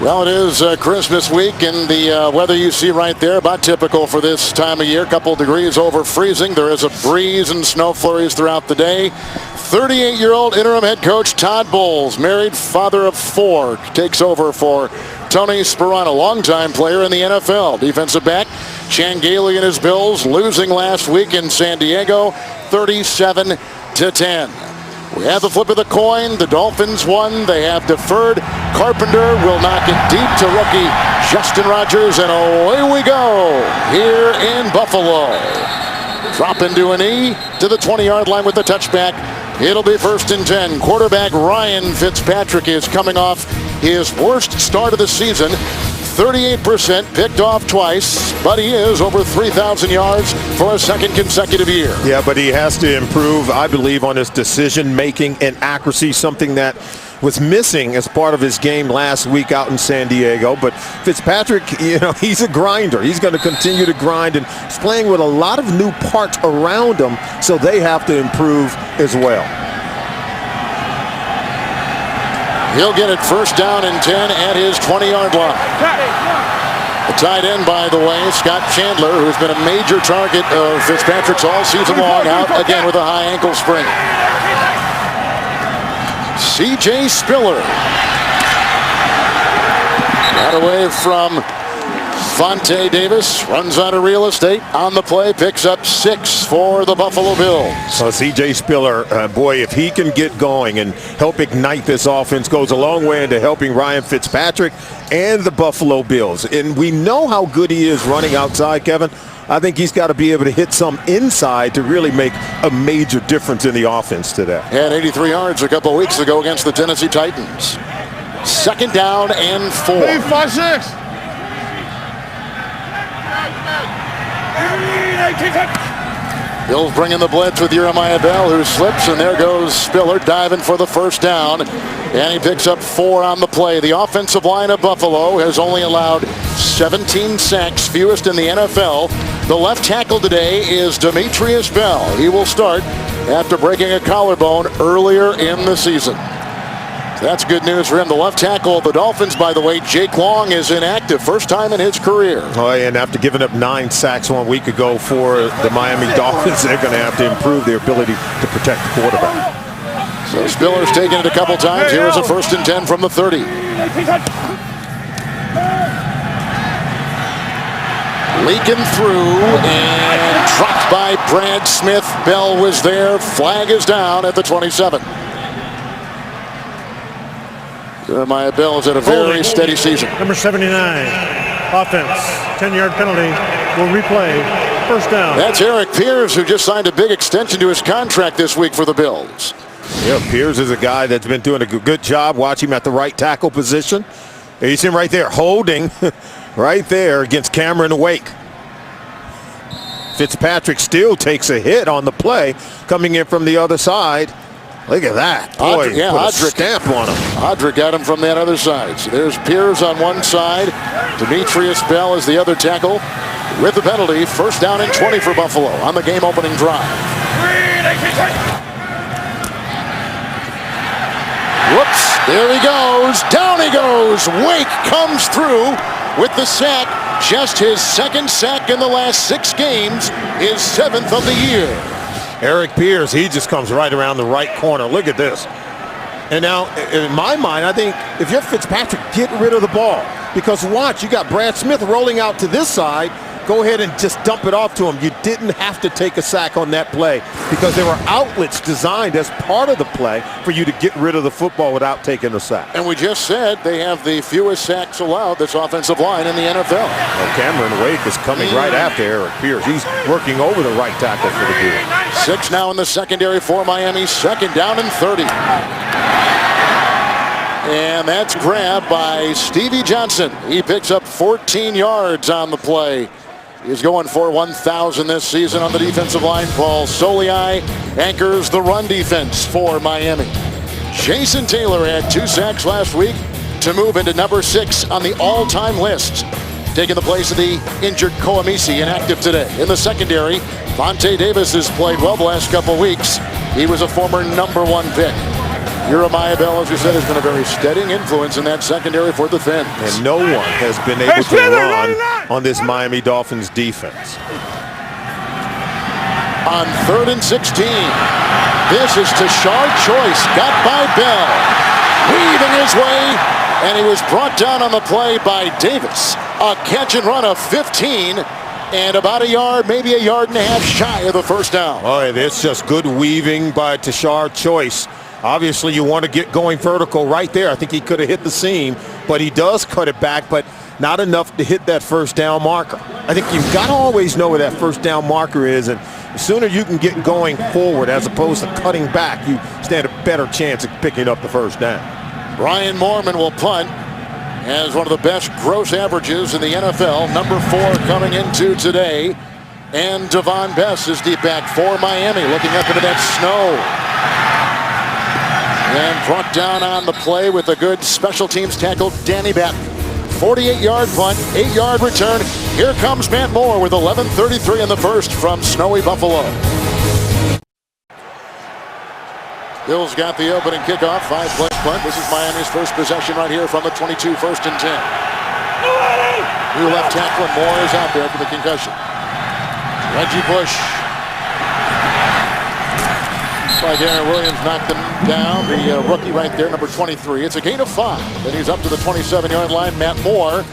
Well, it is Christmas week, and the weather you see right there, about typical for this time of year. Couple degrees over freezing. There is a breeze and snow flurries throughout the day. 38-year-old interim head coach Todd Bowles, married, father of 4, takes over for Tony Sperano, longtime player in the NFL. Defensive back Changeli and his Bills losing last week in San Diego, 37-10. We have the flip of the coin. The Dolphins won. They have deferred. Carpenter will knock it deep to rookie Justin Rogers, and away we go here in Buffalo. Drop into a knee to the 20-yard line with the touchback. It'll be 1st and 10. Quarterback Ryan Fitzpatrick is coming off his worst start of the season. 38%, picked off twice, but he is over 3,000 yards for a second consecutive year. Yeah, but he has to improve, I believe, on his decision-making and accuracy, something that was missing as part of his game last week out in San Diego. But Fitzpatrick, he's a grinder. He's going to continue to grind, and he's playing with a lot of new parts around him, so they have to improve as well. He'll get it 1st down and 10 at his 20-yard line. The tight end, by the way, Scott Chandler, who's been a major target of Fitzpatrick's all season long, out again with a high ankle sprain. C.J. Spiller got away from Vontae Davis, runs out of real estate on the play, picks up 6 for the Buffalo Bills. So C.J. Spiller, boy, if he can get going and help ignite this offense, goes a long way into helping Ryan Fitzpatrick and the Buffalo Bills. And we know how good he is running outside, Kevin. I think he's got to be able to hit some inside to really make a major difference in the offense today. Had 83 yards a couple weeks ago against the Tennessee Titans. 2nd down and 4. 5-6. Bills bringing the blitz with Jeremiah Bell, who slips, and there goes Spiller diving for the 1st down, and he picks up 4 on the play. The offensive line of Buffalo has only allowed 17 sacks, fewest in the NFL. The left tackle today is Demetrius Bell. He will start after breaking a collarbone earlier in the season. That's good news for him. The left tackle of the Dolphins, by the way, Jake Long, is inactive. First time in his career. Oh, and after giving up 9 sacks 1 week ago for the Miami Dolphins, they're going to have to improve their ability to protect the quarterback. So Spiller's taken it a couple times. Here is a 1st and 10 from the 30. Leaking through and dropped by Brad Smith. Bell was there. Flag is down at the 27. Jeremiah Bell is at a very steady season. Number 79, offense, 10-yard penalty, will replay, 1st down. That's Eric Pierce, who just signed a big extension to his contract this week for the Bills. Yeah, Pierce is a guy that's been doing a good job. Watch him at the right tackle position. You see him right there, holding right there against Cameron Wake. Fitzpatrick still takes a hit on the play, coming in from the other side. Look at that. Boy, put a stamp on him. Audric got him from that other side. So there's Pierce on one side. Demetrius Bell is the other tackle. With the penalty, 1st down and 20 for Buffalo on the game-opening drive. Whoops. There he goes. Down he goes. Wake comes through with the sack. Just his 2nd sack in the last 6 games. His 7th of the year. Eric Pierce, he just comes right around the right corner. Look at this. And now, in my mind, I think if you're Fitzpatrick, get rid of the ball. Because watch, you got Brad Smith rolling out to this side. Go ahead and just dump it off to him. You didn't have to take a sack on that play because there were outlets designed as part of the play for you to get rid of the football without taking a sack. And we just said they have the fewest sacks allowed, this offensive line in the NFL. Well, Cameron Wake is coming right after Eric Pierce. He's working over the right tackle for the Bills. 6 now in the secondary for Miami. 2nd down and 30. And that's grabbed by Stevie Johnson. He picks up 14 yards on the play. He's going for 1,000 this season on the defensive line. Paul Soliai anchors the run defense for Miami. Jason Taylor had 2 sacks last week to move into number 6 on the all-time list, taking the place of the injured Koamisi, inactive today. In the secondary, Vontae Davis has played well the last couple weeks. He was a former number 1 pick. Jeremiah Bell, as you said, has been a very steadying influence in that secondary for the Fins. And no one has been able to run on this Miami Dolphins defense. On 3rd and 16. This is Tashard Choice, got by Bell. Weaving his way, and he was brought down on the play by Davis. A catch and run of 15, and about a yard, maybe a yard and a half shy of the first down. Oh, it's just good weaving by Tashard Choice. Obviously, you want to get going vertical right there. I think he could have hit the seam, but he does cut it back, but not enough to hit that first down marker. I think you've got to always know where that first down marker is, and the sooner you can get going forward as opposed to cutting back, you stand a better chance of picking up the first down. Brian Moorman will punt. Has one of the best gross averages in the NFL. Number 4 coming into today. And Devon Bess is deep back for Miami, looking up into that snow. And brought down on the play with a good special teams tackle, Danny Batten. 48-yard punt, 8-yard return. Here comes Matt Moore with 11:33 in the first from snowy Buffalo. Bills got the opening kickoff, 5-play punt. This is Miami's first possession right here from the 22, 1st and 10. New left tackle, Moore is out there for the concussion. Reggie Bush. Like Aaron Williams knocked him down, the rookie right there, number 23. It's a gain of 5. Then he's up to the 27-yard line. Matt Moore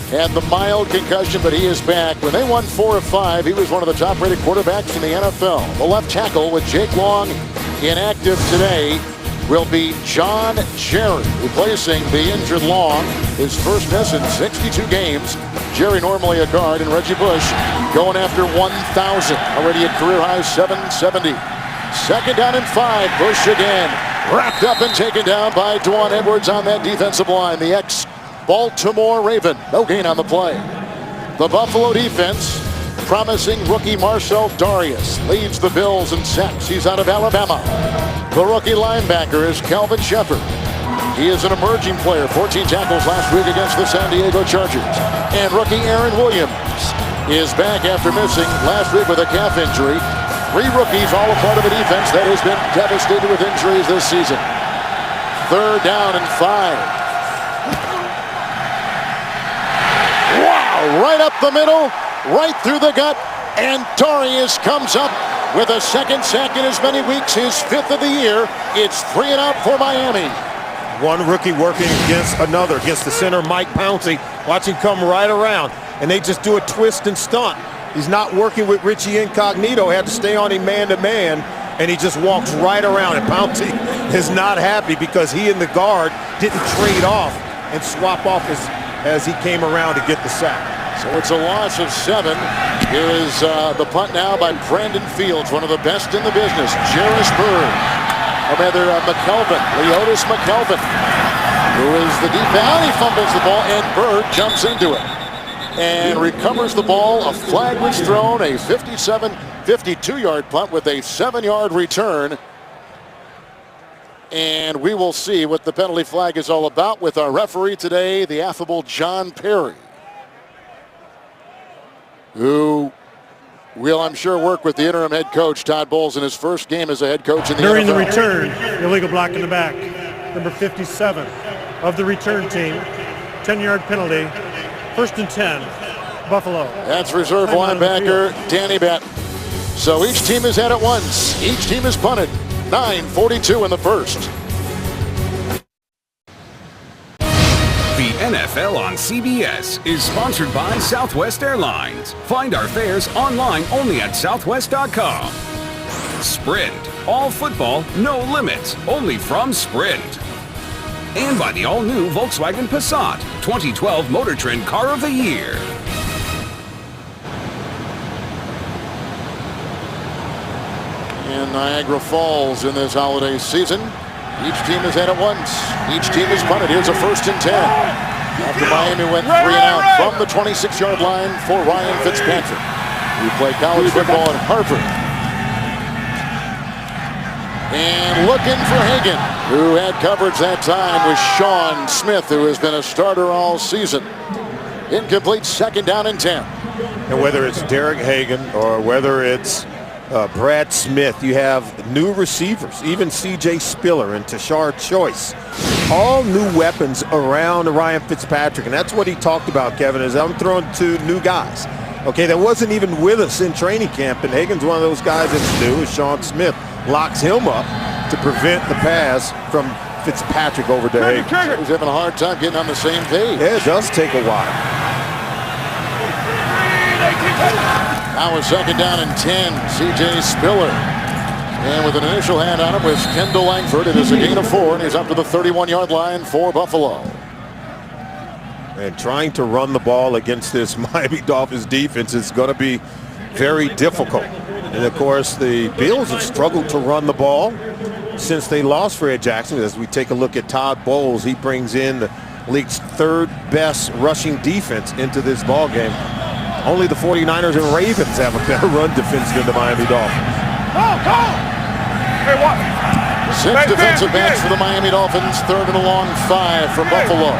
had the mild concussion, but he is back. When they won 4 of 5, he was one of the top-rated quarterbacks in the NFL. The left tackle with Jake Long inactive today will be John Jerry, replacing the injured Long. His first miss in 62 games. Jerry normally a guard, and Reggie Bush going after 1,000. Already at career-high 770. 2nd down and 5. Bush again. Wrapped up and taken down by Dwan Edwards on that defensive line. The ex-Baltimore Raven. No gain on the play. The Buffalo defense, promising rookie Marcel Darius, leads the Bills in sacks. He's out of Alabama. The rookie linebacker is Calvin Shepard. He is an emerging player. 14 tackles last week against the San Diego Chargers. And rookie Aaron Williams is back after missing last week with a calf injury. 3 rookies, all a part of a defense that has been devastated with injuries this season. 3rd down and 5. Wow, right up the middle, right through the gut, and Darius comes up with a 2nd sack in as many weeks, his 5th of the year. It's 3 and out for Miami. One rookie working against another, against the center, Mike Pouncey. Watch him come right around, and they just do a twist and stunt. He's not working with Richie Incognito. Had to stay on him man-to-man, and he just walks right around. And Pouncey is not happy because he and the guard didn't trade off and swap off as he came around to get the sack. So it's a loss of 7. Here is the punt now by Brandon Fields, one of the best in the business. Jarris Bird, or rather McKelvin, Leotis McKelvin, who is the deep down. He fumbles the ball, and Bird jumps into it and recovers the ball. A flag was thrown, a 52-yard punt with a 7-yard return. And we will see what the penalty flag is all about with our referee today, the affable John Perry, who will, I'm sure, work with the interim head coach, Todd Bowles, in his first game as a head coach in the During NFL. the return, illegal block in the back. Number 57 of the return team. 10-yard penalty. 1st and 10, Buffalo. That's reserve linebacker Danny Batten. So each team has had it once. Each team has punted. 9:42 in the first. The NFL on CBS is sponsored by Southwest Airlines. Find our fares online only at southwest.com. Sprint, all football, no limits, only from Sprint. And by the all-new Volkswagen Passat, 2012 Motor Trend Car of the Year. In Niagara Falls in this holiday season, each team has had it once. Each team has punted. Here's a 1st and 10. After Miami went 3 and out from the 26-yard line for Ryan Fitzpatrick. We play college football at Harvard. And looking for Hagan, who had coverage that time, was Sean Smith, who has been a starter all season. Incomplete, 2nd down and 10. And whether it's Derek Hagan or whether it's Brad Smith. You have new receivers, even C.J. Spiller and Tashard Choice. All new weapons around Ryan Fitzpatrick, and that's what he talked about, Kevin, is I'm throwing two new guys. Okay, that wasn't even with us in training camp, and Hagan's one of those guys that's new, as Sean Smith locks him up to prevent the pass from Fitzpatrick over to Hagan. He's having a hard time getting on the same page. Yeah, it does take a while. Now a second down and 10. C.J. Spiller. And with an initial hand on him with Kendall Langford, it is a gain of 4, and he's up to the 31-yard line for Buffalo. And trying to run the ball against this Miami Dolphins defense is going to be very difficult. And of course, the Bills have struggled to run the ball since they lost Fred Jackson. As we take a look at Todd Bowles, he brings in the league's third best rushing defense into this ball game. Only the 49ers and Ravens have a better run defense than the Miami Dolphins. Hey, what? 6 defensive backs for the Miami Dolphins. 3rd and a long 5 for Buffalo.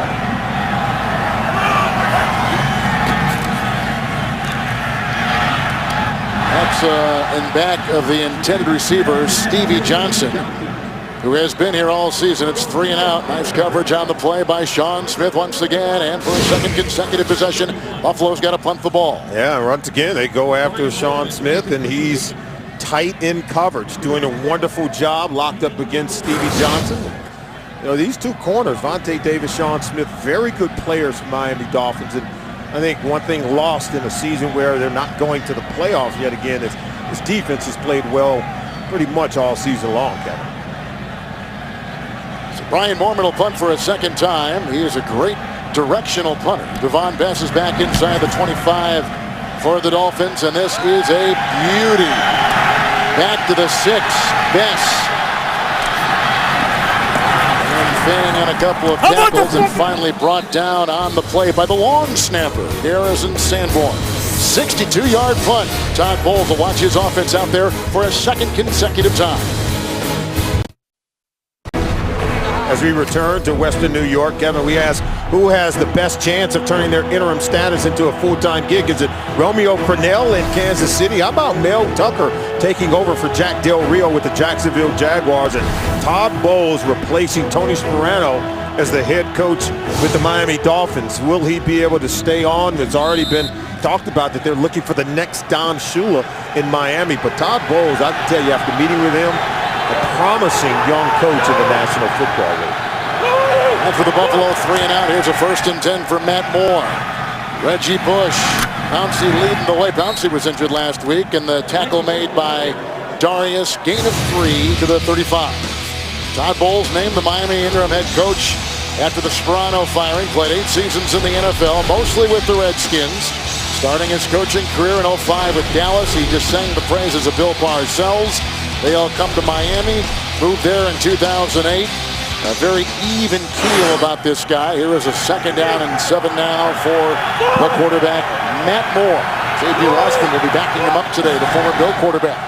That's in back of the intended receiver, Stevie Johnson, who has been here all season. It's 3 and out. Nice coverage on the play by Sean Smith once again. And for a second consecutive possession, Buffalo's got to punt the ball. Yeah, once again, they go after Sean Smith, and he's tight in coverage, doing a wonderful job, locked up against Stevie Johnson. You know, these two corners, Vontae Davis, Sean Smith, very good players for Miami Dolphins. And I think one thing lost in a season where they're not going to the playoffs yet again is this defense has played well pretty much all season long, Kevin. So Brian Mormon will punt for a second time. He is a great directional punter. Devon Bess is back inside the 25 for the Dolphins, and this is a beauty. Back to the 6, Bess. And on a couple of tackles and finally brought down on the play by the long snapper, Harrison Sanborn. 62-yard punt. Todd Bowles will watch his offense out there for a second consecutive time. As we return to Western New York, Kevin, we ask who has the best chance of turning their interim status into a full-time gig. Is it Romeo Crennel in Kansas City? How about Mel Tucker taking over for Jack Del Rio with the Jacksonville Jaguars, and Todd Bowles replacing Tony Sperano as the head coach with the Miami Dolphins? Will he be able to stay on? It's already been talked about that they're looking for the next Don Shula in Miami. But Todd Bowles, I can tell you after meeting with him, a promising young coach in the National Football League. And for the Buffalo 3 and out, here's a 1st and 10 for Matt Moore. Reggie Bush, Pouncey leading the way. Pouncey was injured last week, and the tackle made by Darius, gain of 3 to the 35. Todd Bowles named the Miami interim head coach after the Sperano firing. Played 8 seasons in the NFL, mostly with the Redskins. Starting his coaching career in 05 with Dallas, he just sang the praises of Bill Parcells. They all come to Miami, moved there in 2008. A very even keel about this guy. Here is a 2nd down and 7 now for the quarterback, Matt Moore. J.P. Loston will be backing him up today, the former Bill quarterback.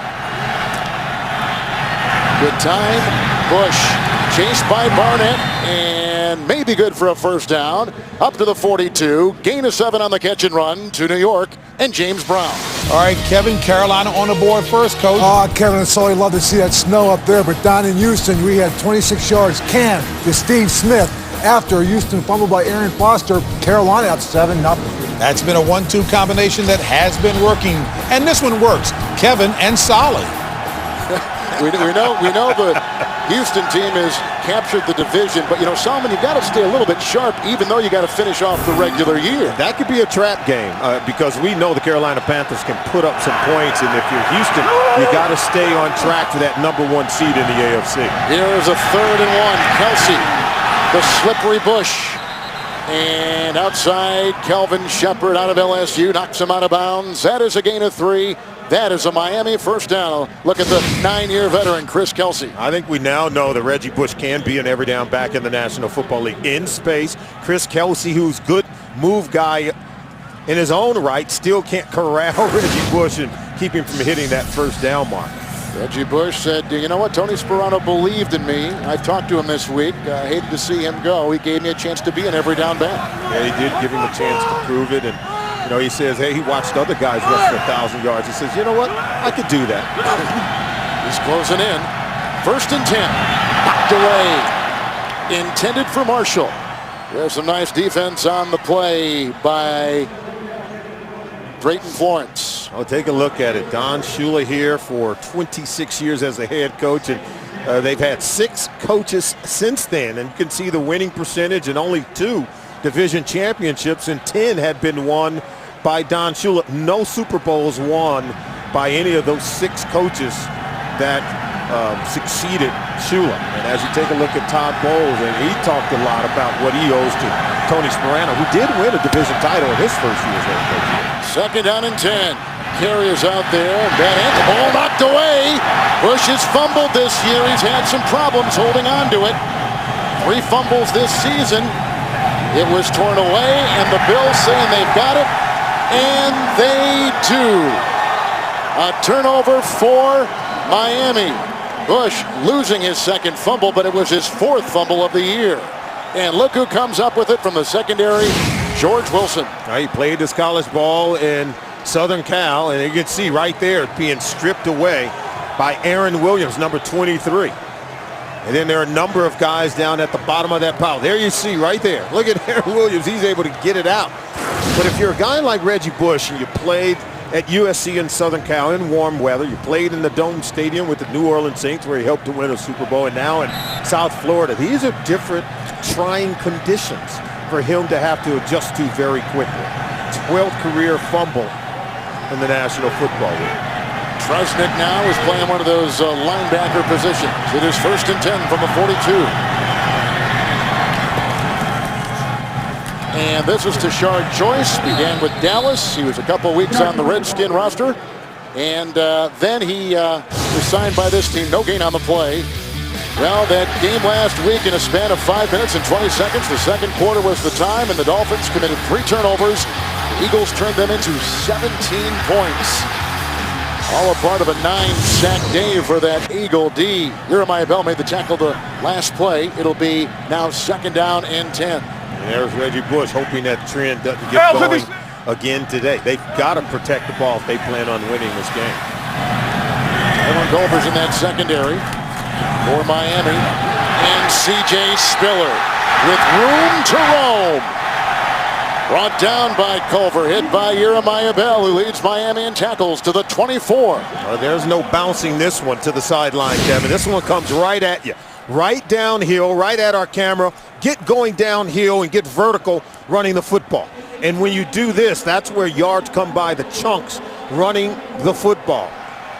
Good time. Bush chased by Barnett and maybe good for a 1st down. Up to the 42. Gain of 7 on the catch and run to New York and James Brown. All right, Kevin, Carolina on the board first, Coach. Oh, Kevin, it's so love to see that snow up there. But down in Houston, we had 26 yards Cam to Steve Smith after Houston fumbled by Aaron Foster. Carolina up 7-0. That's been a 1-2 combination that has been working. And this one works. Kevin and Solly. we know the Houston team has captured the division, but, you know, Solomon, you've got to stay a little bit sharp, even though you got to finish off the regular year. That could be a trap game because we know the Carolina Panthers can put up some points, and if you're Houston, you got to stay on track for that #1 seed in the AFC. Here's a 3rd and 1. Kelsey, the slippery Bush. And outside, Kelvin Shepard out of LSU knocks him out of bounds. That is a gain of 3. That is a Miami 1st down. Look at the 9-year veteran, Chris Kelsey. I think we now know that Reggie Bush can be an every down back in the National Football League. In space, Chris Kelsey, who's good move guy in his own right, still can't corral Reggie Bush and keep him from hitting that 1st down mark. Reggie Bush said, you know what, Tony Sperano believed in me. I talked to him this week. I hated to see him go. He gave me a chance to be an every down back. Yeah, he did give him a chance to prove it. And You know, he says, hey, he watched other guys rush for 1,000 yards. He says, you know what? I could do that. He's closing in. 1st and 10. Knocked away. Intended for Marshall. There's some nice defense on the play by Drayton Florence. Oh, take a look at it. Don Shula here for 26 years as a head coach, and they've had 6 coaches since then, and you can see the winning percentage, and only 2 division championships, and 10 had been won by Don Shula. No Super Bowls won by any of those 6 coaches that succeeded Shula. And as you take a look at Todd Bowles, and he talked a lot about what he owes to Tony Sperano, who did win a division title in his first year as head coach. 2nd down and 10. Carey is out there. Bad end. The ball knocked away. Bush has fumbled this year. He's had some problems holding on to it. 3 fumbles this season. It was torn away, and the Bills saying they've got it, and they do. A turnover for Miami. Bush losing his 2nd fumble, but it was his 4th fumble of the year. And look who comes up with it from the secondary, George Wilson. He played this college ball in Southern Cal, and you can see right there being stripped away by Aaron Williams, number 23. And then there are a number of guys down at the bottom of that pile. There you see right there. Look at Aaron Williams. He's able to get it out. But if you're a guy like Reggie Bush and you played at USC in Southern Cal in warm weather, you played in the Dome Stadium with the New Orleans Saints where he helped to win a Super Bowl, and now in South Florida, these are different trying conditions for him to have to adjust to very quickly. 12th career fumble in the National Football League. Tresnick now is playing one of those linebacker positions. It is 1st and 10 from the 42. And this is Tashard Joyce. Began with Dallas. He was a couple weeks on the Redskin roster. And then he was signed by this team. No gain on the play. Well, that game last week in a span of 5 minutes and 20 seconds. The 2nd quarter was the time, and the Dolphins committed 3 turnovers. The Eagles turned them into 17 points. All a part of a 9-sack day for that Eagle D. Jeremiah Bell made the tackle the last play. It'll be now 2nd down and 10. And there's Reggie Bush hoping that trend doesn't get going again today. They've got to protect the ball if they plan on winning this game. Evan Goldberg's in that secondary for Miami. And C.J. Spiller with room to roam. Brought down by Culver, hit by Jeremiah Bell, who leads Miami in tackles to the 24. There's no bouncing this one to the sideline, Kevin. This one comes right at you. Right downhill, right at our camera. Get going downhill and get vertical running the football. And when you do this, that's where yards come by the chunks running the football.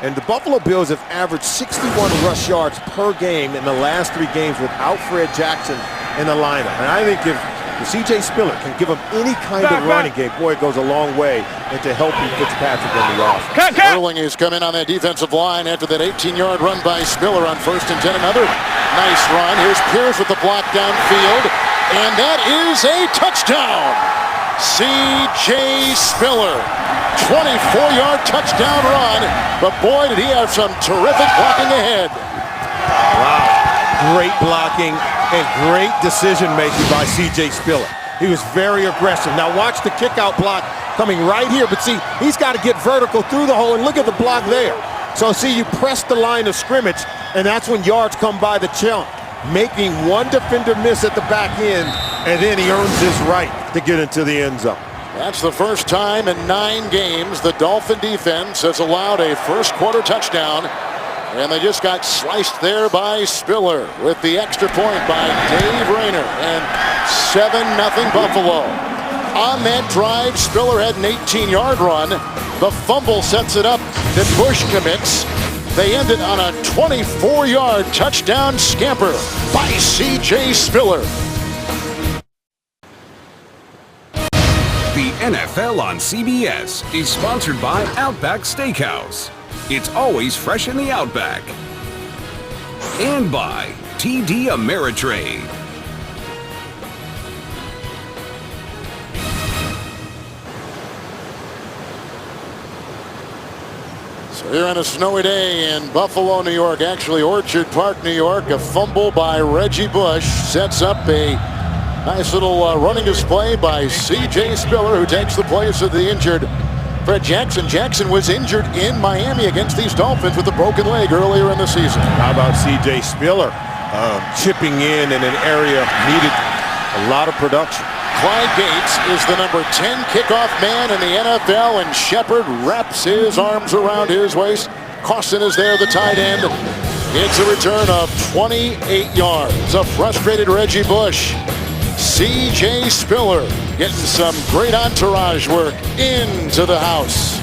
And the Buffalo Bills have averaged 61 rush yards per game in the last 3 games without Fred Jackson in the lineup. And I think if C.J. Spiller can give him any kind of running game, boy, it goes a long way into helping Fitzpatrick in the offense. Sterling has come in on that defensive line after that 18-yard run by Spiller on 1st and 10. Another nice run. Here's Pierce with the block downfield, and that is a touchdown. C.J. Spiller, 24-yard touchdown run, but boy, did he have some terrific blocking ahead. Wow, great blocking and great decision-making by C.J. Spiller. He was very aggressive. Now watch the kick-out block coming right here, but see, he's got to get vertical through the hole, and look at the block there. So see, you press the line of scrimmage, and that's when yards come by the chunk, making one defender miss at the back end, and then he earns his right to get into the end zone. That's the first time in 9 games the Dolphin defense has allowed a first-quarter touchdown. And they just got sliced there by Spiller with the extra point by Dave Rayner. And 7-0 Buffalo. On that drive, Spiller had an 18-yard run. The fumble sets it up that Bush commits. They ended on a 24-yard touchdown scamper by C.J. Spiller. The NFL on CBS is sponsored by Outback Steakhouse. It's always fresh in the Outback. And by TD Ameritrade. So here on a snowy day in Buffalo, New York, actually Orchard Park, New York, a fumble by Reggie Bush sets up a Nice little running display by C.J. Spiller, who takes the place of the injured Fred Jackson. Jackson was injured in Miami against these Dolphins with a broken leg earlier in the season. How about C.J. Spiller chipping in an area needed a lot of production? Clyde Gates is the number 10 kickoff man in the NFL, and Shepard wraps his arms around his waist. Costin is there, the tight end. It's a return of 28 yards. A frustrated Reggie Bush. C.J. Spiller getting some great entourage work into the house.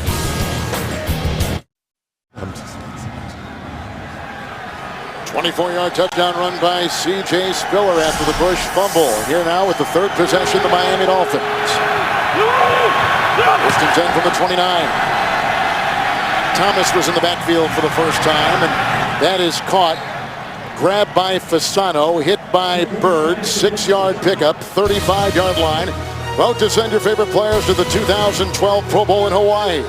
A 24-yard touchdown run by C.J. Spiller after the Bush fumble. Here now with the third possession, the Miami Dolphins. First and 10 from the 29. Thomas was in the backfield for the first time, and that is caught. Grabbed by Fasano, hit by Bird, 6-yard pickup, 35-yard line. Vote to send your favorite players to the 2012 Pro Bowl in Hawaii.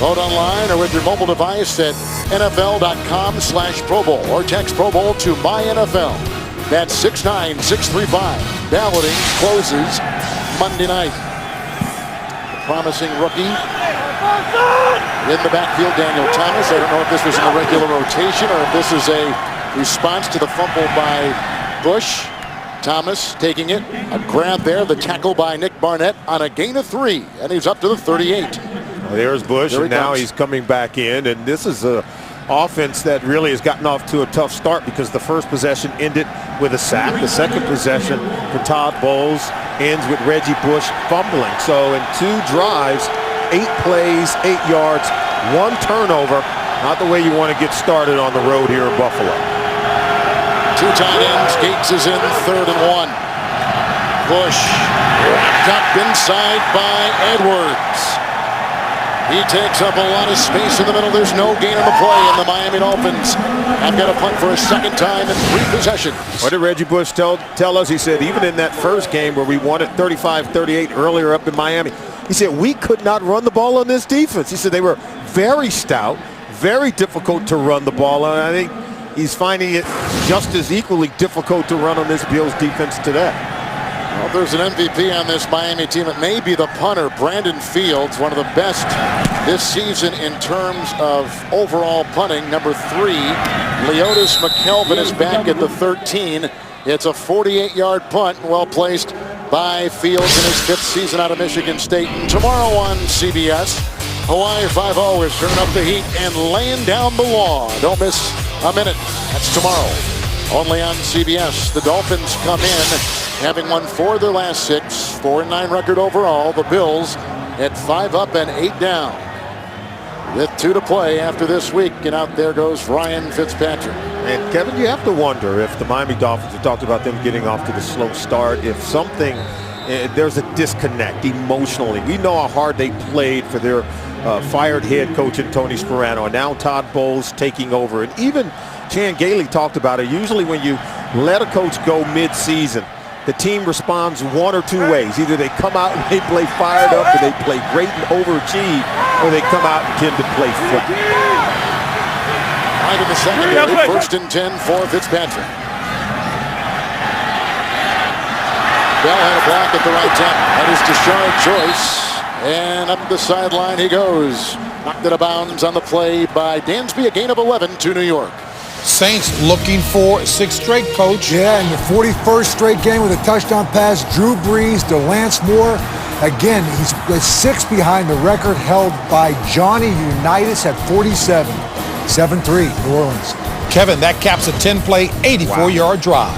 Vote online or with your mobile device at NFL.com/Pro Bowl or text Pro Bowl to MyNFL. That's 69635. Balloting closes Monday night. The promising rookie in the backfield, Daniel Thomas. I don't know if this was in the regular rotation or if this is a response to the fumble by Bush. Thomas taking it. A grab there. The tackle by Nick Barnett on a gain of 3. And he's up to the 38. Well, there's Bush, and now he's coming back in. And this is a offense that really has gotten off to a tough start because the first possession ended with a sack. The second possession for Todd Bowles ends with Reggie Bush fumbling. So in 2 drives, 8 plays, 8 yards, 1 turnover. Not the way you want to get started on the road here in Buffalo. 2 tight ends. Gates is in, 3rd and 1. Bush wrapped up inside by Edwards. He takes up a lot of space in the middle. There's no gain on the play, and the Miami Dolphins have got a punt for a second time in 3 possessions. What did Reggie Bush tell us? He said even in that first game where we won it 35-38 earlier up in Miami, he said we could not run the ball on this defense. He said they were very stout, very difficult to run the ball on. I think he's finding it just as equally difficult to run on this Bills defense today. Well, there's an MVP on this Miami team. It may be the punter, Brandon Fields, one of the best this season in terms of overall punting. Number 3, Leotis McKelvin is back at the 13. It's a 48-yard punt, well placed by Fields in his 5th season out of Michigan State. And tomorrow on CBS, Hawaii 5-0 is turning up the heat and laying down the law. Don't miss a minute. That's tomorrow. Only on CBS. The Dolphins come in having won 4 of their last 6, 4-9 record overall. The Bills at 5 up and 8 down. With 2 to play after this week, and out there goes Ryan Fitzpatrick. And Kevin, you have to wonder if the Miami Dolphins, we talked about them getting off to the slow start, if something, there's a disconnect emotionally. We know how hard they played for their fired head coach and Tony Sperano, and now Todd Bowles taking over. And even Chan Gailey talked about it. Usually when you let a coach go mid-season, the team responds 1 or 2 ways. Either they come out and they play fired up, or they play great and overachieve, or they come out and tend to play flat. Right in the secondary, 1st and 10 for Fitzpatrick. Bell had a block at the right tackle. That is Tashard Choice. And up the sideline he goes. Knocked it out of bounds on the play by Dansby. A gain of 11 to New York. Saints looking for 6th straight, Coach. Yeah, in the 41st straight game with a touchdown pass. Drew Brees to Lance Moore. Again, he's 6 behind the record held by Johnny Unitas at 47. 7-3, New Orleans. Kevin, that caps a 10-play, 84-yard drive.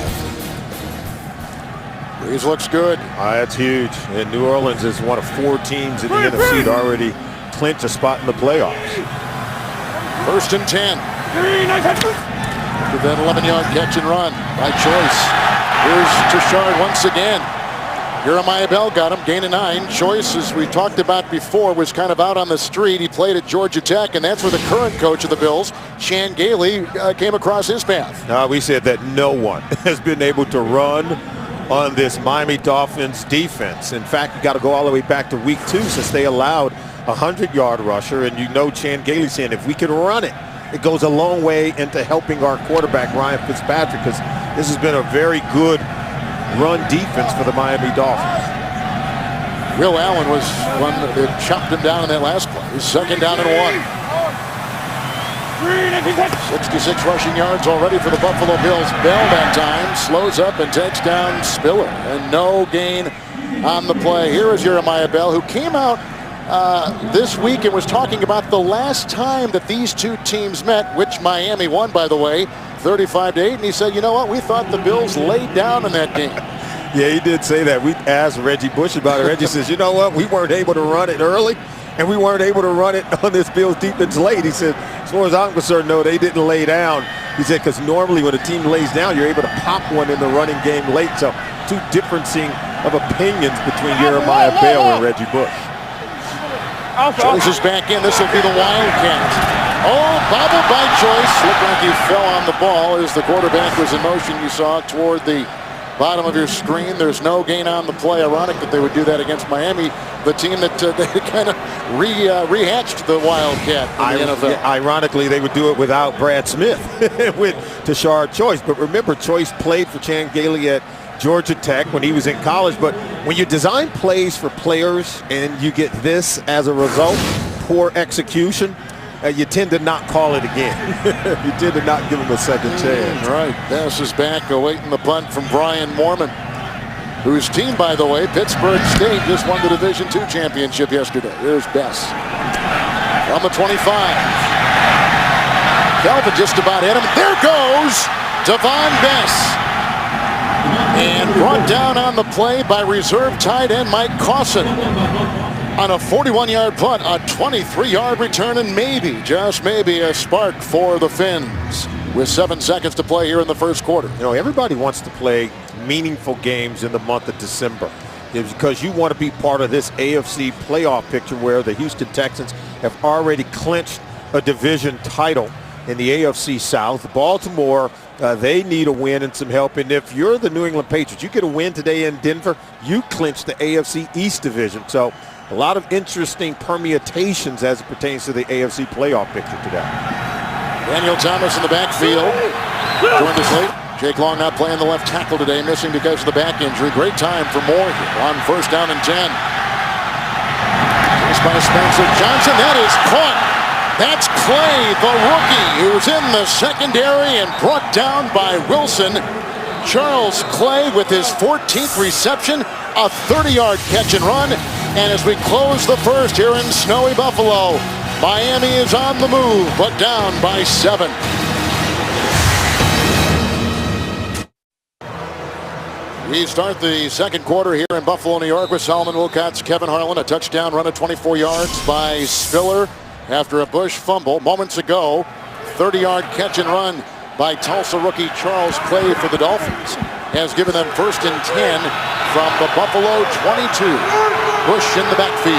Brees looks good. That's huge. And New Orleans is one of 4 teams in the NFC to already clinch a spot in the playoffs. 1st and 10. After that 11-yard catch and run by Choice. Here's Tashard once again. Jeremiah Bell got him, gain of 9. Choice, as we talked about before, was kind of out on the street. He played at Georgia Tech, and that's where the current coach of the Bills, Chan Gailey, came across his path. We said that no one has been able to run on this Miami Dolphins defense. In fact, you got to go all the way back to week 2 since they allowed a 100-yard rusher, and you know Chan Gailey saying if we can run it, it goes a long way into helping our quarterback, Ryan Fitzpatrick, because this has been a very good run defense for the Miami Dolphins. Will Allen was one that chopped him down in that last play. Second down and 1. 66 rushing yards already for the Buffalo Bills. Bell that time slows up and takes down Spiller, and no gain on the play. Here is Jeremiah Bell, who came out this week and was talking about the last time that these two teams met, which Miami won, by the way, 35-8. And he said, you know what, we thought the Bills laid down in that game. Yeah, he did say that. We asked Reggie Bush about it. Reggie says, you know what, we weren't able to run it early, and we weren't able to run it on this Bills defense late. He said, as far as I'm concerned, no, they didn't lay down. He said, because normally when a team lays down, you're able to pop one in the running game late. So two differencing of opinions between Jeremiah Bell and Reggie Bush. Choice is back in. This will be the Wildcats. Oh, bobbled by Choice. Looked like he fell on the ball as the quarterback was in motion. You saw toward the bottom of your screen. There's no gain on the play. Ironic that they would do that against Miami, the team that they kind of rehatched the Wildcat in the NFL. Yeah, ironically, they would do it without Brad Smith with Tashard Choice. But remember, Choice played for Chan Gailey at Georgia Tech when he was in college. But when you design plays for players and you get this as a result, poor execution, you tend to not call it again. You tend to not give him a second chance. Right. Pass is back, awaiting the punt from Brian Mormon, whose team, by the way, Pittsburgh State, just won the Division II championship yesterday. Here's Bess from the 25. Calvin just about hit him. There goes Devon Bess. And brought down on the play by reserve tight end Mike Cawson. On a 41-yard punt, a 23-yard return, and maybe, just maybe, a spark for the Finns with 7 seconds to play here in the first quarter. You know, everybody wants to play meaningful games in the month of December. It's because you want to be part of this AFC playoff picture where the Houston Texans have already clinched a division title in the AFC South. Baltimore, they need a win and some help. And if you're the New England Patriots, you get a win today in Denver, you clinch the AFC East division. So a lot of interesting permutations as it pertains to the AFC playoff picture today. Daniel Thomas in the backfield. Joined us late. Jake Long not playing the left tackle today, missing because of the back injury. Great time for Moore on first down and 10. Chased by Spencer Johnson. That is caught. That's Clay, the rookie, who's in the secondary and brought down by Wilson. Charles Clay with his 14th reception, a 30-yard catch and run. And as we close the first here in snowy Buffalo, Miami is on the move, but down by 7. We start the second quarter here in Buffalo, New York with Solomon Wilcott's Kevin Harlan. A touchdown run of 24 yards by Spiller after a Bush fumble moments ago. 30-yard catch and run by Tulsa rookie Charles Clay for the Dolphins has given them first and 10 from the Buffalo 22. Bush in the backfield.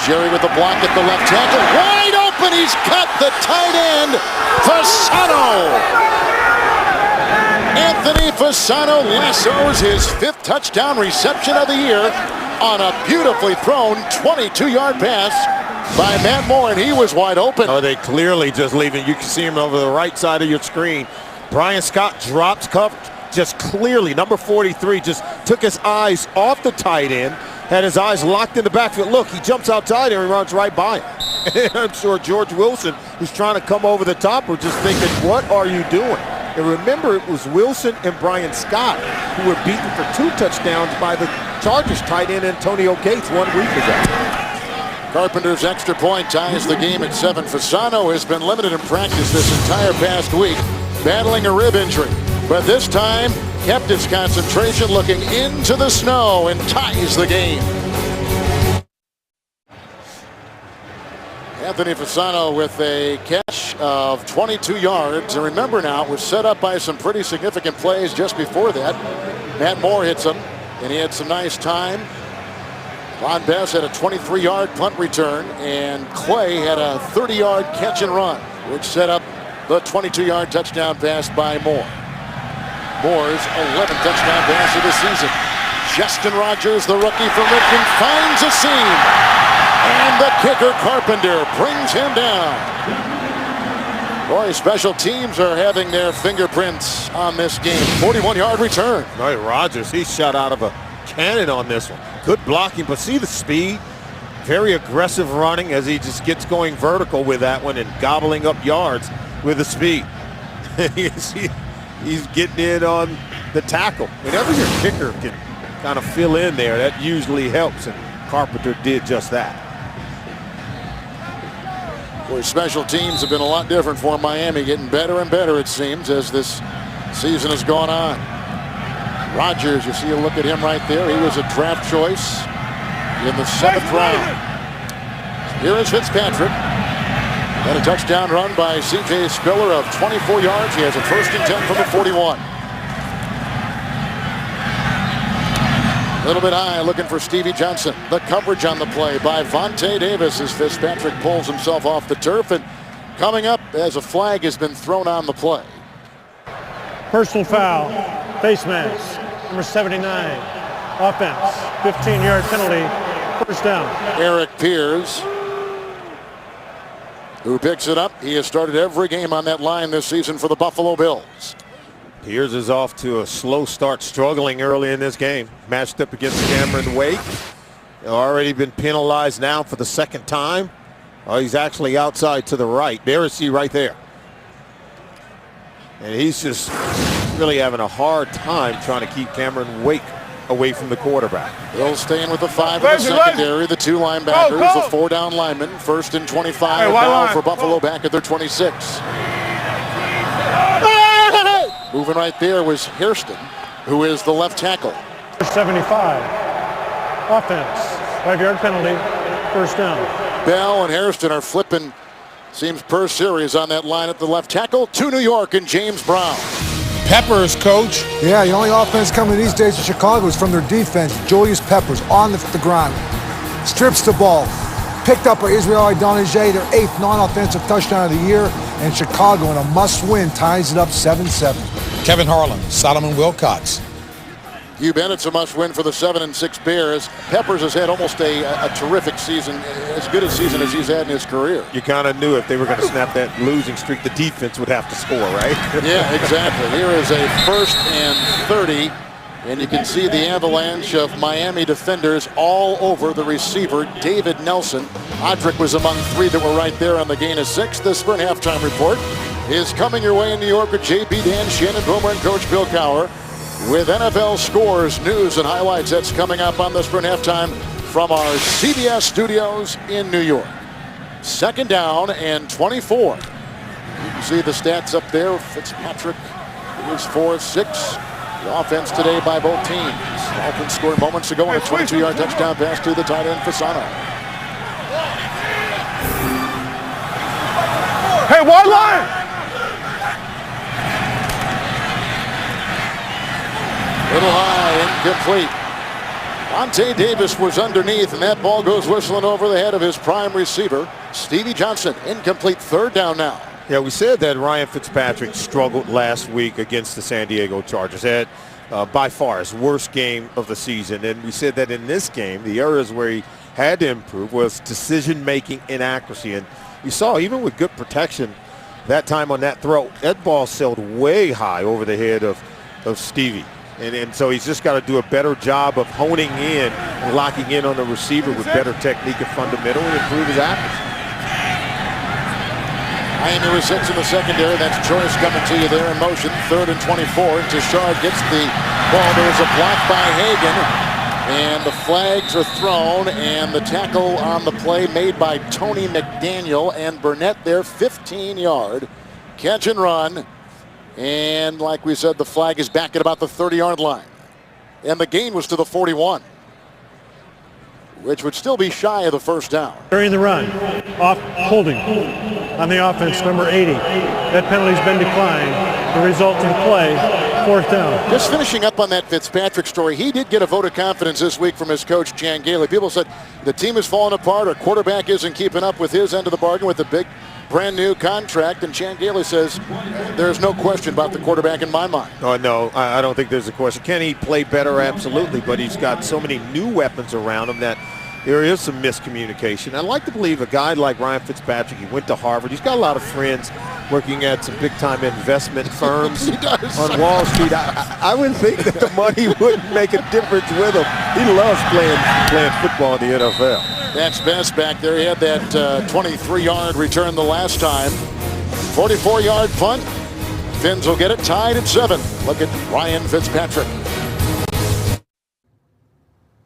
Jerry with the block at the left tackle. Wide open. He's cut the tight end. Fasano. Anthony Fasano lassos his 5th touchdown reception of the year on a beautifully thrown 22-yard pass by Matt Moore, and he was wide open. Oh, they clearly just leaving. You can see him over the right side of your screen. Brian Scott drops coverage. Just clearly, number 43 just took his eyes off the tight end, had his eyes locked in the backfield. Look, he jumps outside and he runs right by him. I'm sure George Wilson, who's trying to come over the top, was just thinking, what are you doing? And remember, it was Wilson and Brian Scott who were beaten for 2 touchdowns by the Chargers tight end Antonio Gates 1 week ago. Carpenter's extra point ties the game at 7. Fasano has been limited in practice this entire past week, battling a rib injury. But this time, kept his concentration looking into the snow and ties the game. Anthony Fasano with a catch of 22 yards. And remember now, it was set up by some pretty significant plays just before that. Matt Moore hits him, and he had some nice time. Von Bess had a 23-yard punt return, and Clay had a 30-yard catch and run, which set up the 22-yard touchdown pass by Moore. Moore's 11th touchdown pass of the season. Justin Rogers, the rookie from Richmond, finds a seam. And the kicker, Carpenter, brings him down. Boy, special teams are having their fingerprints on this game. 41-yard return. Right, Rodgers, he shot out of a cannon on this one. Good blocking, but see the speed? Very aggressive running as he just gets going vertical with that one and gobbling up yards with the speed. He's getting in on the tackle. Whenever your kicker can kind of fill in there, that usually helps, and Carpenter did just that. Boy, special teams have been a lot different for Miami, getting better and better, it seems, as this season has gone on. Rodgers, you see a look at him right there. He was a draft choice in the 7th round. Here is Fitzpatrick. Got a touchdown run by C.J. Spiller of 24 yards. He has a 1st and 10 from the 41. A little bit high, looking for Stevie Johnson. The coverage on the play by Vontae Davis as Fitzpatrick pulls himself off the turf. And coming up as a flag has been thrown on the play. Personal foul, face mask, number 79. Offense, 15-yard penalty, first down. Eric Pierce, who picks it up. He has started every game on that line this season for the Buffalo Bills. Pierce is off to a slow start, struggling early in this game. Matched up against Cameron Wake. Already been penalized now for the 2nd time. Oh, he's actually outside to the right. There is he right there. And he's just really having a hard time trying to keep Cameron Wake away from the quarterback. Bills staying with the 5 in the secondary, the 2 linebackers, the 4 down linemen. 1st and 25 now for Buffalo back at their 26. Moving right there was Hairston, who is the left tackle. 75. Offense, 5-yard penalty, first down. Bell and Hairston are flipping, seems per series on that line at the left tackle. To New York and James Brown. Peppers, coach. Yeah, the only offense coming these days in Chicago is from their defense. Julius Peppers on the ground. Strips the ball. Picked up by Israel Idonije, their 8th non-offensive touchdown of the year. And Chicago, in a must-win, ties it up 7-7. Kevin Harlan, Solomon Wilcox. You bet it's a must-win for the 7-6 Bears. Peppers has had almost a terrific season, as good a season as he's had in his career. You kind of knew if they were going to snap that losing streak, the defense would have to score, right? Yeah, exactly. Here is a 1st and 30, and you can see the avalanche of Miami defenders all over the receiver, David Nelson. Odrick was among 3 that were right there on the gain of 6. The Sprint halftime report is coming your way in New York with JP Dan, Shannon Boomer, and Coach Bill Cowher. With NFL scores, news, and highlights, that's coming up on the Sprint halftime from our CBS studios in New York. 2nd down and 24. You can see the stats up there. Fitzpatrick is 4-6. The offense today by both teams. Dolphins scored moments ago on a 22-yard touchdown pass to the tight end, Fasano. Hey, wide line! Little high, incomplete. Vontae Davis was underneath, and that ball goes whistling over the head of his prime receiver, Stevie Johnson. Incomplete, 3rd down now. Yeah, we said that Ryan Fitzpatrick struggled last week against the San Diego Chargers. Had by far his worst game of the season. And we said that in this game, the areas where he had to improve was decision-making inaccuracy. And you saw, even with good protection, that time on that throw, that ball sailed way high over the head of Stevie. And so he's just got to do a better job of honing in and locking in on the receiver with better technique and fundamental and improve his accuracy. Miami with 6 in the secondary. That's Choice coming to you there in motion. 3rd and 24. Tashard gets the ball. There's a block by Hagan. And the flags are thrown. And the tackle on the play made by Tony McDaniel. And Burnett there, 15-yard catch and run. And like we said, the flag is back at about the 30-yard line. And the gain was to the 41, which would still be shy of the 1st down. During the run, off holding on the offense, number 80. That penalty's been declined. The result of the play, 4th down. Just finishing up on that Fitzpatrick story, he did get a vote of confidence this week from his coach, Chan Gailey. People said the team is falling apart, our quarterback isn't keeping up with his end of the bargain with the big brand new contract, and Chan Gailey says there's no question about the quarterback in my mind. Oh, no, I don't think there's a question. Can he play better? Absolutely, but he's got so many new weapons around him that there is some miscommunication. I'd like to believe a guy like Ryan Fitzpatrick, he went to Harvard. He's got a lot of friends working at some big-time investment firms on Wall Street. I would think that the money wouldn't make a difference with him. He loves playing football in the NFL. That's best back there. He had that 23-yard return the last time. 44-yard punt. Fins will get it tied at 7. Look at Ryan Fitzpatrick.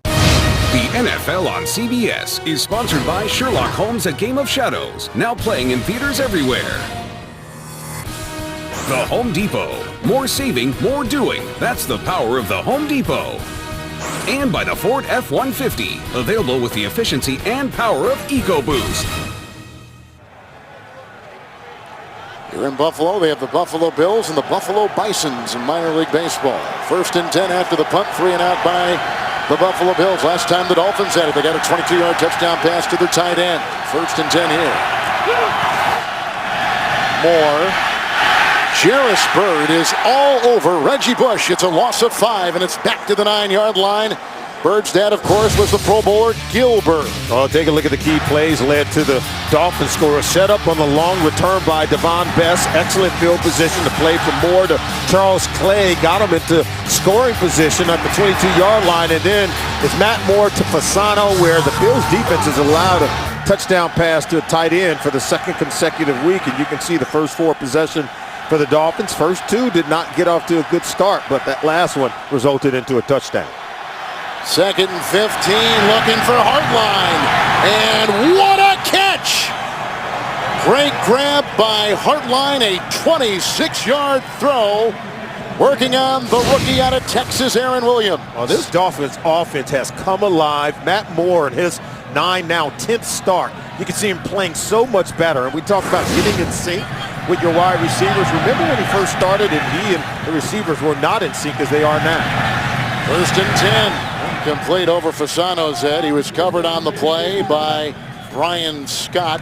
The NFL on CBS is sponsored by Sherlock Holmes: A Game of Shadows, now playing in theaters everywhere. The Home Depot. More saving, more doing. That's the power of the Home Depot. And by the Ford F-150, available with the efficiency and power of EcoBoost. Here in Buffalo, they have the Buffalo Bills and the Buffalo Bisons in minor league baseball. 1st and 10 after the punt, 3 and out by the Buffalo Bills. Last time the Dolphins had it, they got a 22-yard touchdown pass to their tight end. 1st and 10 here. Moore. Jarris Byrd is all over Reggie Bush. It's a loss of 5, and it's back to the 9-yard line. Bird's dad, of course, was the Pro Bowler Gilbert. Oh, take a look at the key plays led to the Dolphins score. A setup on the long return by Devon Best. Excellent field position to play from Moore to Charles Clay. Got him into scoring position at the 22-yard line. And then it's Matt Moore to Fasano, where the Bills defense is allowed a touchdown pass to a tight end for the 2nd consecutive week. And you can see the first 4 possession for the Dolphins. First 2 did not get off to a good start, but that last one resulted into a touchdown. 2nd and 15, looking for Hartline. And what a catch! Great grab by Hartline, a 26-yard throw. Working on the rookie out of Texas, Aaron Williams. Well, this Dolphins offense has come alive. Matt Moore in his 10th start. You can see him playing so much better. And we talk about getting in sync with your wide receivers. Remember when he first started and he and the receivers were not in sync as they are now. 1st and 10. Complete over Fasano's head. He was covered on the play by Brian Scott.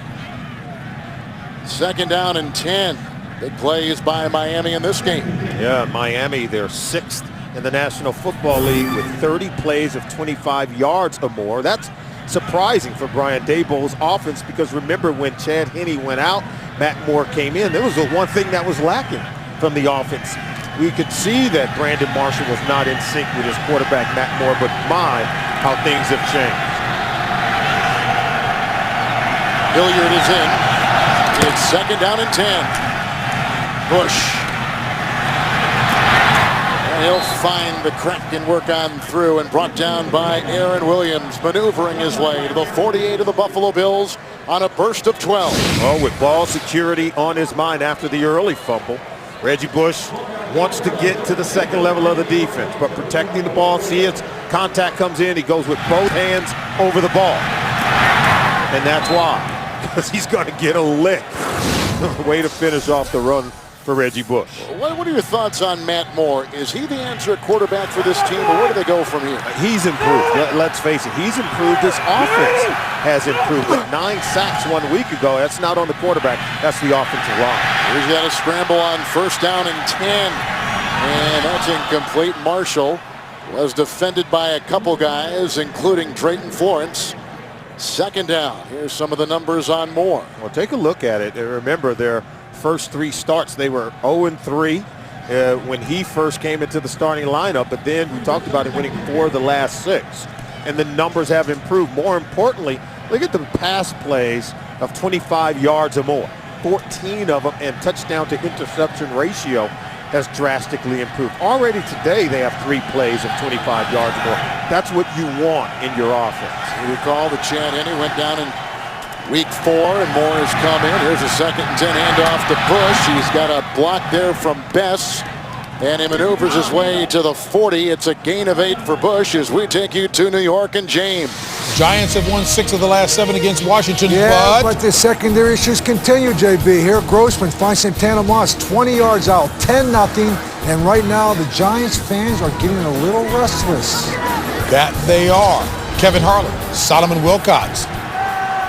2nd down and 10. Big plays by Miami in this game. Yeah, Miami, they're 6th in the National Football League with 30 plays of 25 yards or more. That's surprising for Brian Daboll's offense, because remember when Chad Henne went out, Matt Moore came in. There was the one thing that was lacking from the offense. We could see that Brandon Marshall was not in sync with his quarterback, Matt Moore, but my, how things have changed. Hilliard is in. It's 2nd down and 10. Bush. And he'll find the crack and work on through, and brought down by Aaron Williams, maneuvering his way to the 48 of the Buffalo Bills on a burst of 12. Oh, with ball security on his mind after the early fumble. Reggie Bush wants to get to the 2nd level of the defense, but protecting the ball. See, its contact comes in. He goes with both hands over the ball. And that's why, because he's going to get a lick. Way to finish off the run for Reggie Bush. What are your thoughts on Matt Moore? Is he the answer at quarterback for this team, or where do they go from here? He's improved. Let's face it. He's improved. This offense has improved. With 9 sacks 1 week ago, that's not on the quarterback. That's the offensive line. He's got a scramble on 1st down and 10. And that's incomplete. Marshall was defended by a couple guys, including Drayton Florence. 2nd down. Here's some of the numbers on Moore. Well, take a look at it. And remember, their first 3 starts, they were 0-3 when he first came into the starting lineup. But then we talked about it winning 4 of the last 6. And the numbers have improved. More importantly, look at the pass plays of 25 yards or more. 14 of them, and touchdown to interception ratio has drastically improved. Already today, they have 3 plays of 25 yards or more. That's what you want in your offense. You recall that Chad Henne went down in week 4, and Moore has come in. Here's a 2nd and 10 handoff to Bush. He's got a block there from Bess, and he maneuvers his way to the 40. It's a gain of 8 for Bush as we take you to New York and James. Giants have won 6 of the last 7 against Washington, Yeah, but the secondary issues continue, JB. Here, Grossman finds Santana Moss 20 yards out, 10-0. And right now, the Giants fans are getting a little restless. That they are. Kevin Harlan, Solomon Wilcox.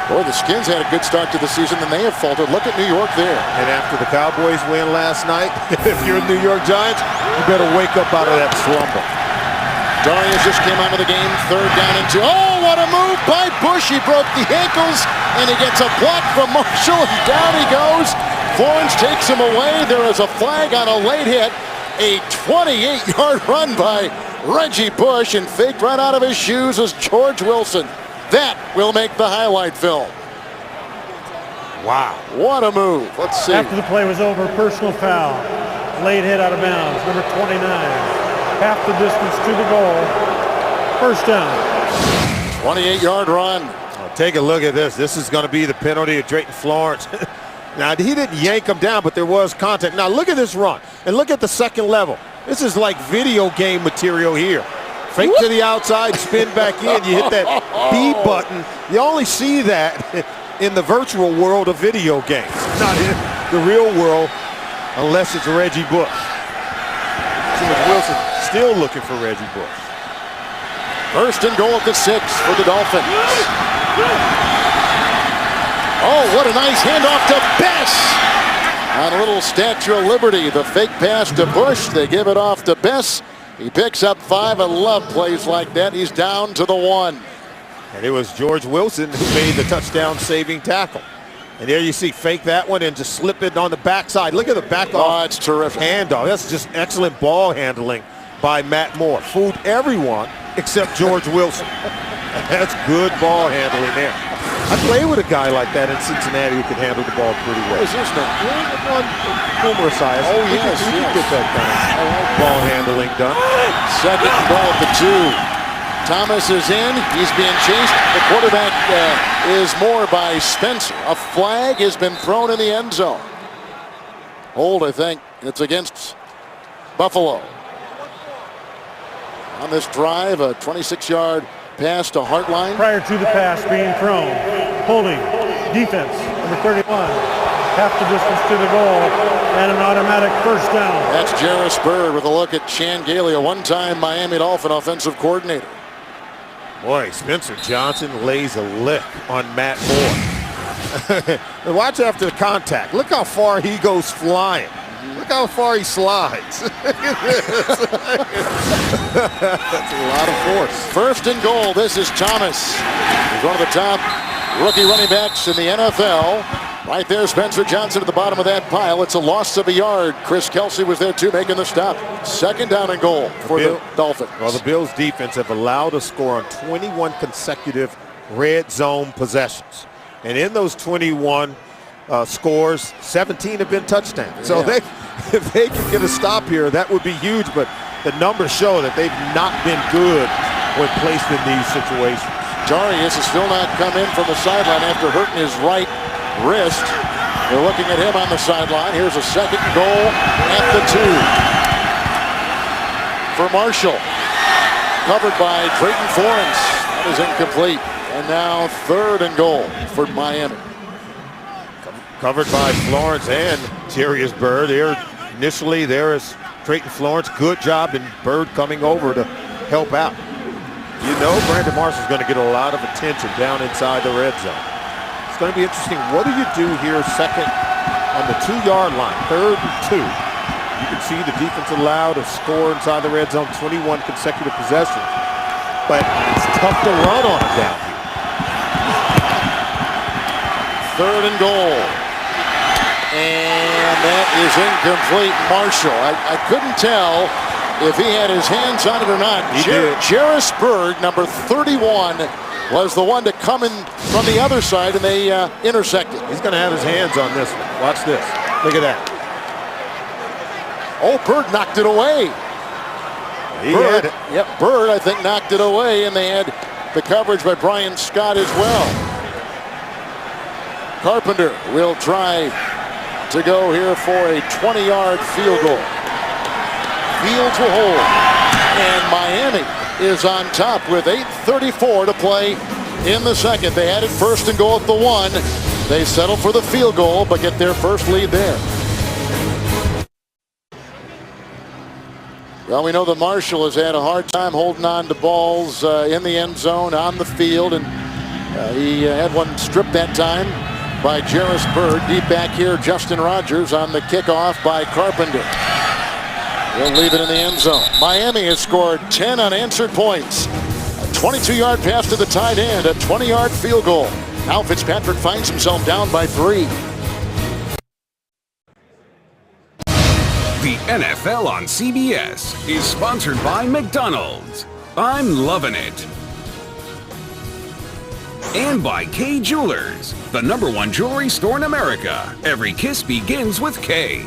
Boy, the Skins had a good start to the season, and they have faltered. Look at New York there. And after the Cowboys win last night, if you're New York Giants, you better wake up out of that slumber. Darius just came out of the game. Third down and 2. Oh, what a move by Bush. He broke the ankles, and he gets a block from Marshall, and down he goes. Florence takes him away. There is a flag on a late hit. A 28-yard run by Reggie Bush, and faked right out of his shoes as George Wilson. That will make the highlight film. Wow, what a move. Let's see. After the play was over, personal foul. Late hit out of bounds, number 29. Half the distance to the goal. First down. 28-yard run. Oh, take a look at this. This is going to be the penalty of Drayton Florence. Now, he didn't yank him down, but there was contact. Now, look at this run, and look at the second level. This is like video game material here. Fake to the outside, spin back in. You hit that B button. You only see that in the virtual world of video games, not in the real world, unless it's Reggie Bush. George Wilson still looking for Reggie Bush. First and goal at the 6 for the Dolphins. Oh, what a nice handoff to Bess. On a little Statue of Liberty, the fake pass to Bush. They give it off to Bess. He picks up 5. I love plays like that. He's down to the 1. And it was George Wilson who made the touchdown-saving tackle. And there you see, fake that one and just slip it on the backside. Look at the back off. Oh, it's terrific. Handoff. That's just excellent ball handling by Matt Moore. Fooled everyone except George Wilson. That's good ball handling there. I played with a guy like that in Cincinnati who could handle the ball pretty well. What is his name? On humorous eyes. Oh, yes, We can yes. get that kind of ball handling done. Second and goal at the 2. Thomas is in. He's being chased. The quarterback is Moore by Spencer. A flag has been thrown in the end zone. Hold, I think. It's against Buffalo. On this drive, a 26-yard pass to Hartline. Prior to the pass being thrown, holding, defense, number 31. Half the distance to the goal, and an automatic first down. That's Jarris Bird with a look at Chan Gailey, a one-time Miami Dolphin offensive coordinator. Boy, Spencer Johnson lays a lick on Matt Moore. And watch after the contact. Look how far he goes flying. Look how far he slides. That's a lot of force. First and goal. This is Thomas. He's one of the top rookie running backs in the NFL. Right there, Spencer Johnson at the bottom of that pile. It's a loss of a yard. Chris Kelsey was there too, making the stop. Second down and goal for the Dolphins. Well, the Bills defense have allowed a score on 21 consecutive red zone possessions. And in those 21 scores, 17 have been touchdowns. So if they can get a stop here, that would be huge. But the numbers show that they've not been good when placed in these situations. Darius has still not come in from the sideline after hurting his right wrist. They're looking at him on the sideline. Here's a second goal at the 2 for Marshall. Covered by Drayton Florence. That is incomplete. And now third and goal for Miami. Covered by Florence and Jarris Bird. Initially, there is Drayton Florence. Good job, and Bird coming over to help out. You know Brandon Marshall's going to get a lot of attention down inside the red zone. It's going to be interesting. What do you do here second on the 2-yard line? Third and 2. You can see the defense allowed a score inside the red zone, 21 consecutive possessions. But it's tough to run on it down here. Third and goal. And that is incomplete. Marshall. I couldn't tell if he had his hands on it or not. He did. Jarris Bird, number 31, was the one to come in from the other side, and they intersected. He's going to have his hands on this one. Watch this. Look at that. Oh, Bird knocked it away. He had it. Yep, Bird, I think, knocked it away, and they had the coverage by Brian Scott as well. Carpenter will try to go here for a 20-yard field goal. Fields will hold, and Miami is on top with 8:34 to play in the second. They had it first and goal at the 1. They settle for the field goal, but get their first lead there. Well, we know that Marshall has had a hard time holding on to balls in the end zone, on the field, and he had one stripped that time by Jarris Bird. Deep back here, Justin Rogers on the kickoff by Carpenter. He'll leave it in the end zone. Miami has scored 10 unanswered points. A 22-yard pass to the tight end, a 20-yard field goal. Now Fitzpatrick finds himself down by 3. The NFL on CBS is sponsored by McDonald's. I'm loving it. And by K Jewelers, the #1 jewelry store in America. Every kiss begins with K.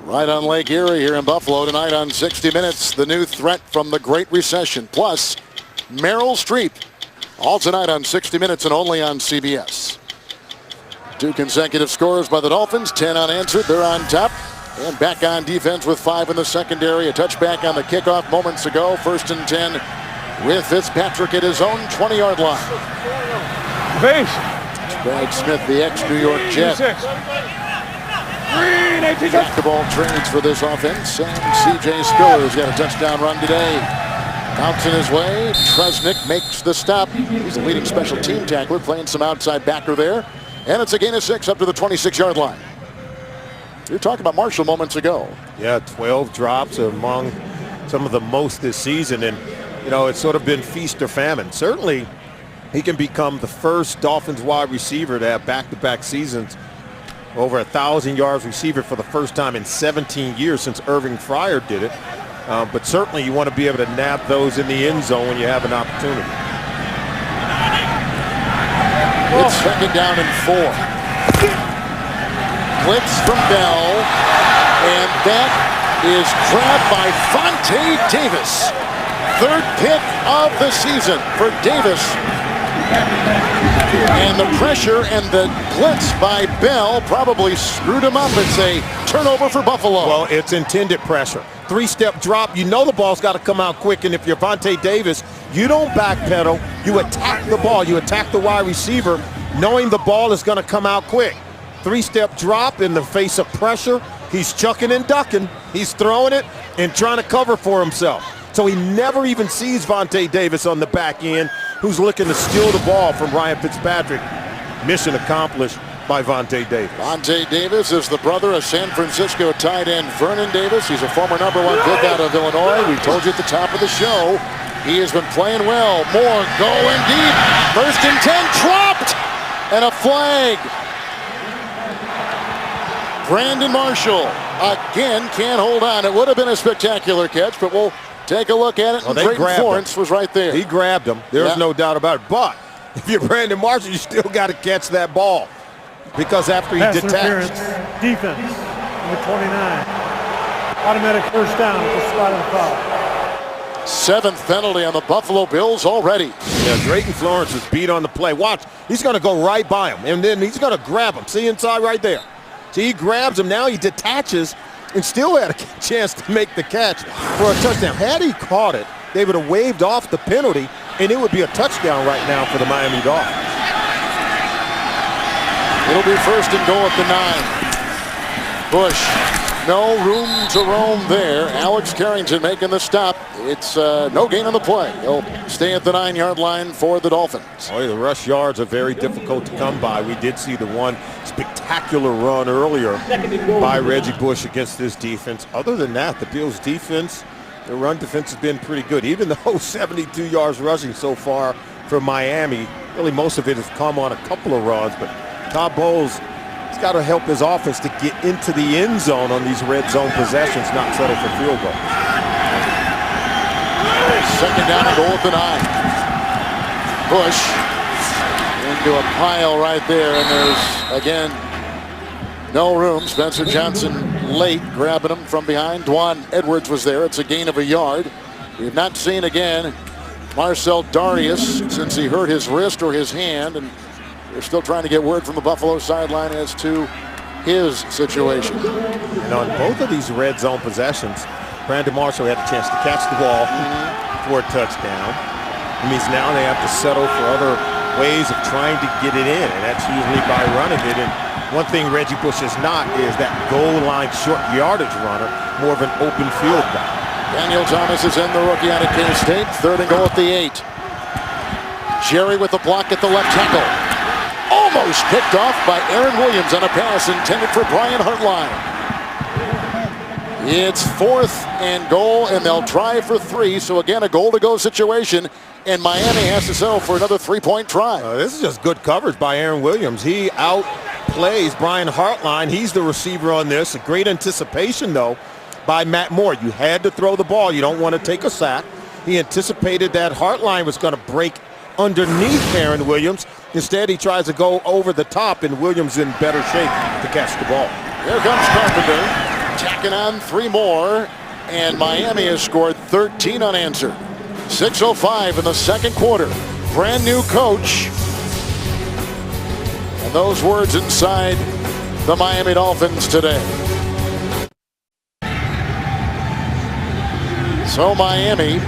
Right on Lake Erie here in Buffalo tonight on 60 Minutes. The new threat from the Great Recession, plus Meryl Streep. All tonight on 60 Minutes and only on CBS. 2 consecutive scores by the Dolphins, 10 unanswered. They're on top. And back on defense with 5 in the secondary. A touchback on the kickoff moments ago. 1st and 10 with Fitzpatrick at his own 20-yard line. Base. Brad Smith, the ex-New York Jet. Green, 18. Jack of all trades for this offense. And C.J. Spiller's got a touchdown run today. Bouncing his way. Tresnick makes the stop. He's a leading special team tackler, playing some outside backer there. And it's a gain of 6 up to the 26-yard line. You were talking about Marshall moments ago. Yeah, 12 drops among some of the most this season. And, you know, it's sort of been feast or famine. Certainly, he can become the first Dolphins wide receiver to have back-to-back seasons over 1,000 yards receiver for the first time in 17 years since Irving Fryer did it. But certainly you want to be able to nab those in the end zone when you have an opportunity. It's 2nd down and 4. Blitz from Bell, and that is grabbed by Vontae Davis. 3rd pick of the season for Davis. And the pressure and the blitz by Bell probably screwed him up. It's a turnover for Buffalo. Well, it's intended pressure. 3-step drop. You know the ball's got to come out quick, and if you're Vontae Davis, you don't backpedal. You attack the ball. You attack the wide receiver, knowing the ball is going to come out quick. 3-step drop in the face of pressure. He's chucking and ducking. He's throwing it and trying to cover for himself. So he never even sees Vontae Davis on the back end, who's looking to steal the ball from Ryan Fitzpatrick. Mission accomplished by Vontae Davis. Vontae Davis is the brother of San Francisco tight end Vernon Davis. He's a former #1 pick out of Illinois. We told you at the top of the show, he has been playing well. Moore going deep. 1st and 10, dropped, and a flag. Brandon Marshall again can't hold on. It would have been a spectacular catch, but we'll take a look at it. Well, Drayton Florence was right there. He grabbed him. There's no doubt about it. But if you're Brandon Marshall, you still got to catch that ball, because after he detached. Defense, number 29. Automatic 1st down at the spot of the foul. 7th penalty on the Buffalo Bills already. Yeah, Drayton Florence is beat on the play. Watch, he's going to go right by him, and then he's going to grab him. See inside right there. See, he grabs him. Now he detaches and still had a chance to make the catch for a touchdown. Had he caught it, they would have waved off the penalty, and it would be a touchdown right now for the Miami Dolphins. It'll be 1st and goal at the 9. Bush, no room to roam there. Alex Carrington making the stop. It's no gain on the play. He'll stay at the 9-yard line for the Dolphins. Oh, the rush yards are very difficult to come by. We did see the one spectacular run earlier by Reggie Bush against this defense. Other than that, the Bills' defense, their run defense has been pretty good. Even though 72 yards rushing so far for Miami, really most of it has come on a couple of runs, but Todd Bowles has got to help his offense to get into the end zone on these red zone possessions, not settle for field goals. 2nd down and goal at the 9. Bush into a pile right there, and there's, again, no room. Spencer Johnson late, grabbing him from behind. Dwan Edwards was there. It's a gain of a yard. We've not seen, again, Marcel Darius since he hurt his wrist or his hand, and they're still trying to get word from the Buffalo sideline as to his situation. And on both of these red zone possessions, Brandon Marshall had a chance to catch the ball for a touchdown. It means now they have to settle for other ways of trying to get it in, and that's usually by running it. And one thing Reggie Bush is not is that goal line short yardage runner, more of an open field guy. Daniel Thomas is in, the rookie out of K-State. 3rd and goal at the 8. Jerry with the block at the left tackle. Oh, almost picked off by Aaron Williams on a pass intended for Brian Hartline. It's 4th and goal, and they'll try for 3. So again, a goal-to-go situation, and Miami has to settle for another 3-point try. This is just good coverage by Aaron Williams. He outplays Brian Hartline. He's the receiver on this. A great anticipation, though, by Matt Moore. You had to throw the ball. You don't want to take a sack. He anticipated that Hartline was going to break underneath Aaron Williams. Instead, he tries to go over the top, and Williams in better shape to catch the ball. Here comes Carpenter, tacking on 3 more, and Miami has scored 13 unanswered. 6:05 in the second quarter. Brand new coach. And those words inside the Miami Dolphins today. So Miami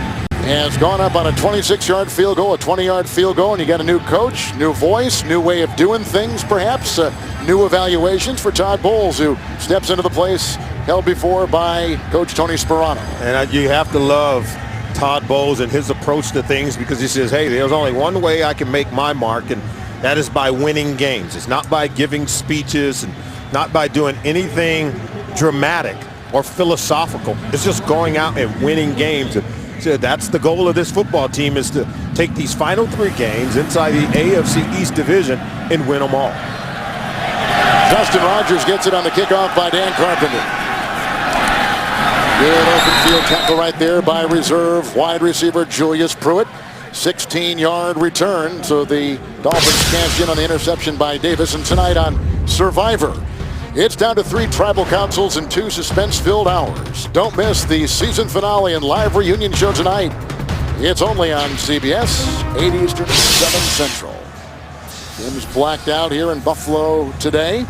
has gone up on a 26-yard field goal, a 20-yard field goal, and you got a new coach, new voice, new way of doing things, perhaps. New evaluations for Todd Bowles, who steps into the place held before by Coach Tony Sperano. And you have to love Todd Bowles and his approach to things, because he says, hey, there's only one way I can make my mark, and that is by winning games. It's not by giving speeches and not by doing anything dramatic or philosophical. It's just going out and winning games. So that's the goal of this football team, is to take these final 3 games inside the AFC East Division and win them all. Justin Rogers gets it on the kickoff by Dan Carpenter. Good open field tackle right there by reserve wide receiver Julius Pruitt. 16-yard return, so the Dolphins cash in on the interception by Davis. And tonight on Survivor, it's down to 3 tribal councils and 2 suspense-filled hours. Don't miss the season finale and live reunion show tonight. It's only on CBS, 8 Eastern, 7 Central. Game's blacked out here in Buffalo today,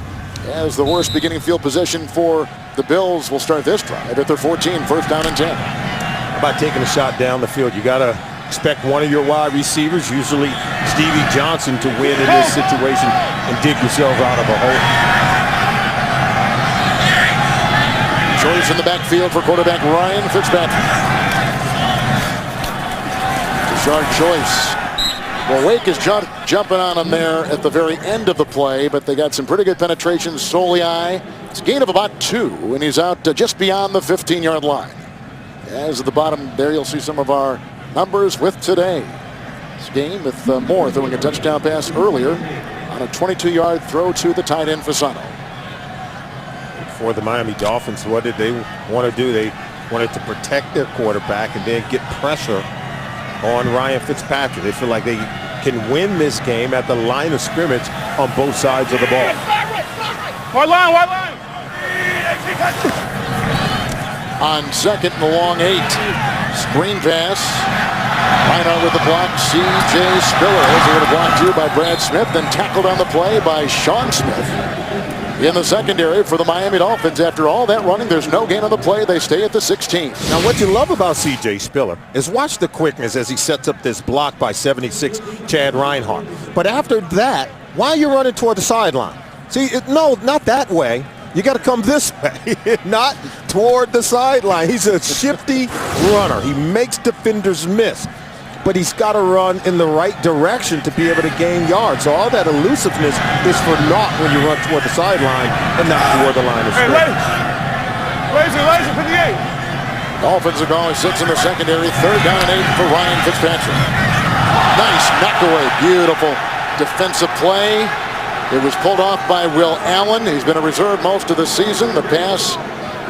as the worst beginning field position for the Bills will start this drive at their 14, 1st down and 10. How about taking a shot down the field? You got to expect one of your wide receivers, usually Stevie Johnson, to win in this situation and dig yourself out of a hole. Choice in the backfield for quarterback Ryan Fitzpatrick. Rashard Choice. Well, Wake is jumping on him there at the very end of the play, but they got some pretty good penetration. Soliai, it's a gain of about 2, and he's out just beyond the 15-yard line. As at the bottom there, you'll see some of our numbers with today's game, with Moore throwing a touchdown pass earlier on a 22-yard throw to the tight end Fasano. For the Miami Dolphins, what did they want to do? They wanted to protect their quarterback and then get pressure on Ryan Fitzpatrick. They feel like they can win this game at the line of scrimmage on both sides of the ball. White line. On 2nd and the long 8. Screen pass. Reinhardt with the block. C.J. Spiller has a little block too by Brad Smith, then tackled on the play by Sean Smith. In the secondary for the Miami Dolphins, after all that running, there's no gain on the play. They stay at the 16. Now, what you love about C.J. Spiller is watch the quickness as he sets up this block by 76 Chad Reinhardt. But after that, why are you running toward the sideline? See, no, not that way. You got to come this way, not toward the sideline. He's a shifty runner. He makes defenders miss, but he's got to run in the right direction to be able to gain yards. So all that elusiveness is for naught when you run toward the sideline and not toward the line of scrimmage. Laser, 58. Dolphins are going 6 in the secondary. 3rd down and 8 for Ryan Fitzpatrick. Nice knockaway. Beautiful defensive play. It was pulled off by Will Allen. He's been a reserve most of the season. The pass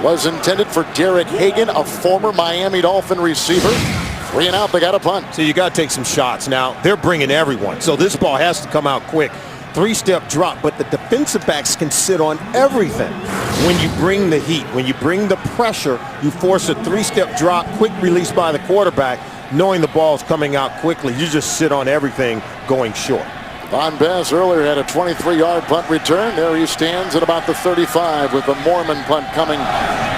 was intended for Derek Hagan, a former Miami Dolphin receiver. 3 and out, they got a punt. So you got to take some shots. Now, they're bringing everyone, so this ball has to come out quick. 3-step drop, but the defensive backs can sit on everything. When you bring the heat, when you bring the pressure, you force a 3-step drop, quick release by the quarterback, knowing the ball's coming out quickly. You just sit on everything going short. Von Bess earlier had a 23-yard punt return. There he stands at about the 35 with the Mormon punt coming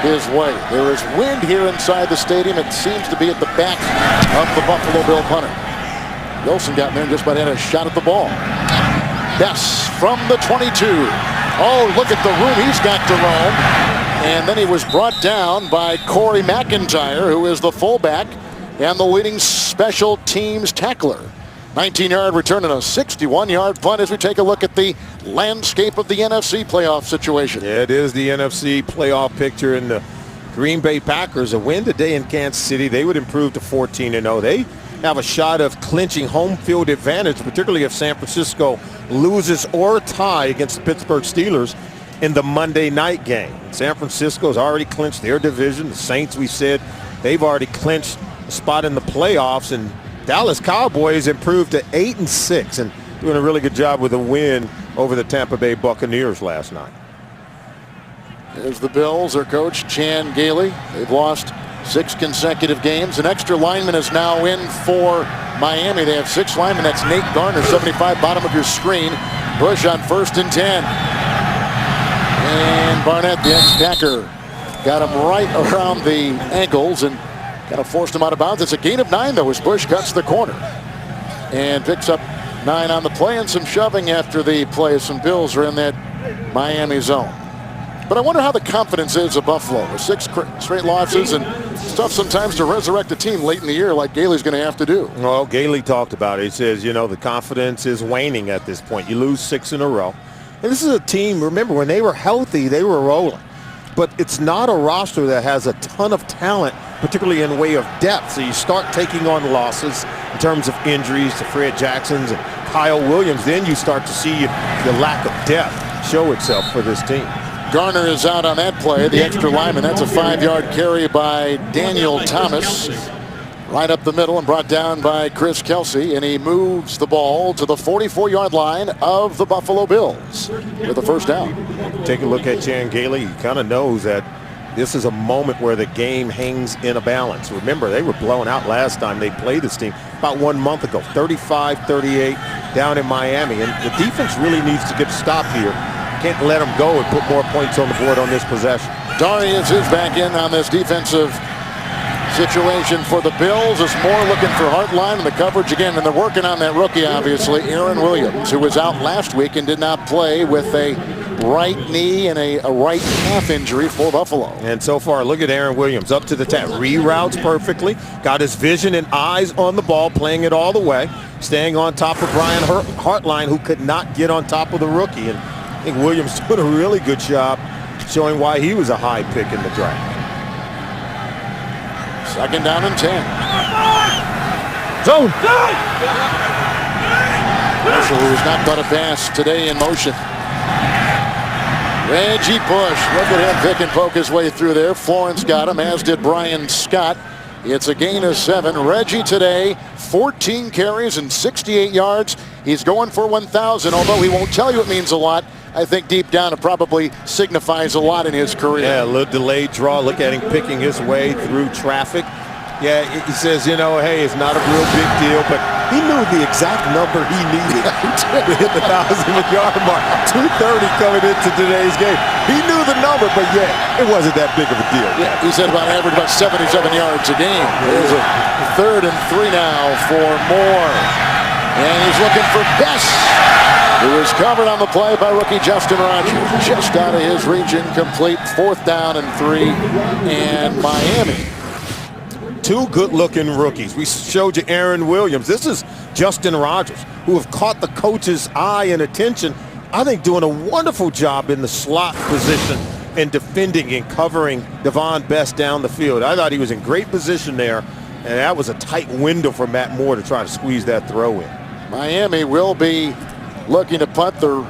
his way. There is wind here inside the stadium. It seems to be at the back of the Buffalo Bill punter. Wilson got in there and just about had a shot at the ball. Bess from the 22. Oh, look at the room he's got to roam. And then he was brought down by Corey McIntyre, who is the fullback and the leading special teams tackler. 19-yard return and a 61-yard punt as we take a look at the landscape of the NFC playoff situation. Yeah, it is the NFC playoff picture, and the Green Bay Packers, a win today in Kansas City, they would improve to 14-0. They have a shot of clinching home field advantage, particularly if San Francisco loses or tie against the Pittsburgh Steelers in the Monday night game. San Francisco's already clinched their division. The Saints, we said, they've already clinched a spot in the playoffs, and Dallas Cowboys improved to 8-6 and doing a really good job with a win over the Tampa Bay Buccaneers last night. There's the Bills, their coach, Chan Gailey. They've lost 6 consecutive games. An extra lineman is now in for Miami. They have 6 linemen. That's Nate Garner, 75, bottom of your screen. Bush on 1st and 10. And Barnett, the ex-Packer, got him right around the ankles and kind of forced him out of bounds. It's a gain of 9, though, as Bush cuts the corner and picks up 9 on the play, and some shoving after the play. Some Bills are in that Miami zone. But I wonder how the confidence is of Buffalo. With 6 straight losses, and it's tough sometimes to resurrect a team late in the year like Gailey's going to have to do. Well, Gailey talked about it. He says, the confidence is waning at this point. You lose 6 in a row. And this is a team, remember, when they were healthy, they were rolling. But it's not a roster that has a ton of talent, particularly in way of depth. So you start taking on losses in terms of injuries to Fred Jackson's and Kyle Williams. Then you start to see the lack of depth show itself for this team. Garner is out on that play, the extra lineman. That's a 5-yard carry by Daniel Thomas. Right up the middle and brought down by Chris Kelsey. And he moves the ball to the 44-yard line of the Buffalo Bills with a first down. Take a look at Chan Gailey. He kind of knows that this is a moment where the game hangs in a balance. Remember, they were blown out last time they played this team about 1 month ago, 35-38 down in Miami. And the defense really needs to get a stop here. Can't let them go and put more points on the board on this possession. Darius is back in on this defensive situation for the Bills. It's Moore looking for Hartline and the coverage again, and they're working on that rookie, obviously, Aaron Williams, who was out last week and did not play with a right knee and a right calf injury for Buffalo. And so far, look at Aaron Williams up to the tap. Reroutes perfectly, got his vision and eyes on the ball, playing it all the way, staying on top of Brian Hartline, who could not get on top of the rookie. And I think Williams did a really good job showing why he was a high pick in the draft. 2nd down and 10. Zone. Marshall, who has not caught a pass today, in motion. Reggie Bush, look at him pick and poke his way through there. Florence got him, as did Brian Scott. It's a gain of 7. Reggie today, 14 carries and 68 yards. He's going for 1,000, although he won't tell you it means a lot. I think deep down it probably signifies a lot in his career. Yeah, a little delayed draw. Look at him picking his way through traffic. Yeah, he says, hey, it's not a real big deal, but he knew the exact number he needed to hit the 1,000-yard mark. 230 coming into today's game. He knew the number, but it wasn't that big of a deal. Yeah, he said average about 77 yards a game. There's a 3rd and 3 now for Moore. And he's looking for Bess, who is covered on the play by rookie Justin Rogers. Just out of his region, complete. 4th down and 3, and Miami. 2 good-looking rookies. We showed you Aaron Williams. This is Justin Rogers, who have caught the coach's eye and attention. I think doing a wonderful job in the slot position and defending and covering Devon Best down the field. I thought he was in great position there, and that was a tight window for Matt Moore to try to squeeze that throw in. Miami will be looking to punt. They're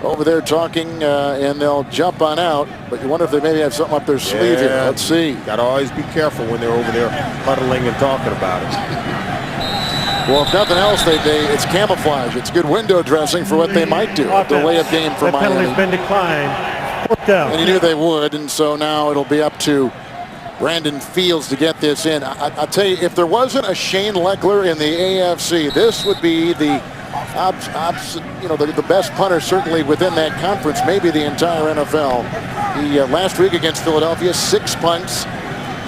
over there talking, and they'll jump on out. But you wonder if they maybe have something up their sleeve here. Let's see. Got to always be careful when they're over there huddling and talking about it. Well, if nothing else, it's camouflage. It's good window dressing for what they might do. The layup game for Miami. Penalty's been declined. 4th down. And he knew they would, and so now it'll be up to Brandon Fields to get this in. I'll tell you, if there wasn't a Shane Leckler in the AFC, this would be the best punter certainly within that conference, maybe the entire NFL. He last week against Philadelphia, 6 punts,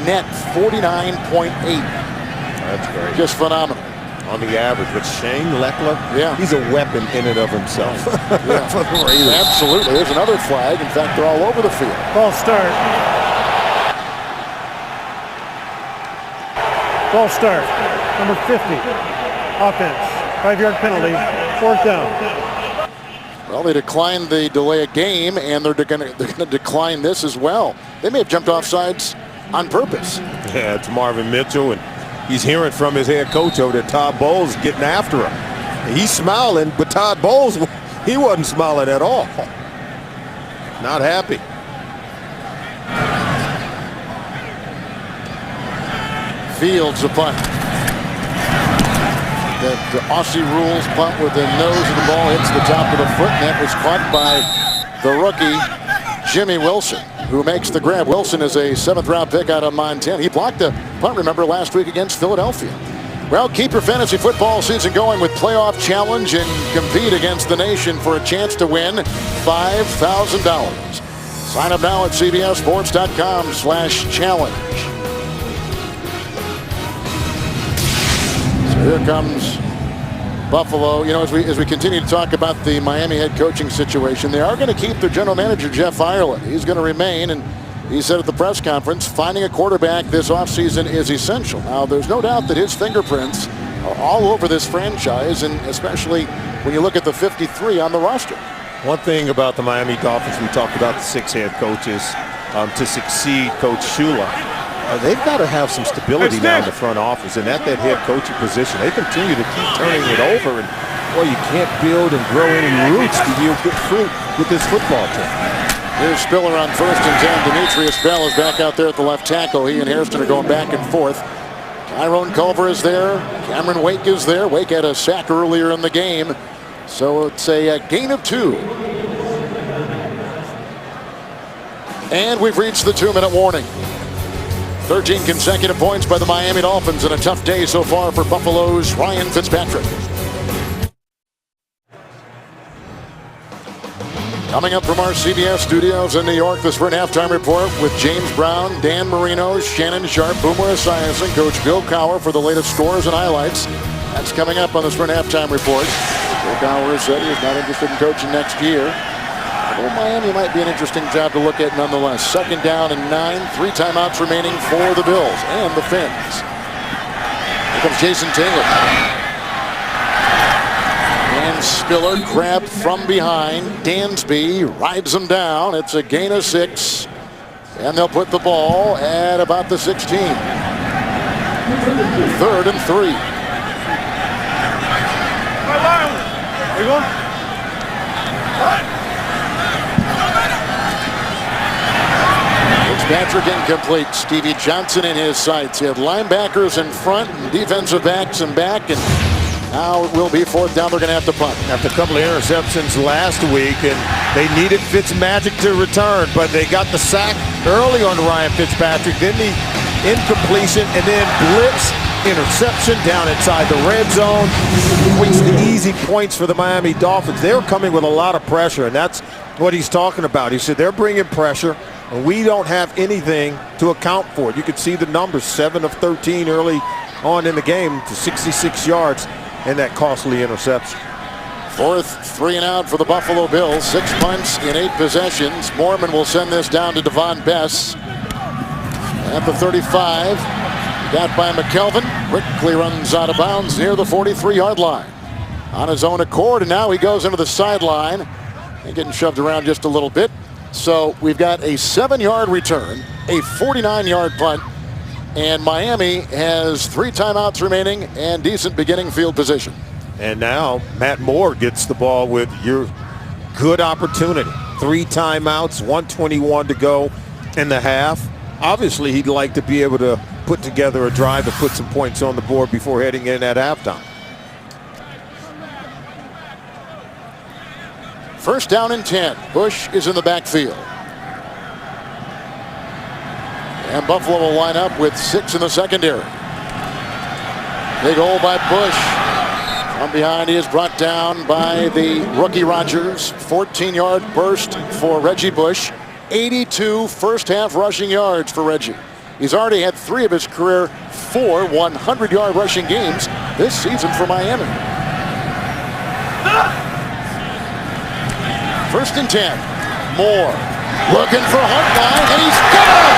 net 49.8. That's great. Just phenomenal. On the average, but Shane Leckler, he's a weapon in and of himself. Yeah. For the Raiders. Absolutely. There's another flag. In fact, they're all over the field. False start. False start. Number 50. offense. 5-yard penalty, 4th down. Well, they declined the delay of game, and they're going to decline this as well. They may have jumped off sides on purpose. Yeah, it's Marvin Mitchell, and he's hearing from his head coach over that Todd Bowles is getting after him. He's smiling, but Todd Bowles, he wasn't smiling at all. Not happy. Fields a punt. The Aussie rules punt with the nose of the ball hits the top of the foot, and that was caught by the rookie Jimmy Wilson, who makes the grab. Wilson is a 7th-round pick out of Montana. He blocked the punt, remember, last week against Philadelphia. Well, keep your fantasy football season going with Playoff Challenge and compete against the nation for a chance to win $5,000. Sign up now at cbssports.com/challenge. So here comes Buffalo. You know, as we continue to talk about the Miami head coaching situation, they are going to keep their general manager, Jeff Ireland. He's going to remain, and he said at the press conference, finding a quarterback this offseason is essential. Now, there's no doubt that his fingerprints are all over this franchise, and especially when you look at the 53 on the roster. One thing about the Miami Dolphins, we talked about the 6 head coaches. To succeed, Coach Shula, they've got to have some stability now in the front office, and at that head coaching position, they continue to keep turning it over, and boy, you can't build and grow any roots to yield good fruit with this football team. Here's Spiller on 1st and 10. Demetrius Bell is back out there at the left tackle. He and Hairston are going back and forth. Tyrone Culver is there. Cameron Wake is there. Wake had a sack earlier in the game, so it's a gain of 2. And we've reached the 2-minute warning. 13 consecutive points by the Miami Dolphins, and a tough day so far for Buffalo's Ryan Fitzpatrick. Coming up from our CBS studios in New York, the Sprint Halftime Report with James Brown, Dan Marino, Shannon Sharp, Boomer Esiason, Coach Bill Cowher for the latest scores and highlights. That's coming up on the Sprint Halftime Report. Bill Cowher said he is not interested in coaching next year. Well, Miami might be an interesting job to look at nonetheless. 2nd down and 9, 3 timeouts remaining for the Bills and the Fins. Here comes Jason Taylor. And Spiller grabbed from behind. Dansby rides him down. It's a gain of 6. And they'll put the ball at about the 16. 3rd and 3. Where you going? Fitzpatrick incomplete. Stevie Johnson in his sights. He had linebackers in front and defensive backs in back, and now it will be 4th down. They're going to have to punt. After a couple of interceptions last week, and they needed Fitzmagic to return, but they got the sack early on Ryan Fitzpatrick, then the incompletion, and then blitz, interception down inside the red zone. Wasted easy points for the Miami Dolphins. They're coming with a lot of pressure, and that's what he's talking about. He said they're bringing pressure, and we don't have anything to account for it. You could see the numbers, 7 of 13 early on in the game to 66 yards and that costly interception. 4th 3 and out for the Buffalo Bills. 6 punts in 8 possessions. Mormon will send this down to Devon Bess at the 35. Got by McKelvin. Quickly runs out of bounds near the 43-yard line. On his own accord, and now he goes into the sideline and getting shoved around just a little bit. So we've got a 7-yard return, a 49-yard punt, and Miami has 3 timeouts remaining and decent beginning field position. And now Matt Moore gets the ball with your good opportunity. 3 timeouts, 1:21 to go in the half. Obviously, he'd like to be able to put together a drive to put some points on the board before heading in at halftime. 1st down and 10. Bush is in the backfield. And Buffalo will line up with 6 in the secondary. Big hole by Bush. From behind, he is brought down by the rookie Rodgers. 14-yard burst for Reggie Bush. 82 first-half rushing yards for Reggie. He's already had 3 of his career 4 100-yard rushing games this season for Miami. 1st and 10. Moore looking for Hartline, and he's got it!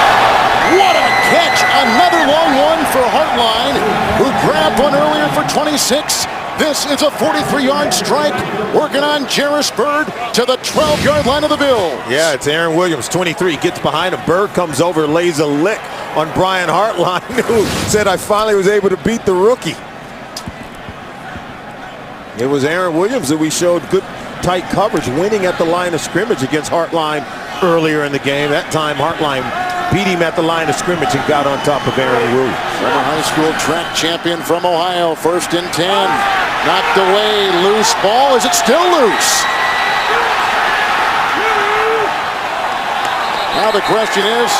What a catch! Another long one for Hartline, who grabbed one earlier for 26. This is a 43-yard strike, working on Jarris Byrd to the 12-yard line of the Bills. Yeah, it's Aaron Williams, 23, gets behind him. Byrd comes over, lays a lick on Brian Hartline, who said, I finally was able to beat the rookie. It was Aaron Williams that we showed good tight coverage, winning at the line of scrimmage against Hartline earlier in the game. That time Hartline beat him at the line of scrimmage and got on top of Aaron Williams. Former high school track champion from Ohio, 1st and 10. Knocked away, loose ball. Is it still loose? Now the question is,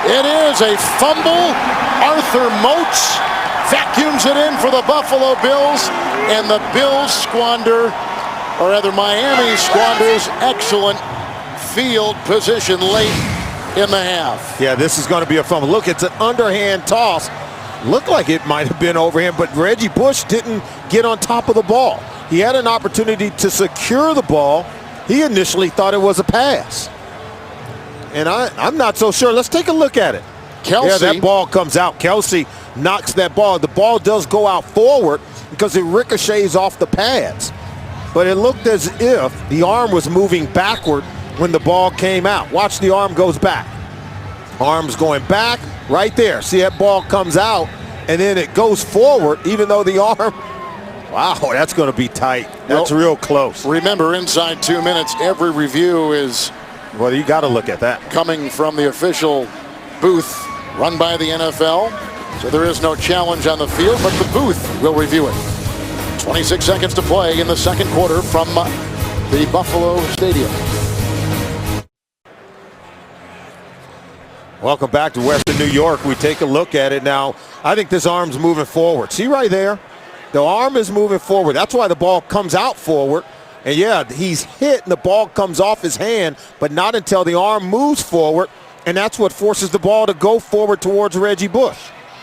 it is a fumble. Arthur Moats vacuums it in for the Buffalo Bills, and the Bills squander, or rather Miami squanders excellent field position late in the half. Yeah, this is going to be a fumble. Look, it's an underhand toss. Looked like it might have been over him, but Reggie Bush didn't get on top of the ball. He had an opportunity to secure the ball. He initially thought it was a pass. And I'm not so sure. Let's take a look at it. Kelsey. Yeah, that ball comes out. Kelsey knocks that ball. The ball does go out forward because it ricochets off the pads. But it looked as if the arm was moving backward when the ball came out. Watch, the arm goes back. Arm's going back right there. See, that ball comes out and then it goes forward, even though the arm, wow, that's going to be tight. That's real close. Remember, inside 2 minutes, every review is, well, you got to look at that, coming from the official booth run by the NFL. So there is no challenge on the field, but the booth will review it. 26 seconds to play in the second quarter from the Buffalo Stadium. Welcome back to Western New York. We take a look at it now. I think this arm's moving forward. See right there? The arm is moving forward. That's why the ball comes out forward. And yeah, he's hit and the ball comes off his hand, but not until the arm moves forward. And that's what forces the ball to go forward towards Reggie Bush.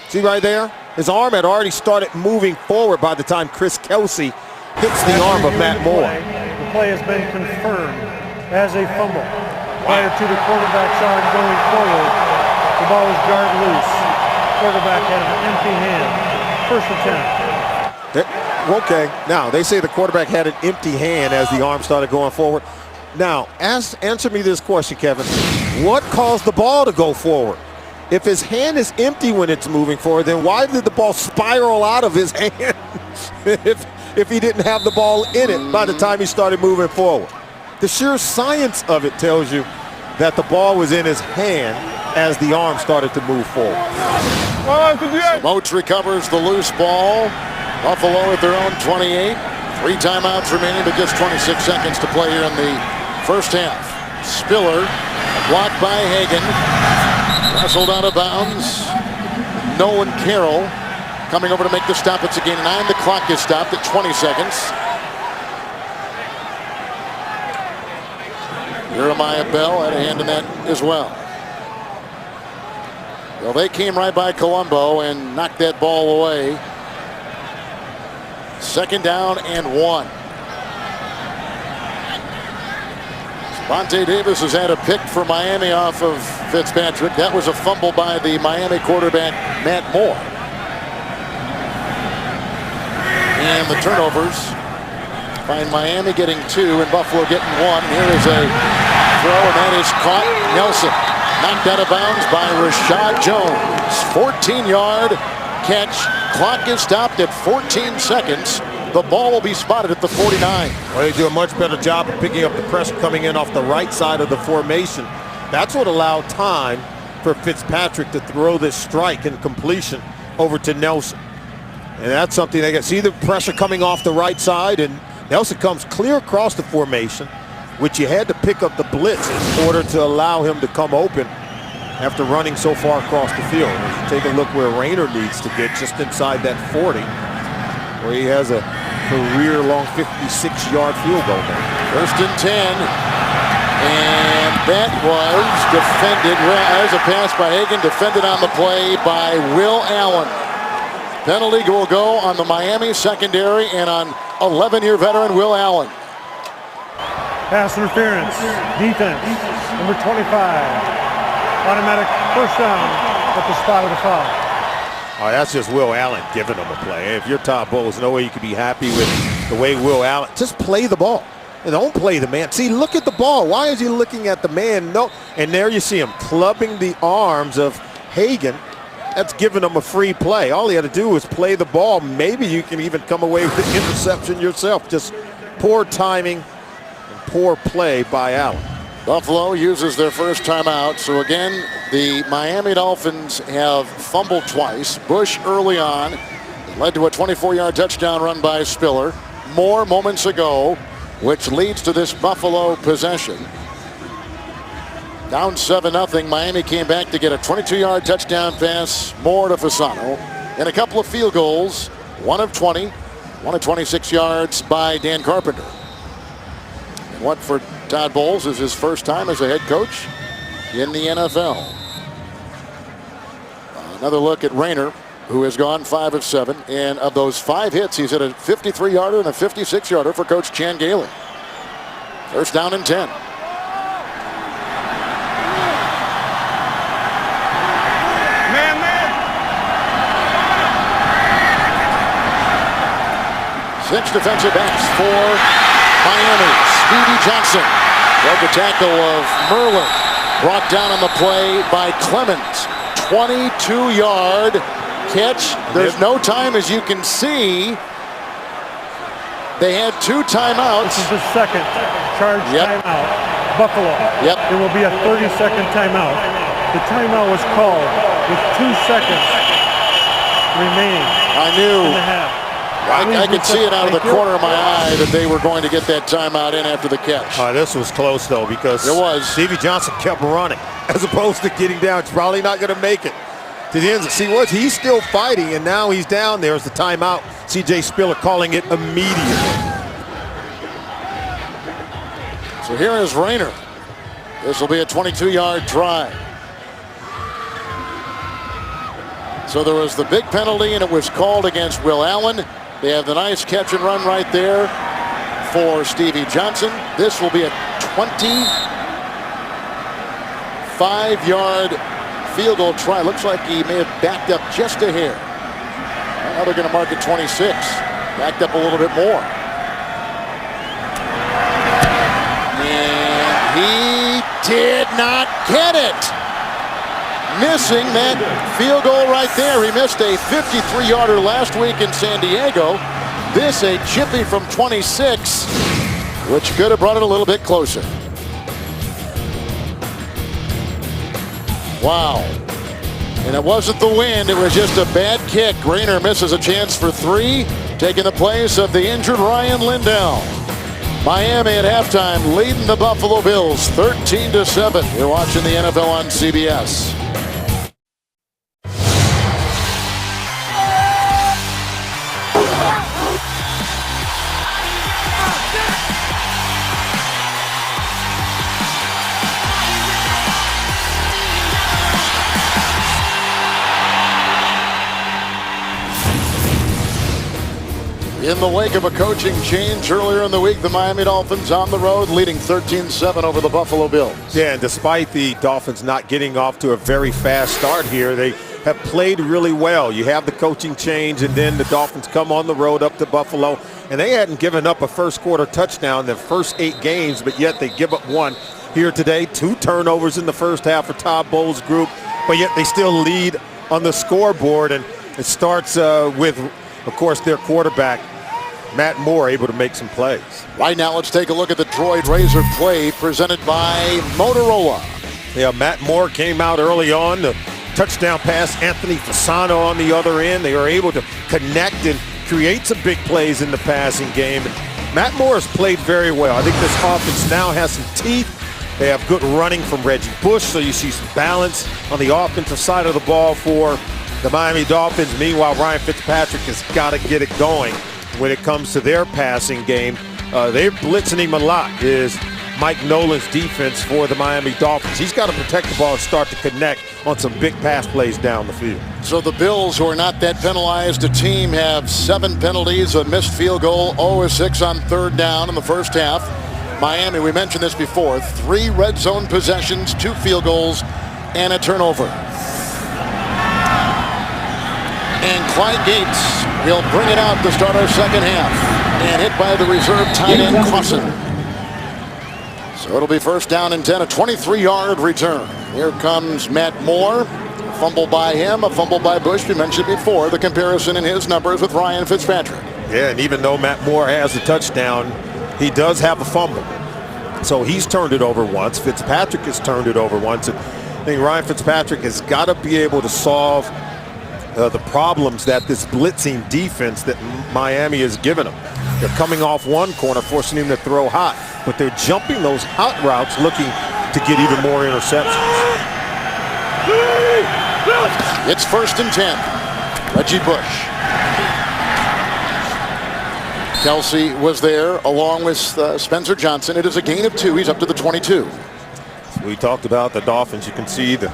See right there? His arm had already started moving forward by the time Chris Kelsey hits the arm of Matt Moore. The play has been confirmed as a fumble. Prior to the quarterback's arm going forward, the ball was jarred loose. Quarterback had an empty hand. 1st and 10. Okay, now they say the quarterback had an empty hand as the arm started going forward. Now, answer me this question, Kevin. What caused the ball to go forward? If his hand is empty when it's moving forward, then why did the ball spiral out of his hand if he didn't have the ball in it by the time he started moving forward? The sheer science of it tells you that the ball was in his hand as the arm started to move forward. Moats recovers the loose ball. Buffalo at their own 28. 3 timeouts remaining, but just 26 seconds to play here in the first half. Spiller blocked by Hagan. Wrestled out of bounds. Nolan Carroll coming over to make the stop. It's a gain of 9. The clock is stopped at 20 seconds. Jeremiah Bell had a hand in that as well. Well, they came right by Colombo and knocked that ball away. 2nd down and 1. Vontae Davis has had a pick for Miami off of Fitzpatrick. That was a fumble by the Miami quarterback, Matt Moore. And the turnovers find Miami getting 2 and Buffalo getting 1. Here is a throw, and that is caught. Nelson knocked out of bounds by Rashad Jones. 14-yard catch. Clock is stopped at 14 seconds. The ball will be spotted at the 49. Well, they do a much better job of picking up the pressure coming in off the right side of the formation. That's what allowed time for Fitzpatrick to throw this strike and completion over to Nelson. And that's something they got. See the pressure coming off the right side, and Nelson comes clear across the formation, which you had to pick up the blitz in order to allow him to come open after running so far across the field. Take a look where Rayner needs to get, just inside that 40, where he has a career-long 56-yard field goal there. 1st and 10. And that was defended. Well, as a pass by Hagan, defended on the play by Will Allen. Penalty will go on the Miami secondary and on 11-year veteran Will Allen. Pass interference. Defense. Number 25. Automatic 1st down at the spot of the foul. Oh, that's just Will Allen giving them a play. If you're Todd Bowles, no way you can be happy with the way Will Allen. Just play the ball. And don't play the man. See, look at the ball. Why is he looking at the man? No. And there you see him clubbing the arms of Hagan. That's giving him a free play. All he had to do was play the ball. Maybe you can even come away with an interception yourself. Just poor timing and poor play by Allen. Buffalo uses their first timeout. So again, the Miami Dolphins have fumbled twice. Bush early on led to a 24-yard touchdown run by Spiller. More moments ago, which leads to this Buffalo possession. Down 7-0. Miami came back to get a 22-yard touchdown pass. More to Fasano. And a couple of field goals. One of 20. One of 26 yards by Dan Carpenter. And what for Todd Bowles is his first time as a head coach in the NFL. Another look at Rayner, who has gone 5 of 7. And of those 5 hits, he's hit a 53-yarder and a 56-yarder for Coach Chan Gailey. First down and 10. Six defensive backs for Miami. Stevie Johnson broke the tackle of Merlin. Brought down on the play by Clemens. 22-yard catch. There's no time, as you can see. They had 2 timeouts. This is the second charge timeout. Buffalo. It will be a 30-second timeout. The timeout was called with 2 seconds remaining. I knew. In the half. I could see it out of the corner of my eye that they were going to get that timeout in after the catch. This was close, though, because it was. Stevie Johnson kept running as opposed to getting down. It's probably not going to make it to the end. See what? He's still fighting, and now he's down. There's the timeout. C.J. Spiller calling it immediately. So here is Rayner. This will be a 22-yard try. So there was the big penalty, and it was called against Will Allen. They have the nice catch and run right there for Stevie Johnson. This will be a 25-yard field goal try. Looks like he may have backed up just a hair. Now they're going to mark it 26. Backed up a little bit more. And he did not get it. Missing that field goal right there. He missed a 53-yarder last week in San Diego. This a chippy from 26, which could have brought it a little bit closer. Wow. And it wasn't the wind, it was just a bad kick. Rayner misses a chance for 3, taking the place of the injured Ryan Lindell. Miami at halftime leading the Buffalo Bills 13-7. You're watching the NFL on CBS. In the wake of a coaching change earlier in the week, the Miami Dolphins on the road leading 13-7 over the Buffalo Bills. Yeah, and despite the Dolphins not getting off to a very fast start here, they have played really well. You have the coaching change, and then the Dolphins come on the road up to Buffalo, and they hadn't given up a first quarter touchdown in their first 8 games, but yet they give up 1 here today. 2 turnovers in the first half for Todd Bowles' group, but yet they still lead on the scoreboard, and it starts with, of course, their quarterback, Matt Moore, able to make some plays. Right now, let's take a look at the Droid Razor play presented by Motorola. Yeah, Matt Moore came out early on. The touchdown pass, Anthony Fasano on the other end. They were able to connect and create some big plays in the passing game. Matt Moore has played very well. I think this offense now has some teeth. They have good running from Reggie Bush, so you see some balance on the offensive side of the ball for the Miami Dolphins. Meanwhile, Ryan Fitzpatrick has got to get it going. When it comes to their passing game, they're blitzing him a lot, is Mike Nolan's defense for the Miami Dolphins. He's got to protect the ball and start to connect on some big pass plays down the field. So the Bills, who are not that penalized a team, have 7 penalties, a missed field goal, 0-6 on 3rd down in the first half. Miami, we mentioned this before, 3 red zone possessions, 2 field goals, and a turnover. Clyde Gates will bring it out to start our second half. And hit by the reserve tight end Clausen. So it'll be first down and 10, a 23-yard return. Here comes Matt Moore. A fumble by him, a fumble by Bush. We mentioned before the comparison in his numbers with Ryan Fitzpatrick. Yeah, and even though Matt Moore has a touchdown, he does have a fumble. So he's turned it over once. Fitzpatrick has turned it over once. And I think Ryan Fitzpatrick has got to be able to solve the problems that this blitzing defense that Miami has given him. They're coming off one corner, forcing him to throw hot, but they're jumping those hot routes looking to get even more interceptions. It's first and 10. Reggie Bush. Kelsey was there along with Spencer Johnson. It is a gain of 2. He's up to the 22. We talked about the Dolphins. You can see the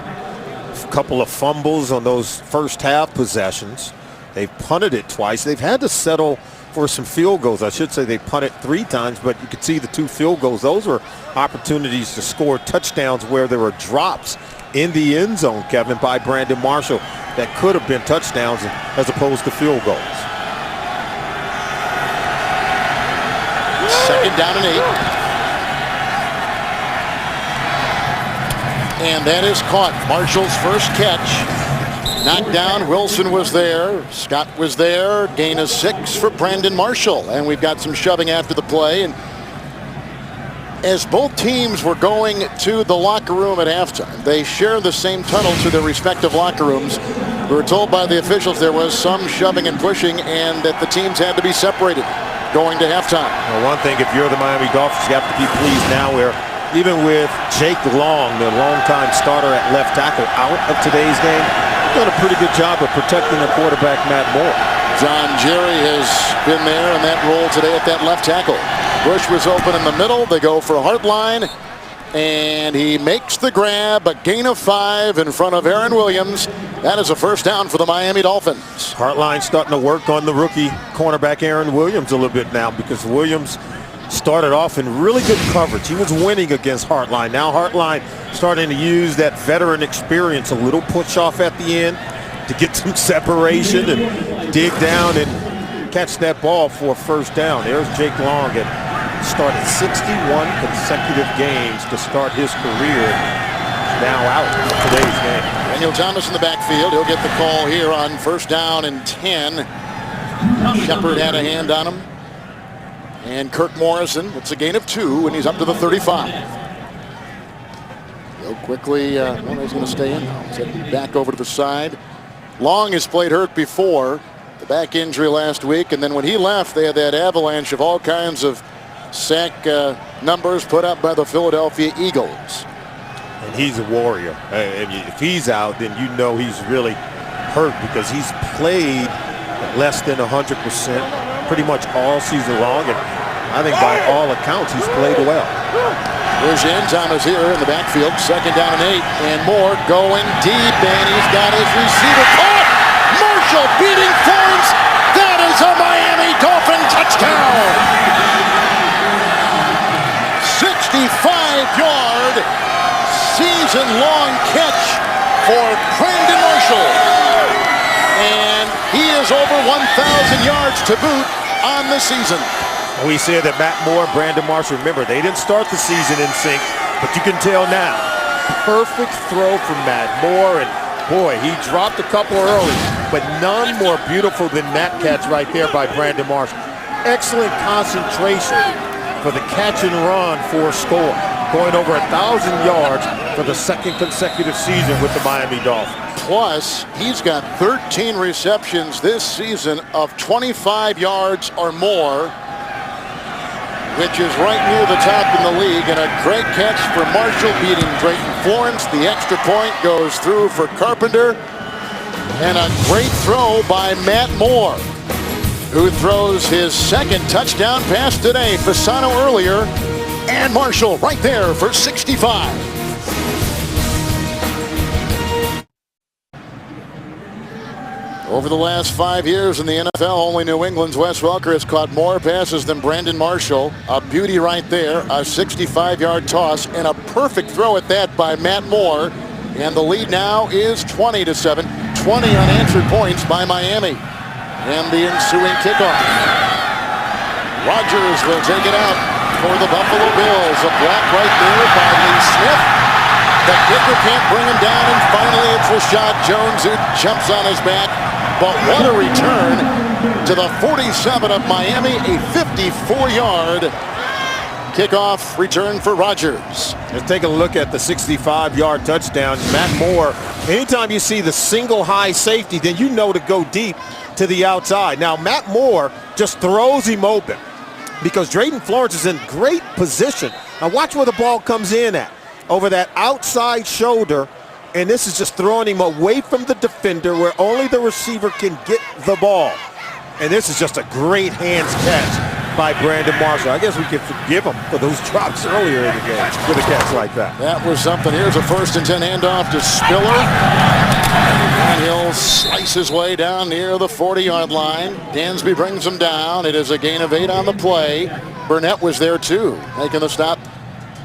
couple of fumbles on those first half possessions. They've punted it twice. They've had to settle for some field goals. I should say they punted 3 times, but you could see the 2 field goals. Those were opportunities to score touchdowns where there were drops in the end zone, Kevin, by Brandon Marshall that could have been touchdowns as opposed to field goals. Second down and 8. And that is caught. Marshall's first catch. Knocked down. Wilson was there. Scott was there. Gain of 6 for Brandon Marshall. And we've got some shoving after the play. And as both teams were going to the locker room at halftime, they share the same tunnel to their respective locker rooms. We were told by the officials there was some shoving and pushing and that the teams had to be separated going to halftime. Well, one thing, if you're the Miami Dolphins, you have to be pleased now where even with Jake Long, the longtime starter at left tackle, out of today's game, they've done a pretty good job of protecting the quarterback, Matt Moore. John Jerry has been there in that role today at that left tackle. Bush was open in the middle. They go for a hard line, and he makes the grab. A gain of 5 in front of Aaron Williams. That is a first down for the Miami Dolphins. Hartline starting to work on the rookie cornerback Aaron Williams a little bit now because Williams started off in really good coverage. He was winning against Hartline. Now Hartline starting to use that veteran experience, a little push off at the end to get some separation and dig down and catch that ball for a first down. There's Jake Long and started 61 consecutive games to start his career. Now out of today's game. Daniel Thomas in the backfield. He'll get the call here on first down and 10. Shepard had a hand on him. And Kirk Morrison, it's a gain of 2, and he's up to the 35. He'll quickly, he's going to stay in now. He's heading back over to the side. Long has played hurt before. The back injury last week, and then when he left, they had that avalanche of all kinds of sack numbers put up by the Philadelphia Eagles. And he's a warrior. If he's out, then you know he's really hurt because he's played less than 100% pretty much all season long, and I think by all accounts he's played well. Here's Thomas here in the backfield, second down and 8, and Moore going deep, and he's got his receiver caught. Marshall beating Florence. That is a Miami Dolphin touchdown. 65-yard season-long catch for Brandon Marshall. And he is over 1,000 yards to boot on the season. We said that Matt Moore and Brandon Marshall, remember, they didn't start the season in sync, but you can tell now. Perfect throw from Matt Moore, and boy, he dropped a couple early, but none more beautiful than that catch right there by Brandon Marshall. Excellent concentration for the catch and run for a score. Going over 1,000 yards for the second consecutive season with the Miami Dolphins. Plus, he's got 13 receptions this season of 25 yards or more, which is right near the top in the league, and a great catch for Marshall beating Drayton Florence. The extra point goes through for Carpenter, and a great throw by Matt Moore, who throws his second touchdown pass today. Fasano earlier, and Marshall right there for 65. Over the last 5 years in the NFL, only New England's Wes Welker has caught more passes than Brandon Marshall. A beauty right there, a 65-yard toss, and a perfect throw at that by Matt Moore. And the lead now is 20-7. 20 unanswered points by Miami. And the ensuing kickoff. Rodgers will take it out for the Buffalo Bills. A block right there by Lee Smith. The kicker can't bring him down, and finally it's Rashad Jones who jumps on his back. But what a return to the 47 of Miami, a 54-yard kickoff return for Rodgers. Let's take a look at the 65-yard touchdown. Matt Moore, anytime you see the single high safety, then you know to go deep to the outside. Now, Matt Moore just throws him open because Drayton Florence is in great position. Now, watch where the ball comes in at. Over that outside shoulder, and this is just throwing him away from the defender where only the receiver can get the ball. And this is just a great hands catch by Brandon Marshall. I guess we can forgive him for those drops earlier in the game with a catch like that. That was something. Here's a 1st and 10 handoff to Spiller. And he'll slice his way down near the 40-yard line. Dansby brings him down. It is a gain of 8 on the play. Burnett was there too, making the stop.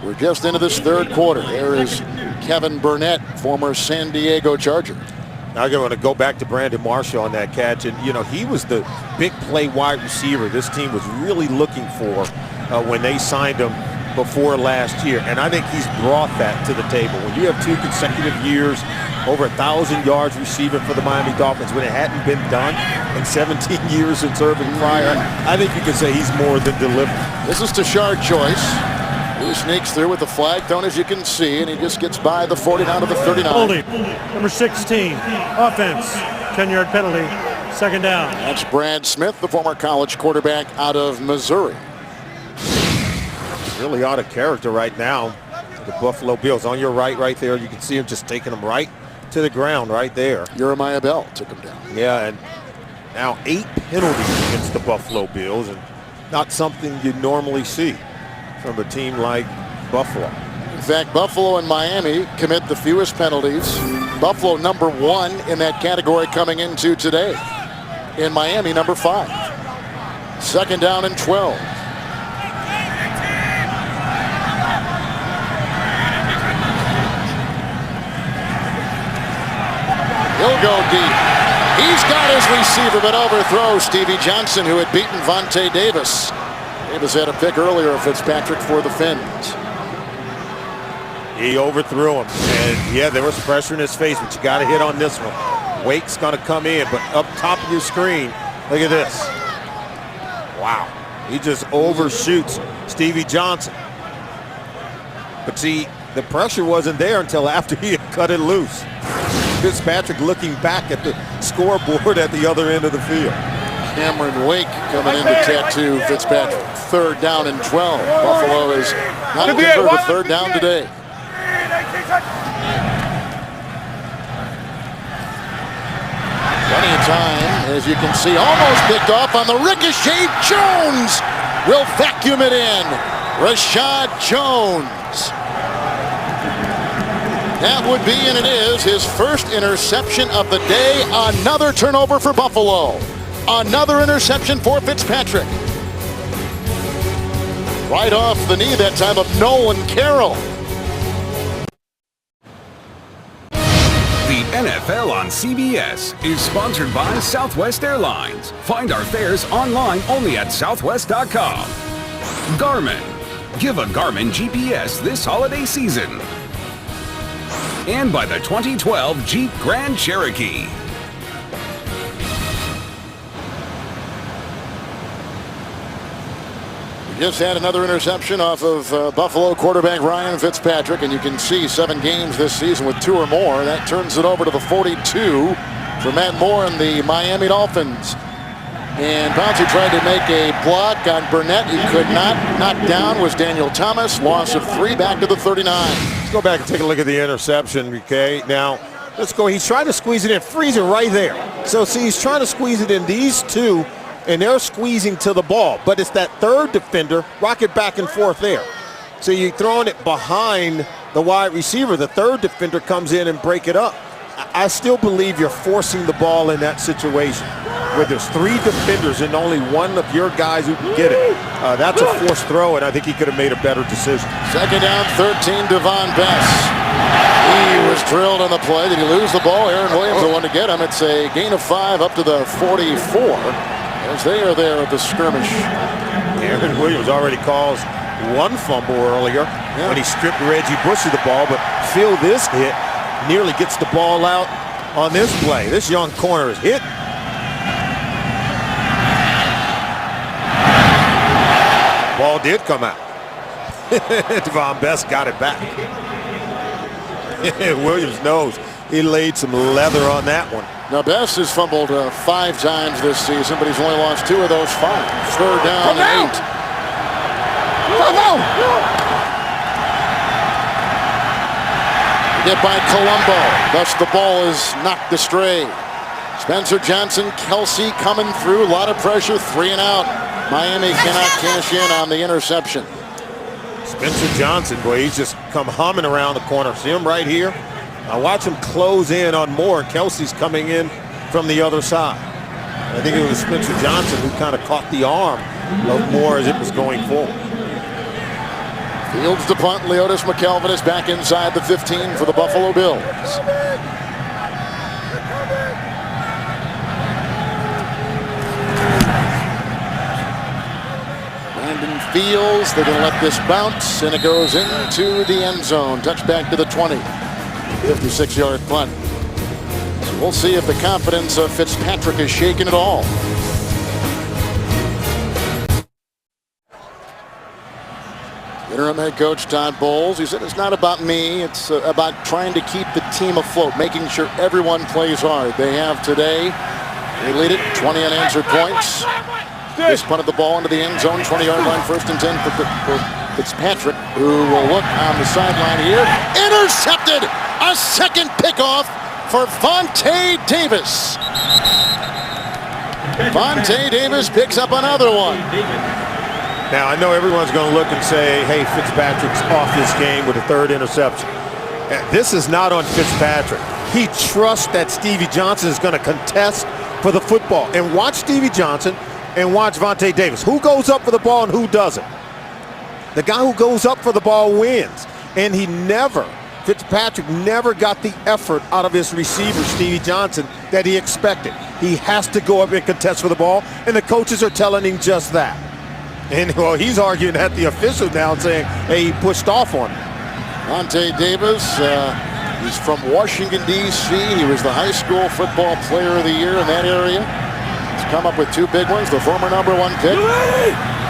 We're just into this 3rd quarter. There is Kevin Burnett, former San Diego Charger. Now I'm going to go back to Brandon Marshall on that catch. And, you know, he was the big play wide receiver this team was really looking for when they signed him before last year. And I think he's brought that to the table. When you have 2 consecutive years, over 1,000 yards receiving for the Miami Dolphins when it hadn't been done in 17 years since Irving Pryor, I think you could say he's more than delivered. This is Tashard Choice, who sneaks through with the flag thrown, as you can see, and he just gets by the 40 down to the 39. Holding, number 16, offense, 10-yard penalty, 2nd down. That's Brad Smith, the former college quarterback out of Missouri. Really out of character right now. The Buffalo Bills on your right there. You can see him just taking them right to the ground right there. Jeremiah Bell took him down. Yeah, and now 8 penalties against the Buffalo Bills, and not something you normally see from a team like Buffalo. In fact, Buffalo and Miami commit the fewest penalties. Buffalo number 1 in that category coming into today. In Miami, number 5. 2nd down and 12. He'll go deep. He's got his receiver, but overthrows Stevie Johnson, who had beaten Vontae Davis. Davis had a pick earlier of Fitzpatrick for the Fins. He overthrew him, and yeah, there was pressure in his face, but you got to hit on this one. Wake's going to come in, but up top of your screen, look at this. Wow, he just overshoots Stevie Johnson. But see, the pressure wasn't there until after he had cut it loose. Fitzpatrick looking back at the scoreboard at the other end of the field. Cameron Wake coming in to tattoo Fitzpatrick. 3rd down and 12. Buffalo is not converted a 3rd down today. Plenty of time, as you can see, almost picked off on the ricochet. Jones will vacuum it in. Rashad Jones. That would be, and it is, his 1st interception of the day. Another turnover for Buffalo. Another interception for Fitzpatrick. Right off the knee that time of Nolan Carroll. The NFL on CBS is sponsored by Southwest Airlines. Find our fares online only at southwest.com. Garmin. Give a Garmin GPS this holiday season. And by the 2012 Jeep Grand Cherokee. We just had another interception off of Buffalo quarterback Ryan Fitzpatrick, and you can see 7 games this season with 2 or more. That turns it over to the 42 for Matt Moore and the Miami Dolphins. And Pouncey tried to make a block on Burnett. He could not. Knocked down was Daniel Thomas. Loss of 3 back to the 39. Let's go back and take a look at the interception, okay? Now, let's go. He's trying to squeeze it in. Freeze it right there. So, see, he's trying to squeeze it in. These 2, and they're squeezing to the ball. But it's that 3rd defender, rock it back and forth there. So you're throwing it behind the wide receiver. The 3rd defender comes in and break it up. I still believe you're forcing the ball in that situation where there's 3 defenders and only one of your guys who can get it. That's a forced throw, and I think he could have made a better decision. 2nd down, 13, Devon Bess. He He was drilled on the play. Did he lose the ball? Aaron Williams the one to get him. It's a gain of 5 up to the 44 as they are there at the skirmish. Aaron Williams already caused one fumble earlier when he stripped Reggie Bush of the ball, but Phil, this hit nearly gets the ball out on this play. This young corner is hit. Ball did come out. Devon Best got it back. Williams knows he laid some leather on that one. Now Best has fumbled 5 times this season, but he's only lost 2 of those 5. Third down and 8. Get by Colombo. Thus the ball is knocked astray. Spencer Johnson, Kelsey coming through. A lot of pressure. 3 and out. Miami cannot cash in on the interception. Spencer Johnson, boy, he's just come humming around the corner. See him right here? Now watch him close in on Moore. Kelsey's coming in from the other side. I think it was Spencer Johnson who kind of caught the arm of Moore as it was going forward. Fields to punt. Leotis McKelvin is back inside the 15 for the Buffalo Bills. Landon Fields, they're going to let this bounce, and it goes into the end zone. Touchback to the 20. 56-yard punt. So we'll see if the confidence of Fitzpatrick is shaken at all. Interim head coach Todd Bowles, he said it's not about me, it's about trying to keep the team afloat, making sure everyone plays hard. They have today. They lead it 20 unanswered points. Just punted the ball into the end zone, 20-yard line, 1st and 10 for Fitzpatrick, who will look on the sideline here. Intercepted! A second pickoff for Vontae Davis. Vontae Davis picks up another one. Now, I know everyone's going to look and say, hey, Fitzpatrick's off this game with a 3rd interception. This is not on Fitzpatrick. He trusts that Stevie Johnson is going to contest for the football. And watch Stevie Johnson and watch Vontae Davis. Who goes up for the ball and who doesn't? The guy who goes up for the ball wins. And Fitzpatrick never got the effort out of his receiver, Stevie Johnson, that he expected. He has to go up and contest for the ball, and the coaches are telling him just that. And, well, he's arguing at the official now saying, hey, he pushed off on him. Vontae Davis, he's from Washington, D.C. He was the high school football player of the year in that area. He's come up with 2 big ones, the former #1 pick.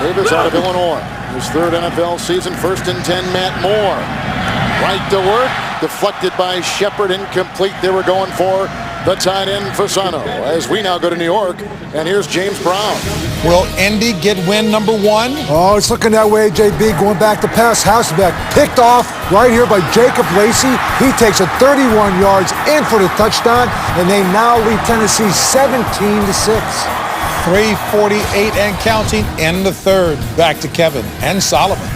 Davis out of Illinois. His 3rd NFL season, 1st and 10, Matt Moore. Right to work, deflected by Shepard, incomplete. They were going for the tight end Fasano. As we now go to New York, and here's James Brown. Will Indy get win number 1? Oh, it's looking that way, JB. Going back to pass, Hasselbeck picked off right here by Jacob Lacey. He takes it 31 yards in for the touchdown, and they now lead Tennessee 17-6. 3:48 and counting in the 3rd. Back to Kevin and Solomon.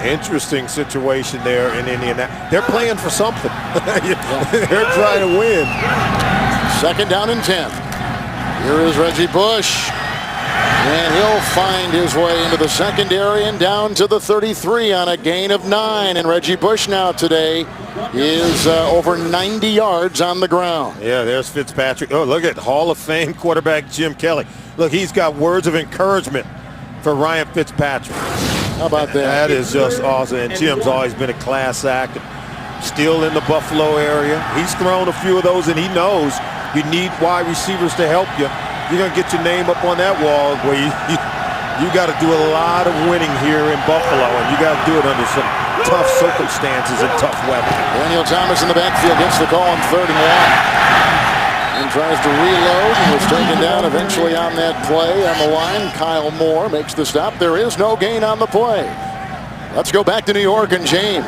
Interesting situation there in Indiana. They're playing for something. They're trying to win. 2nd down and 10. Here is Reggie Bush. And he'll find his way into the secondary and down to the 33 on a gain of 9. And Reggie Bush now today is over 90 yards on the ground. Yeah, there's Fitzpatrick. Oh, look at Hall of Fame quarterback Jim Kelly. Look, he's got words of encouragement for Ryan Fitzpatrick. How about that? That is just awesome. And Jim's always been a class act. Still in the Buffalo area. He's thrown a few of those, and he knows you need wide receivers to help you. You're going to get your name up on that wall where you got to do a lot of winning here in Buffalo, and you got to do it under some tough circumstances and tough weather. Daniel Thomas in the backfield gets the call on 3rd and 1. And tries to reload and was taken down eventually on that play on the line. Kyle Moore makes the stop. There is no gain on the play. Let's go back to New York and James.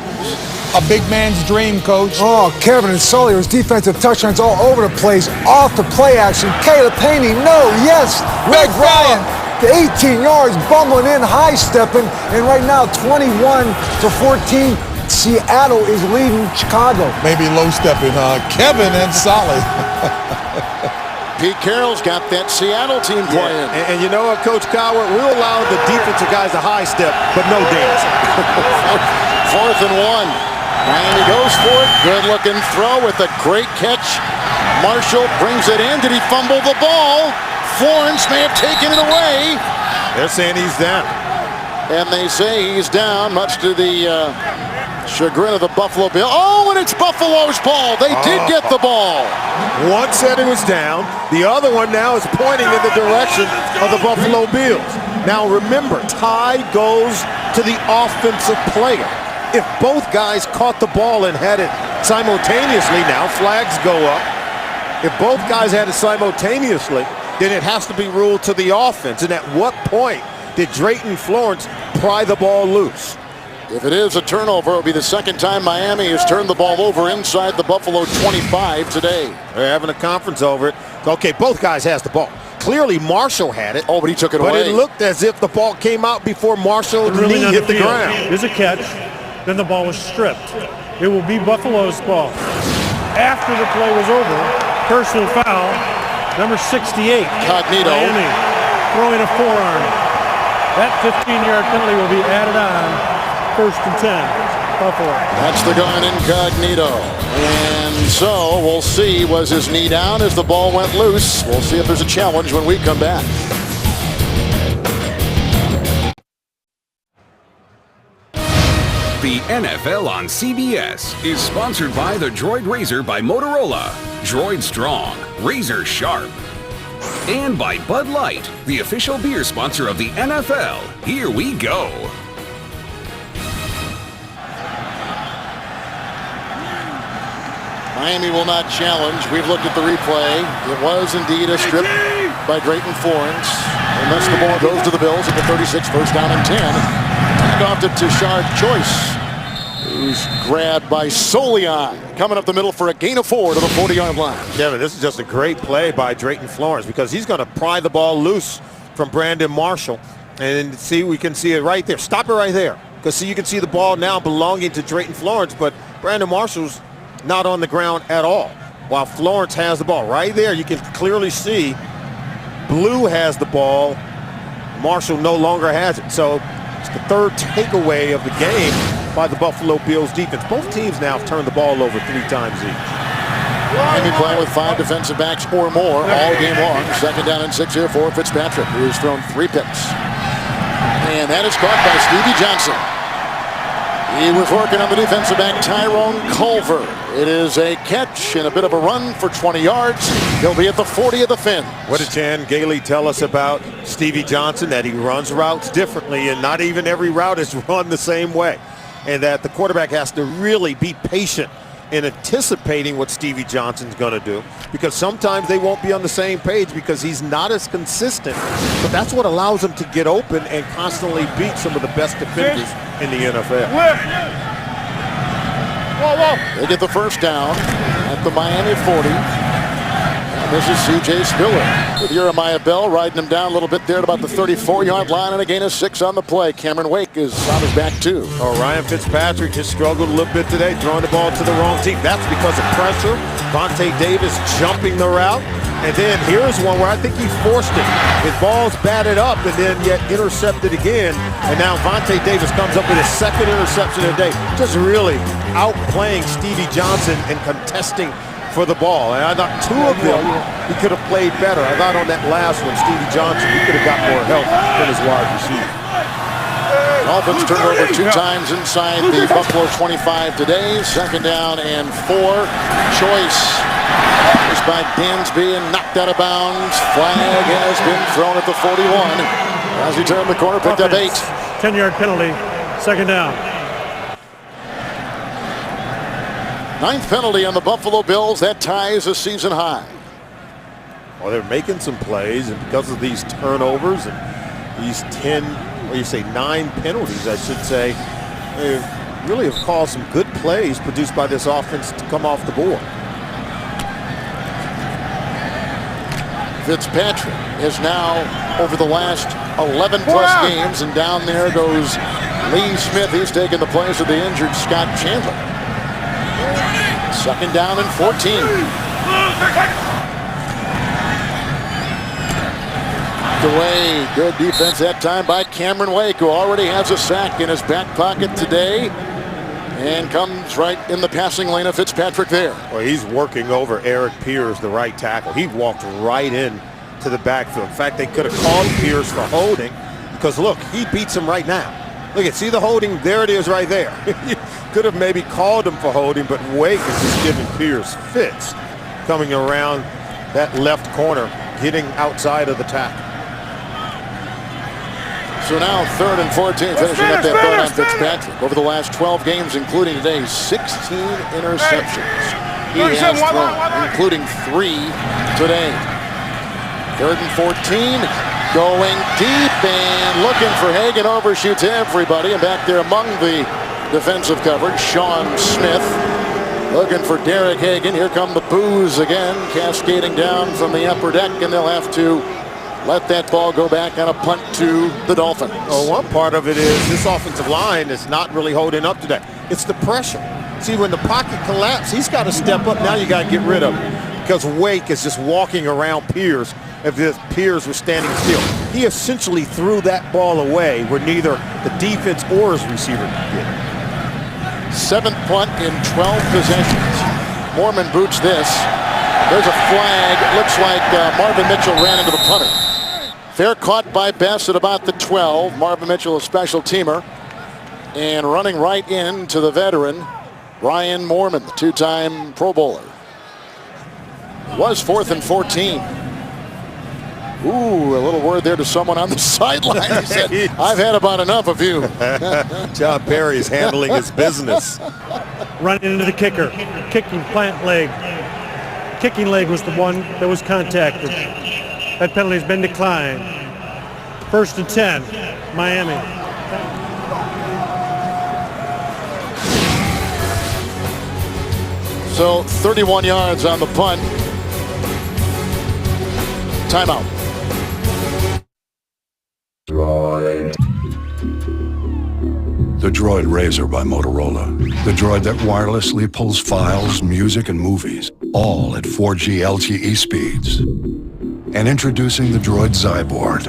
A big man's dream, Coach. Oh, Kevin and Sully, his defensive touchdowns all over the place. Off the play action. Caleb Haney, no, yes. Greg Ryan, to 18 yards, bumbling in, high-stepping. And right now, 21-14. Seattle is leading Chicago. Maybe low-stepping, Kevin and Solly. Pete Carroll's got that Seattle team playing. And you know what, Coach Cowher? We'll allow the defensive guys a high step, but no dance. 4th and 1. Miami goes for it. Good looking throw with a great catch. Marshall brings it in. Did he fumble the ball? Florence may have taken it away. They're saying he's down. And they say he's down, much to the chagrin of the Buffalo Bills. Oh, and it's Buffalo's ball. They did get the ball. One said it was down. The other one now is pointing in the direction of the Buffalo Bills. Now remember, tie goes to the offensive player. If both guys caught the ball and had it simultaneously, now flags go up. If both guys had it simultaneously, then it has to be ruled to the offense. And at what point did Drayton Florence pry the ball loose? If it is a turnover, it'll be the second time Miami has turned the ball over inside the Buffalo 25 today. They're having a conference over it. Okay, both guys has the ball. Clearly Marshall had it. Oh, but he took it away. But it looked as if the ball came out before Marshall's knee hit the ground. There's a catch. Then the ball was stripped. It will be Buffalo's ball. After the play was over, personal foul, number 68. Cognito. Miami throwing a forearm. That 15-yard penalty will be added on. 1st and 10, Buffalo. That's the gun incognito. And so we'll see, was his knee down as the ball went loose? We'll see if there's a challenge when we come back. The NFL on CBS is sponsored by the Droid Razor by Motorola. Droid strong, razor sharp. And by Bud Light, the official beer sponsor of the NFL. Here we go. Miami will not challenge. We've looked at the replay. It was indeed a strip by Drayton Florence. And thus the ball goes to the Bills at the 36, 1st down and 10. And off to Tashard Choice, who's grabbed by Solian. Coming up the middle for a gain of 4 to the 40-yard line. Kevin, this is just a great play by Drayton Florence because he's going to pry the ball loose from Brandon Marshall. And see, we can see it right there. Stop it right there. Because see, you can see the ball now belonging to Drayton Florence, but Brandon Marshall's not on the ground at all. While Florence has the ball right there, you can clearly see Blue has the ball. Marshall no longer has it. So it's the 3rd takeaway of the game by the Buffalo Bills defense. Both teams now have turned the ball over 3 times each. Miami playing with 5 defensive backs or more all game long. 2nd down and 6 here for Fitzpatrick, who has thrown 3 picks. And that is caught by Stevie Johnson. He was working on the defensive back, Tyrone Culver. It is a catch and a bit of a run for 20 yards. He'll be at the 40 of the Fins. What did Chan Gailey tell us about Stevie Johnson? That he runs routes differently, and not even every route is run the same way. And that the quarterback has to really be patient in anticipating what Stevie Johnson's going to do, because sometimes they won't be on the same page because he's not as consistent. But that's what allows him to get open and constantly beat some of the best defenders in the NFL. They get the 1st down at the Miami 40. And this is C.J. Spiller with Jeremiah Bell riding him down a little bit there at about the 34-yard line, and a gain of 6 on the play. Cameron Wake is on his back too. Oh, Ryan Fitzpatrick just struggled a little bit today, throwing the ball to the wrong team. That's because of pressure. Vontae Davis jumping the route. And then here's one where I think he forced it. His ball's batted up and then yet intercepted again. And now Vontae Davis comes up with his 2nd interception of the day. Just really outplaying Stevie Johnson and contesting for the ball. And I thought 2 of them he could have played better. I thought on that last one, Stevie Johnson, he could have got more help than his wide receiver. Dolphins turned over 2 times inside the Buffalo 25 today. 2nd down and 4. Choice is by Dansby and knocked out of bounds. Flag has been thrown at the 41. As he turned the corner, picked up 8. 10-yard penalty, 2nd down. 9th penalty on the Buffalo Bills. That ties a season high. Well, they're making some plays, and because of these turnovers and these 9 penalties, I should say, they really have caused some good plays produced by this offense to come off the board. Fitzpatrick is now over the last 11-plus games, and down there goes Lee Smith. He's taking the place of the injured Scott Chandler. 2nd down and 14. Away. Good defense that time by Cameron Wake, who already has a sack in his back pocket today. and comes right in the passing lane of Fitzpatrick there. Well, he's working over Eric Pierce, the right tackle. He walked right in to the backfield. In fact, they could have called Pierce for holding because, look, he beats him right now. Look at, see the holding? There it is right there. Could have maybe called him for holding, but Wake is just giving Pierce fits coming around that left corner, getting outside of the tackle. So now 3rd and 14, finishing up that throw on Fitzpatrick. Over the last 12 games, including today, 16 interceptions he has thrown, including 3 today. 3rd and 14, going deep and looking for Hagan, overshoots everybody, and back there among the defensive coverage, Sean Smith looking for Derek Hagan. Here come the boos again, cascading down from the upper deck, and they'll have to let that ball go back on a punt to the Dolphins. Well, one part of it is this offensive line is not really holding up today. It's the pressure. See, when the pocket collapses, he's got to step up. Now you got to get rid of him because Wake is just walking around Pierce as if Pierce was standing still. He essentially threw that ball away where neither the defense or his receiver could get it. 7th punt in 12 possessions. Mormon boots this. There's a flag. Looks like Marvin Mitchell ran into the punter. Fair caught by Bess at about the 12. Marvin Mitchell, a special teamer. And running right into the veteran, Ryan Mormon, the 2-time Pro Bowler. It was 4th and 14. Ooh, a little word there to someone on the sideline. He said, I've had about enough of you. John Perry is handling his business. Running into the kicker. Kicking plant leg. Kicking leg was the one that was contacted. That penalty has been declined. 1st and 10, Miami. So 31 yards on the punt. Timeout. The Droid Razor by Motorola. The droid that wirelessly pulls files, music, and movies, all at 4G LTE speeds. And introducing the Droid Zyboard,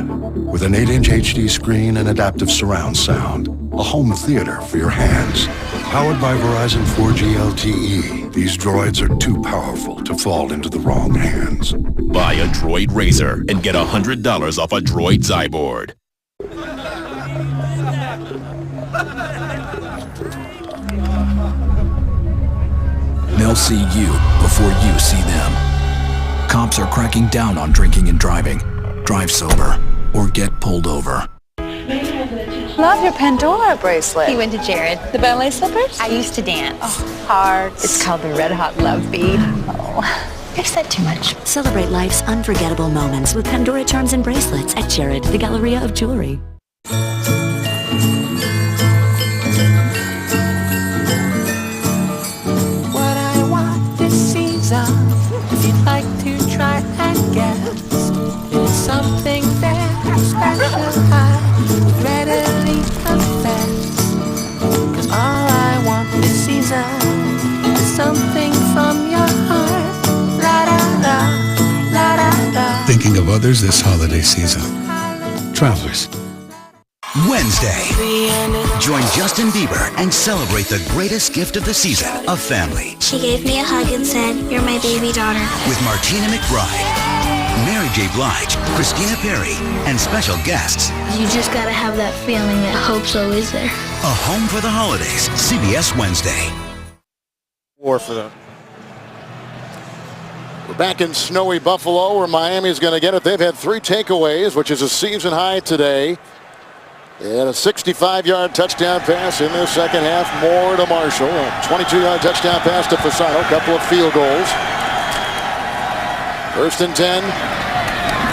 with an 8-inch HD screen and adaptive surround sound. A home theater for your hands. Powered by Verizon 4G LTE, these droids are too powerful to fall into the wrong hands. Buy a Droid Razor and get $100 off a Droid Zyboard. They'll see you before you see them. Cops are cracking down on drinking and driving. Drive sober or get pulled over. Love your Pandora bracelet. He went to Jared. The ballet slippers? I used to dance. Oh, hearts. It's called the Red Hot Love Bead. Oh, I've said too much. Celebrate life's unforgettable moments with Pandora charms and bracelets at Jared, the Galleria of Jewelry. What I want this season, if you'd like to try and guess, it's something very special. I readily confess, 'cause all I want this season is something from your heart. La da da, la da da. Thinking of others this holiday season. Travelers. Wednesday, join Justin Bieber and celebrate the greatest gift of the season, a family. She gave me a hug and said, "You're my baby daughter." With Martina McBride, Mary J. Blige, Christina Perri, and special guests. You just gotta have that feeling that hope's always there. A Home for the Holidays, CBS Wednesday. War for them. We're back in snowy Buffalo where Miami's going to get it. They've had 3 takeaways, which is a season high today. And a 65-yard touchdown pass in the second half. More to Marshall. A 22-yard touchdown pass to Fasano. A couple of field goals. 1st and 10.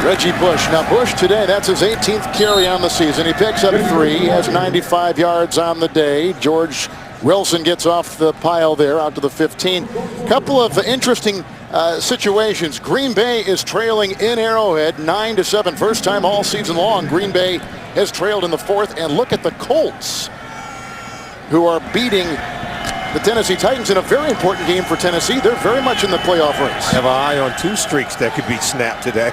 Reggie Bush. Now Bush today, that's his 18th carry on the season. He picks up 3. He has 95 yards on the day. George Wilson gets off the pile there out to the 15. Couple of interesting situations. Green Bay is trailing in Arrowhead 9-7. First time all season long Green Bay has trailed in the 4th. And look at the Colts, who are beating the Tennessee Titans in a very important game for Tennessee. They're very much in the playoff race. Have an eye on 2 streaks that could be snapped today.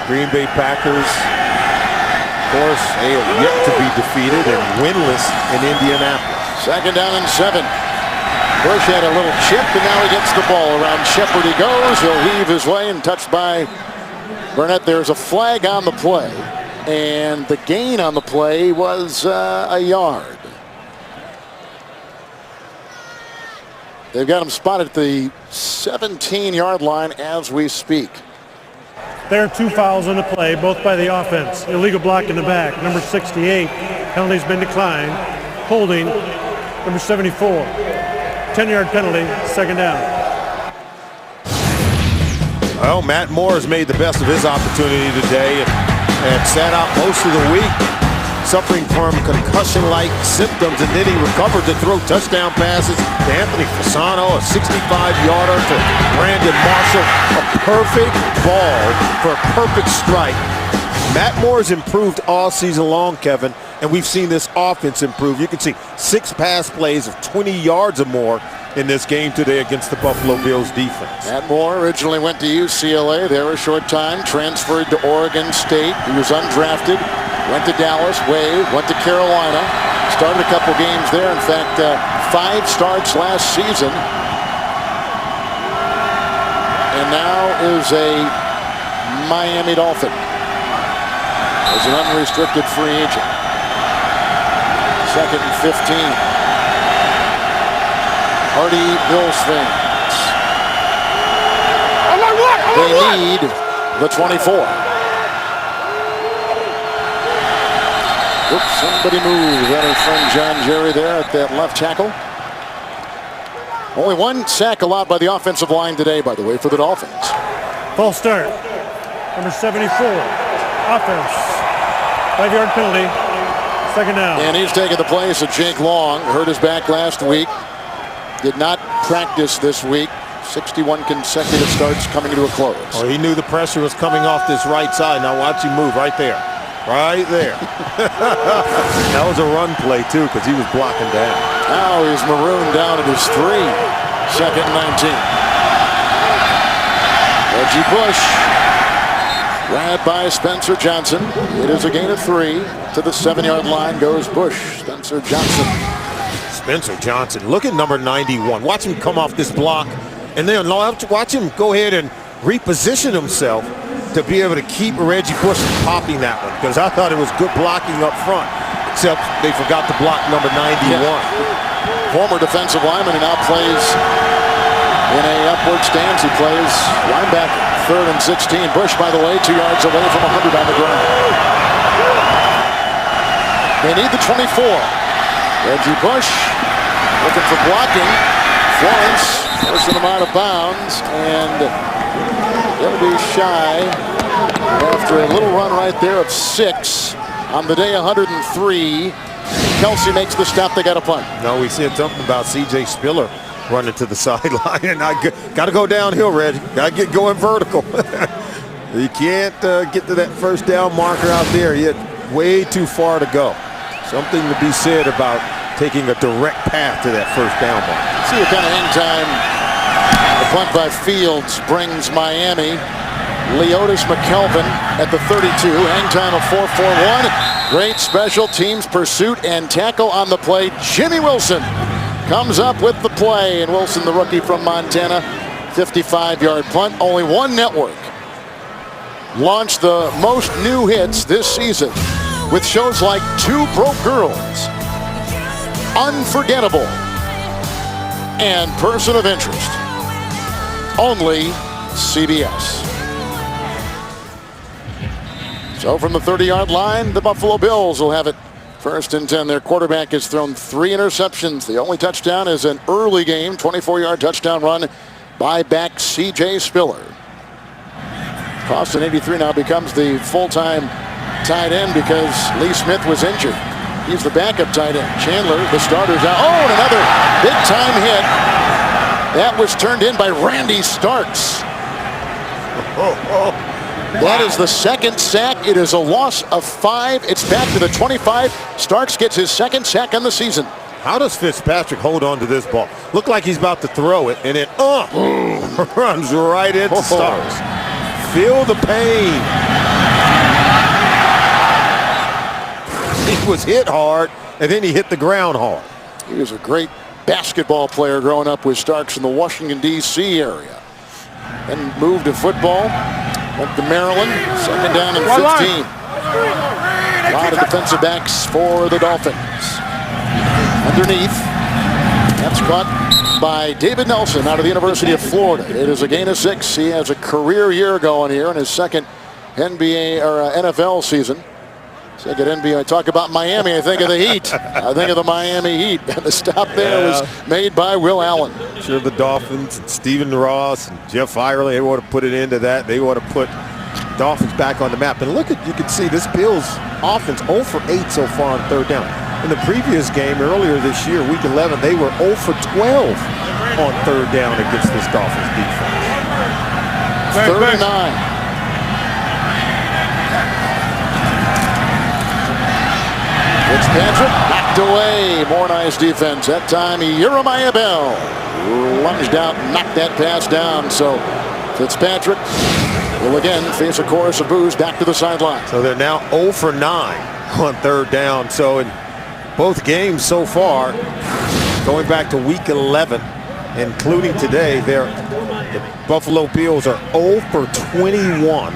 Green Bay Packers, of course, they have yet to be defeated and winless in Indianapolis. 2nd down and 7. Bush had a little chip, and now he gets the ball. Around Shepard he goes. He'll heave his way and touched by Burnett. There's a flag on the play, and the gain on the play was a yard. They've got him spotted at the 17-yard line as we speak. There are 2 fouls on the play, both by the offense. Illegal block in the back, number 68. Penalty's been declined. Holding, number 74. 10-yard penalty, second down. Well, Matt Moore has made the best of his opportunity today and sat out most of the week, suffering from concussion-like symptoms, and then he recovered to throw touchdown passes to Anthony Fasano, a 65-yarder to Brandon Marshall, a perfect ball for a perfect strike. Matt Moore's improved all season long, Kevin, and we've seen this offense improve. You can see 6 pass plays of 20 yards or more in this game today against the Buffalo Bills defense. Matt Moore originally went to UCLA there a short time, transferred to Oregon State. He was undrafted, went to Dallas, went to Carolina, started a couple games there. In fact, 5 starts last season, and now is a Miami Dolphin as an unrestricted free agent. 2nd and 15. Hardy Bills fans. They need the 24. Oops, somebody moved. Our friend John Jerry there at that left tackle. Only 1 sack allowed by the offensive line today, by the way, for the Dolphins. False start. Number 74. Offense. 5-yard penalty. Second down. And he's taking the place of Jake Long. Hurt his back last week. Did not practice this week. 61 consecutive starts coming to a close. Oh, he knew the pressure was coming off this right side. Now watch him move right there. Right there. That was a run play, too, because he was blocking down. Now he's marooned down at his 3. 2nd and 19. Reggie Bush. Grabbed by Spencer Johnson. It is a gain of 3. To the 7-yard line goes Bush. Spencer Johnson. Spencer Johnson. Look at number 91. Watch him come off this block. And then watch him go ahead and reposition himself to be able to keep Reggie Bush from popping that one. Because I thought it was good blocking up front. Except they forgot to block number 91. Yeah. Former defensive lineman who now plays in a upward stance. He plays linebacker. 3rd and 16. Bush, by the way, 2 yards away from 100 on the ground. They need the 24. Reggie Bush looking for blocking. Florence forcing him out of bounds, and they'll be shy after a little run right there of 6. On the day, 103. Kelsey makes the stop. They got a punt. No, we said something about C.J. Spiller running to the sideline, and I got to go downhill, Reggie. Got to get going vertical. You can't get to that first down marker out there yet. Way too far to go. Something to be said about taking a direct path to that first down mark. See what kind of hang time the punt by Fields brings Miami. Leotis McKelvin at the 32. Hang time of 4:41. Great special teams pursuit and tackle on the play. Jimmy Wilson comes up with the play, and Wilson, the rookie from Montana, 55-yard punt. Only one network launched the most new hits this season with shows like Two Broke Girls, Unforgettable, and Person of Interest. Only CBS. So from the 30-yard line, the Buffalo Bills will have it 1st and 10. Their quarterback has thrown 3 interceptions. The only touchdown is an early game, 24-yard touchdown run by back C.J. Spiller. Costin, 83, now becomes the full-time tight end because Lee Smith was injured. He's the backup tight end. Chandler, the starter's out. Oh, and another big-time hit. That was turned in by Randy Starks. That is the 2nd sack. It is a loss of 5. It's back to the 25. Starks gets his 2nd sack on the season. How does Fitzpatrick hold on to this ball? Look like he's about to throw it, and it runs right into Starks. Feel the pain. He was hit hard, and then he hit the ground hard. He was a great basketball player growing up with Starks in the Washington, D.C. area. Then moved to football. Went to Maryland. Second down and 15. A lot of defensive backs for the Dolphins. Underneath. That's caught by David Nelson out of the University of Florida. It is a gain of 6. He has a career year going here in his second NBA or NFL season. Second NBA. I talk about Miami, I think of the Heat. I think of the Miami Heat. And the stop there was made by Will Allen. Sure, the Dolphins and Stephen Ross and Jeff Ireland, they want to put it into that. They want to put Dolphins back on the map. And look at, you can see this Bills offense 0 for 8 so far on third down. In the previous game earlier this year, week 11, they were 0 for 12 on third down against this Dolphins defense. 39. Fitzpatrick knocked away. More nice defense. That time, Jeremiah Bell lunged out and knocked that pass down. So Fitzpatrick will again face a chorus of boos back to the sideline. So they're now 0 for 9 on third down. So in both games so far, going back to week 11, including today, the Buffalo Bills are 0 for 21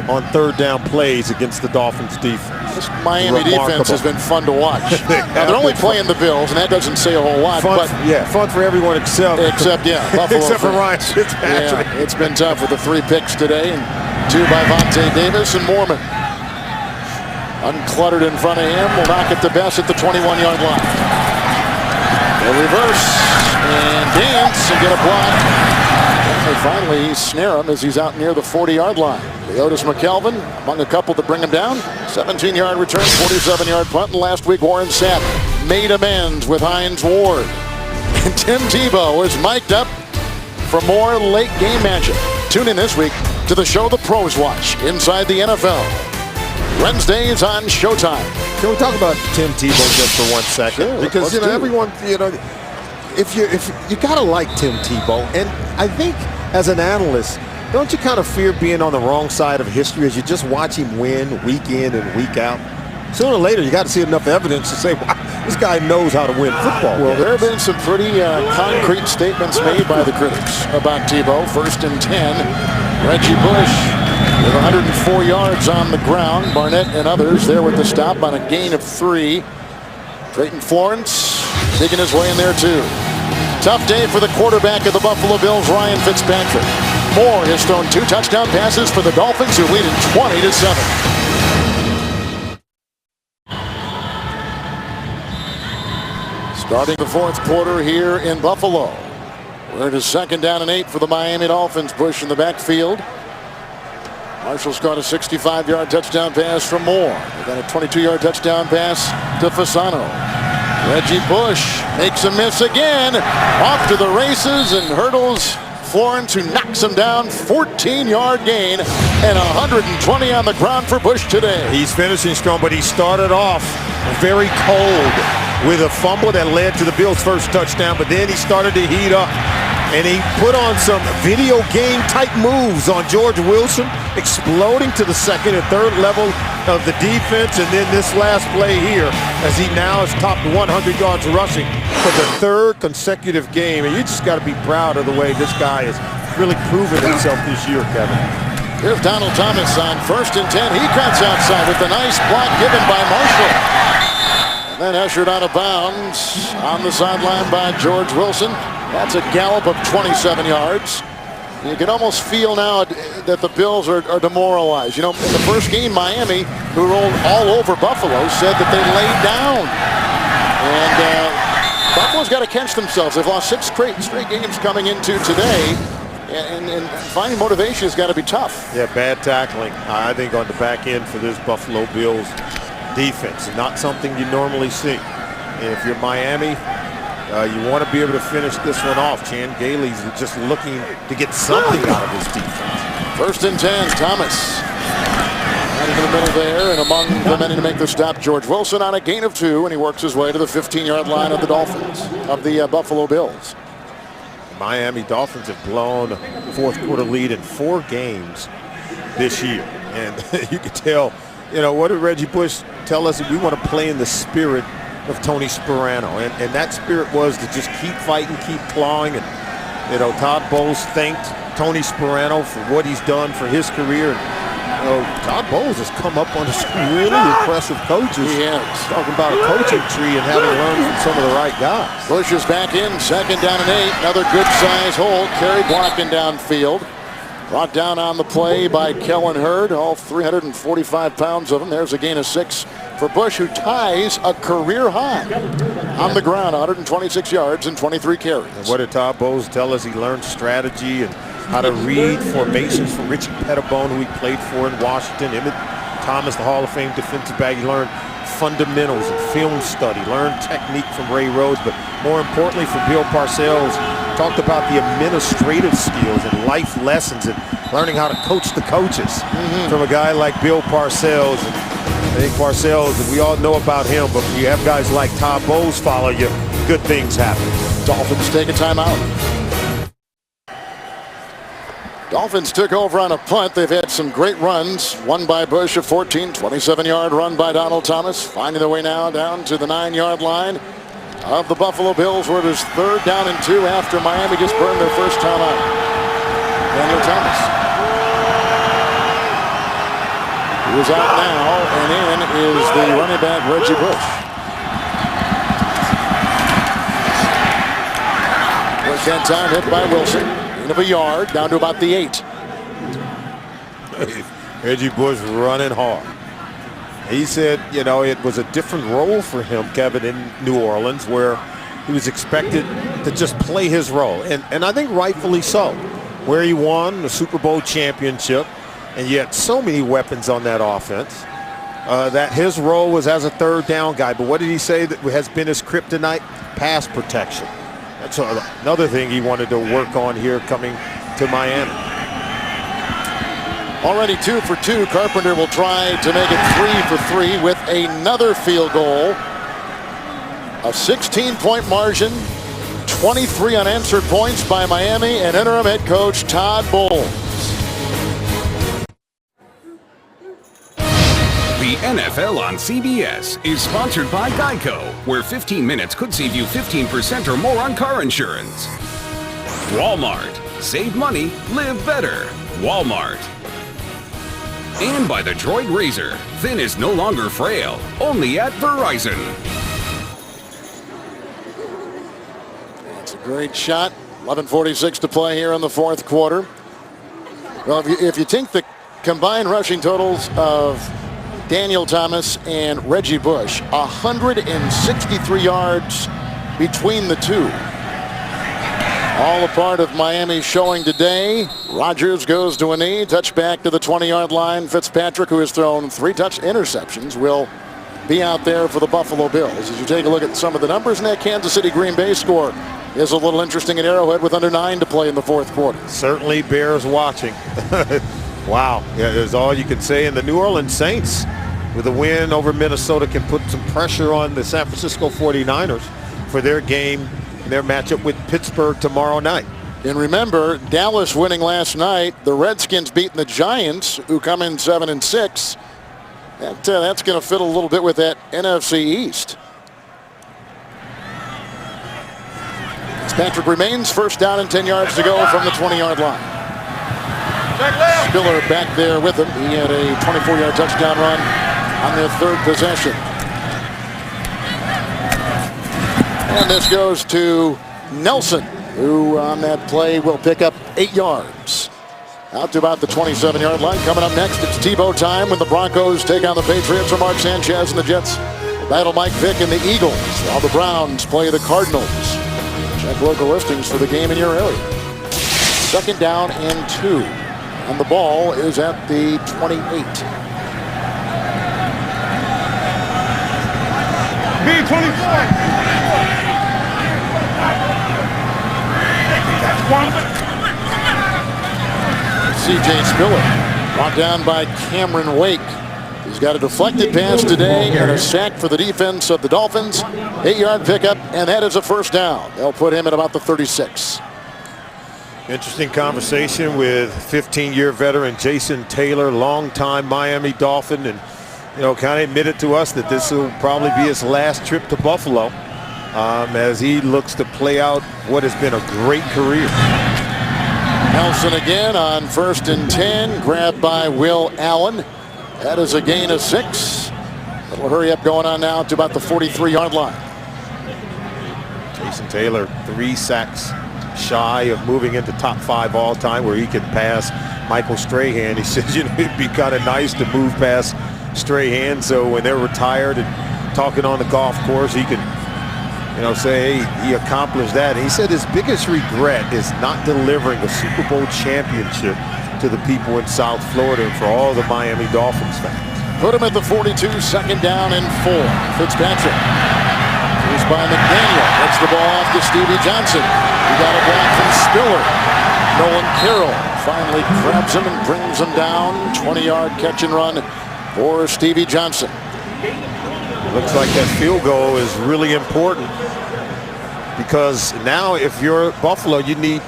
on third down plays against the Dolphins defense. This Miami defense has been fun to watch. Now, they're only playing the Bills, and that doesn't say a whole lot. Fun, fun for everyone except Buffalo. Except for Ryan Fitzpatrick. Yeah, it's been tough with the 3 picks today, and 2 by Vontae Davis and Mormon. Uncluttered in front of him, will knock it to Best at the 21-yard line. They'll reverse and dance and get a block. They finally snare him as he's out near the 40-yard line. Leotis McKelvin among a couple that bring him down. 17-yard return, 47-yard punt. And last week, Warren Sapp made amends with Hines Ward. And Tim Tebow is mic'd up for more late game magic. Tune in this week to the show the pros watch inside the NFL. Wednesdays on Showtime. Can we talk about Tim Tebow just for 1 second? Sure, because everyone, if you gotta like Tim Tebow, and I think as an analyst, don't you kind of fear being on the wrong side of history as you just watch him win week in and week out? Sooner or later, you got to see enough evidence to say, wow, this guy knows how to win football. Well, there have been some pretty concrete statements made by the critics about Tebow. 1st and 10. Reggie Bush with 104 yards on the ground. Barnett and others there with the stop on a gain of 3. Drayton Florence digging his way in there too. Tough day for the quarterback of the Buffalo Bills, Ryan Fitzpatrick. Moore has thrown 2 touchdown passes for the Dolphins, who lead in 20-7. Starting the 4th quarter here in Buffalo. We're into 2nd down and 8 for the Miami Dolphins. Bush in the backfield. Marshall's caught a 65-yard touchdown pass from Moore. They got a 22-yard touchdown pass to Fasano. Reggie Bush makes a miss again. Off to the races and hurdles Florence, who knocks him down. 14-yard gain and 120 on the ground for Bush today. He's finishing strong, but he started off very cold with a fumble that led to the Bills' first touchdown, but then he started to heat up. And he put on some video game type moves on George Wilson, exploding to the 2nd and 3rd level of the defense. And then this last play here, as he now has topped 100 yards rushing for the 3rd consecutive game. And you just got to be proud of the way this guy has really proven himself this year, Kevin. Here's Donald Thomas on 1st and 10. He cuts outside with a nice block given by Marshall. And then ushered out of bounds on the sideline by George Wilson. That's a gallop of 27 yards. You can almost feel now that the Bills are demoralized. You know, in the first game, Miami, who rolled all over Buffalo, said that they laid down. And Buffalo's got to catch themselves. They've lost 6 straight games coming into today. And finding motivation has got to be tough. Yeah, bad tackling, I think, on the back end for this Buffalo Bills defense. Not something you normally see. And if you're Miami, you want to be able to finish this one off. Chan Gailey's just looking to get something out of his defense. 1st and 10, Thomas. Right in the middle there, and among the many to make the stop, George Wilson on a gain of 2, and he works his way to the 15-yard line of the Dolphins, of the Buffalo Bills. Miami Dolphins have blown a 4th quarter lead in 4 games this year. And you can tell, what did Reggie Bush tell us? We want to play in the spirit of Tony Sperano. And that spirit was to just keep fighting, keep clawing. And, you know, Todd Bowles thanked Tony Sperano for what he's done for his career. And, you know, Todd Bowles has come up under some really impressive coaches. He has. Talking about a coaching tree and having learned from some of the right guys. Bush is back in, 2nd down and 8. Another good size hole. Carey blocking downfield. Brought down on the play by Kellen Hurd, all 345 pounds of him. There's a gain of 6 for Bush, who ties a career high on the ground, 126 yards and 23 carries. And what did Todd Bowles tell us? He learned strategy and how to read formations from Richie Pettibone, who he played for in Washington. Emmett Thomas, the Hall of Fame defensive back. He learned fundamentals and film study, learned technique from Ray Rhodes, but more importantly for Bill Parcells, talked about the administrative skills and life lessons and learning how to coach the coaches from a guy like Bill Parcells. And I think Parcells, we all know about him, but when you have guys like Todd Bowles follow you, good things happen. Dolphins take a timeout. Dolphins took over on a punt. They've had some great runs. One by Bush, a 27-yard run by Donald Thomas. Finding their way now down to the 9-yard line of the Buffalo Bills, where it is 3rd down and 2 after Miami just burned their first timeout. Daniel Thomas. He is out now, and in is the running back, Reggie Bush. First that time hit by Wilson. Of a yard, down to about the 8. Reggie Bush running hard. He said, you know, it was a different role for him, Kevin, in New Orleans, where he was expected to just play his role. And I think rightfully so, where he won the Super Bowl championship, and yet so many weapons on that offense, that his role was as a 3rd down guy. But what did he say that has been his kryptonite? Pass protection. That's another thing he wanted to work on here coming to Miami. Already 2 for 2. Carpenter will try to make it 3 for 3 with another field goal. A 16-point margin, 23 unanswered points by Miami and interim head coach Todd Bowles. The NFL on CBS is sponsored by Geico, where 15 minutes could save you 15% or more on car insurance. Walmart. Save money, live better. Walmart. And by the Droid Razor. Thin is no longer frail, only at Verizon. That's a great shot. 11:46 to play here in the 4th quarter. Well, if you take the combined rushing totals of Daniel Thomas and Reggie Bush, 163 yards between the two. All a part of Miami's showing today. Rodgers goes to a knee, touchback to the 20-yard line. Fitzpatrick, who has thrown 3 touch interceptions, will be out there for the Buffalo Bills. As you take a look at some of the numbers in that Kansas City-Green Bay score, is a little interesting at Arrowhead with under 9 to play in the 4th quarter. Certainly bears watching. Wow, yeah, that's all you can say. And the New Orleans Saints, with a win over Minnesota, can put some pressure on the San Francisco 49ers for their game, their matchup with Pittsburgh tomorrow night. And remember, Dallas winning last night, the Redskins beating the Giants, who come in 7-6. That's going to fit a little bit with that NFC East. Fitzpatrick remains, 1st down and 10 yards to go from the 20-yard line. Spiller back there with him. He had a 24-yard touchdown run on their 3rd possession. And this goes to Nelson, who on that play will pick up 8 yards. Out to about the 27-yard line. Coming up next, it's Tebow time when the Broncos take on the Patriots, or Mark Sanchez and the Jets battle Mike Vick and the Eagles, while the Browns play the Cardinals. Check local listings for the game in your area. 2nd down and 2. And the ball is at the 28. B24. C.J. Spiller brought down by Cameron Wake. He's got a deflected pass today and a sack for the defense of the Dolphins. 8-yard pickup, and that is a 1st down. They'll put him at about the 36. Interesting conversation with 15-year veteran Jason Taylor, longtime Miami Dolphin, and you know, kind of admitted to us that this will probably be his last trip to Buffalo as he looks to play out what has been a great career. Nelson again on 1st and 10, grabbed by Will Allen. That is a gain of 6. A little hurry up going on now to about the 43-yard line. Jason Taylor 3 sacks shy of moving into top 5 all time, where he can pass Michael Strahan. He says, you know, it'd be kind of nice to move past Strahan, so when they're retired and talking on the golf course, he can, you know, say, hey, he accomplished that. And he said his biggest regret is not delivering a Super Bowl championship to the people in South Florida and for all the Miami Dolphins fans. Put him at the 42, 2nd down and 4. Fitzpatrick. Here's by McDaniel. Gets the ball off to Stevie Johnson. He got a block from Spiller. Nolan Carroll finally grabs him and brings him down. 20-yard catch and run for Stevie Johnson. Looks like that field goal is really important, because now if you're Buffalo, you need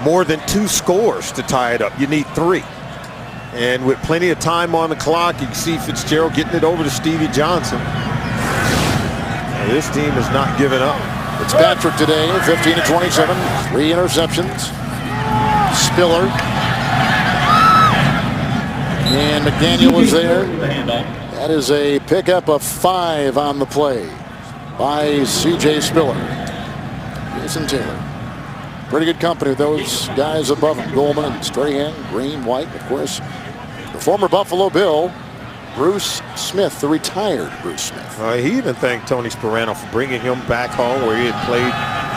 more than 2 scores to tie it up. You need 3. And with plenty of time on the clock, you can see Fitzgerald getting it over to Stevie Johnson. Now, this team is not giving up. Fitzpatrick today, 15 of 27, 3 interceptions. Spiller. And McDaniel was there. That is a pickup of 5 on the play by C.J. Spiller. Jason Taylor. Pretty good company with those guys above him. Goldman and Strahan, Green, White, of course. The former Buffalo Bill, Bruce Smith, the retired Bruce Smith. He even thanked Tony Sperano for bringing him back home, where he had played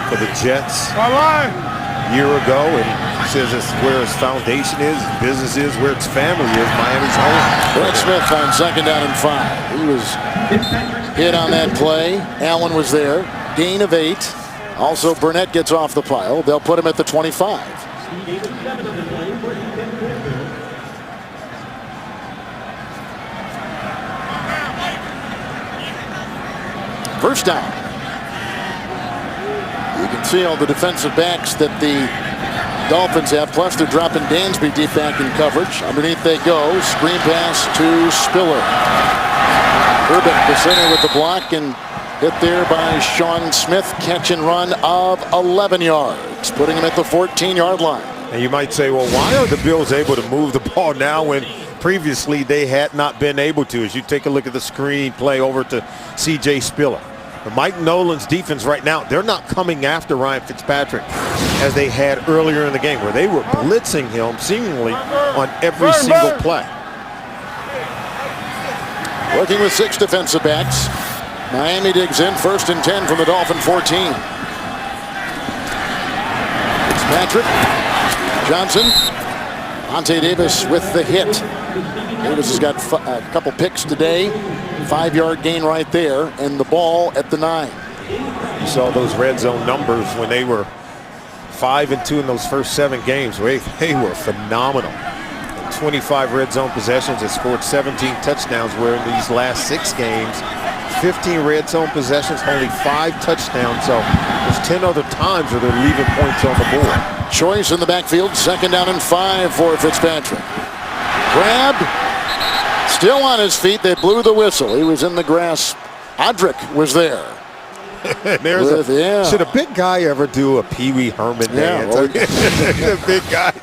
for the Jets a year ago. And he says it's where his foundation is, his business is, where his family is. Miami's home. Brett Smith on 2nd down and 5. He was hit on that play. Allen was there. Gain of 8. Also, Burnett gets off the pile. They'll put him at the 25. First down. You can see all the defensive backs that the Dolphins have. Plus, they're dropping Dansby deep back in coverage. Underneath they go. Screen pass to Spiller. Urban, the center with the block, and hit there by Sean Smith. Catch and run of 11 yards, putting him at the 14-yard line. And you might say, well, why are the Bills able to move the ball now when previously they had not been able to? As you take a look at the screen play over to C.J. Spiller. But Mike Nolan's defense right now, they're not coming after Ryan Fitzpatrick as they had earlier in the game, where they were blitzing him seemingly on every single play. Working with 6 defensive backs. Miami digs in, 1st and 10 from the Dolphin 14. Fitzpatrick, Johnson, Monte Davis with the hit. Davis has got a couple picks today. 5-yard gain right there, and the ball at the 9. You saw those red zone numbers when they were 5-2 in those first 7 games. They were phenomenal. 25 red zone possessions, has scored 17 touchdowns, where in these last 6 games, 15 red zone possessions, only 5 touchdowns. So there's 10 other times where they're leaving points on the board. Choice in the backfield, 2nd down and 5 for Fitzpatrick. Grabbed, still on his feet. They blew the whistle. He was in the grass. Odrick was there. Should a big guy ever do a Pee Wee Herman dance? Well, a big guy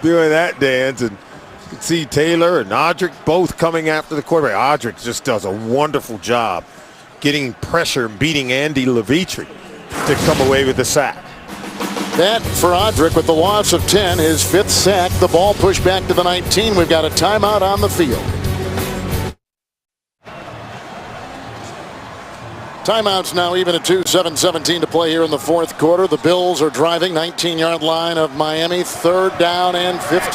doing that dance, and you can see Taylor and Odrick both coming after the quarterback. Odrick just does a wonderful job getting pressure and beating Andy Levitri to come away with the sack. That for Odrick with the loss of 10, his 5th sack. The ball pushed back to the 19. We've got a timeout on the field. Timeouts now even at 2, 7:17 to play here in the 4th quarter. The Bills are driving, 19-yard line of Miami, 3rd down and 15.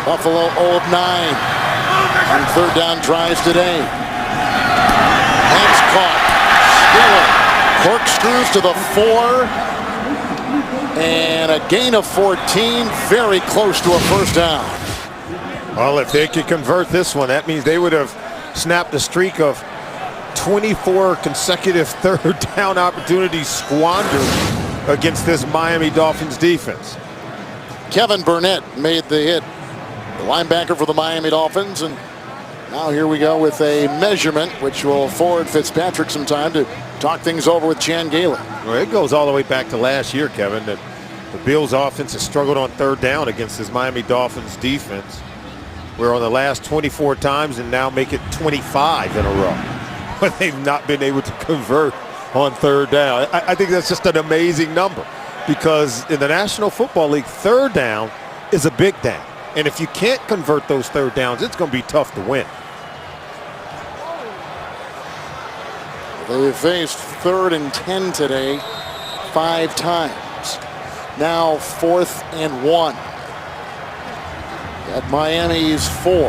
Buffalo 0 of 9 on 3rd down tries today. Hands caught. Spiller corkscrews to the 4. And a gain of 14, very close to a 1st down. Well, if they could convert this one, that means they would have snapped a streak of 24 consecutive 3rd down opportunities squandered against this Miami Dolphins defense. Kevin Burnett made the hit, the linebacker for the Miami Dolphins, and now here we go with a measurement which will afford Fitzpatrick some time to talk things over with Chan Gailey. Well, it goes all the way back to last year, Kevin, that the Bills offense has struggled on third down against this Miami Dolphins defense. We're on the last 24 times and now make it 25 in a row. But they've not been able to convert on third down. I think that's just an amazing number, because in the National Football League, third down is a big down. And if you can't convert those third downs, it's going to be tough to win. They faced 3rd and 10 today 5 times. Now 4th and 1 at Miami's 4.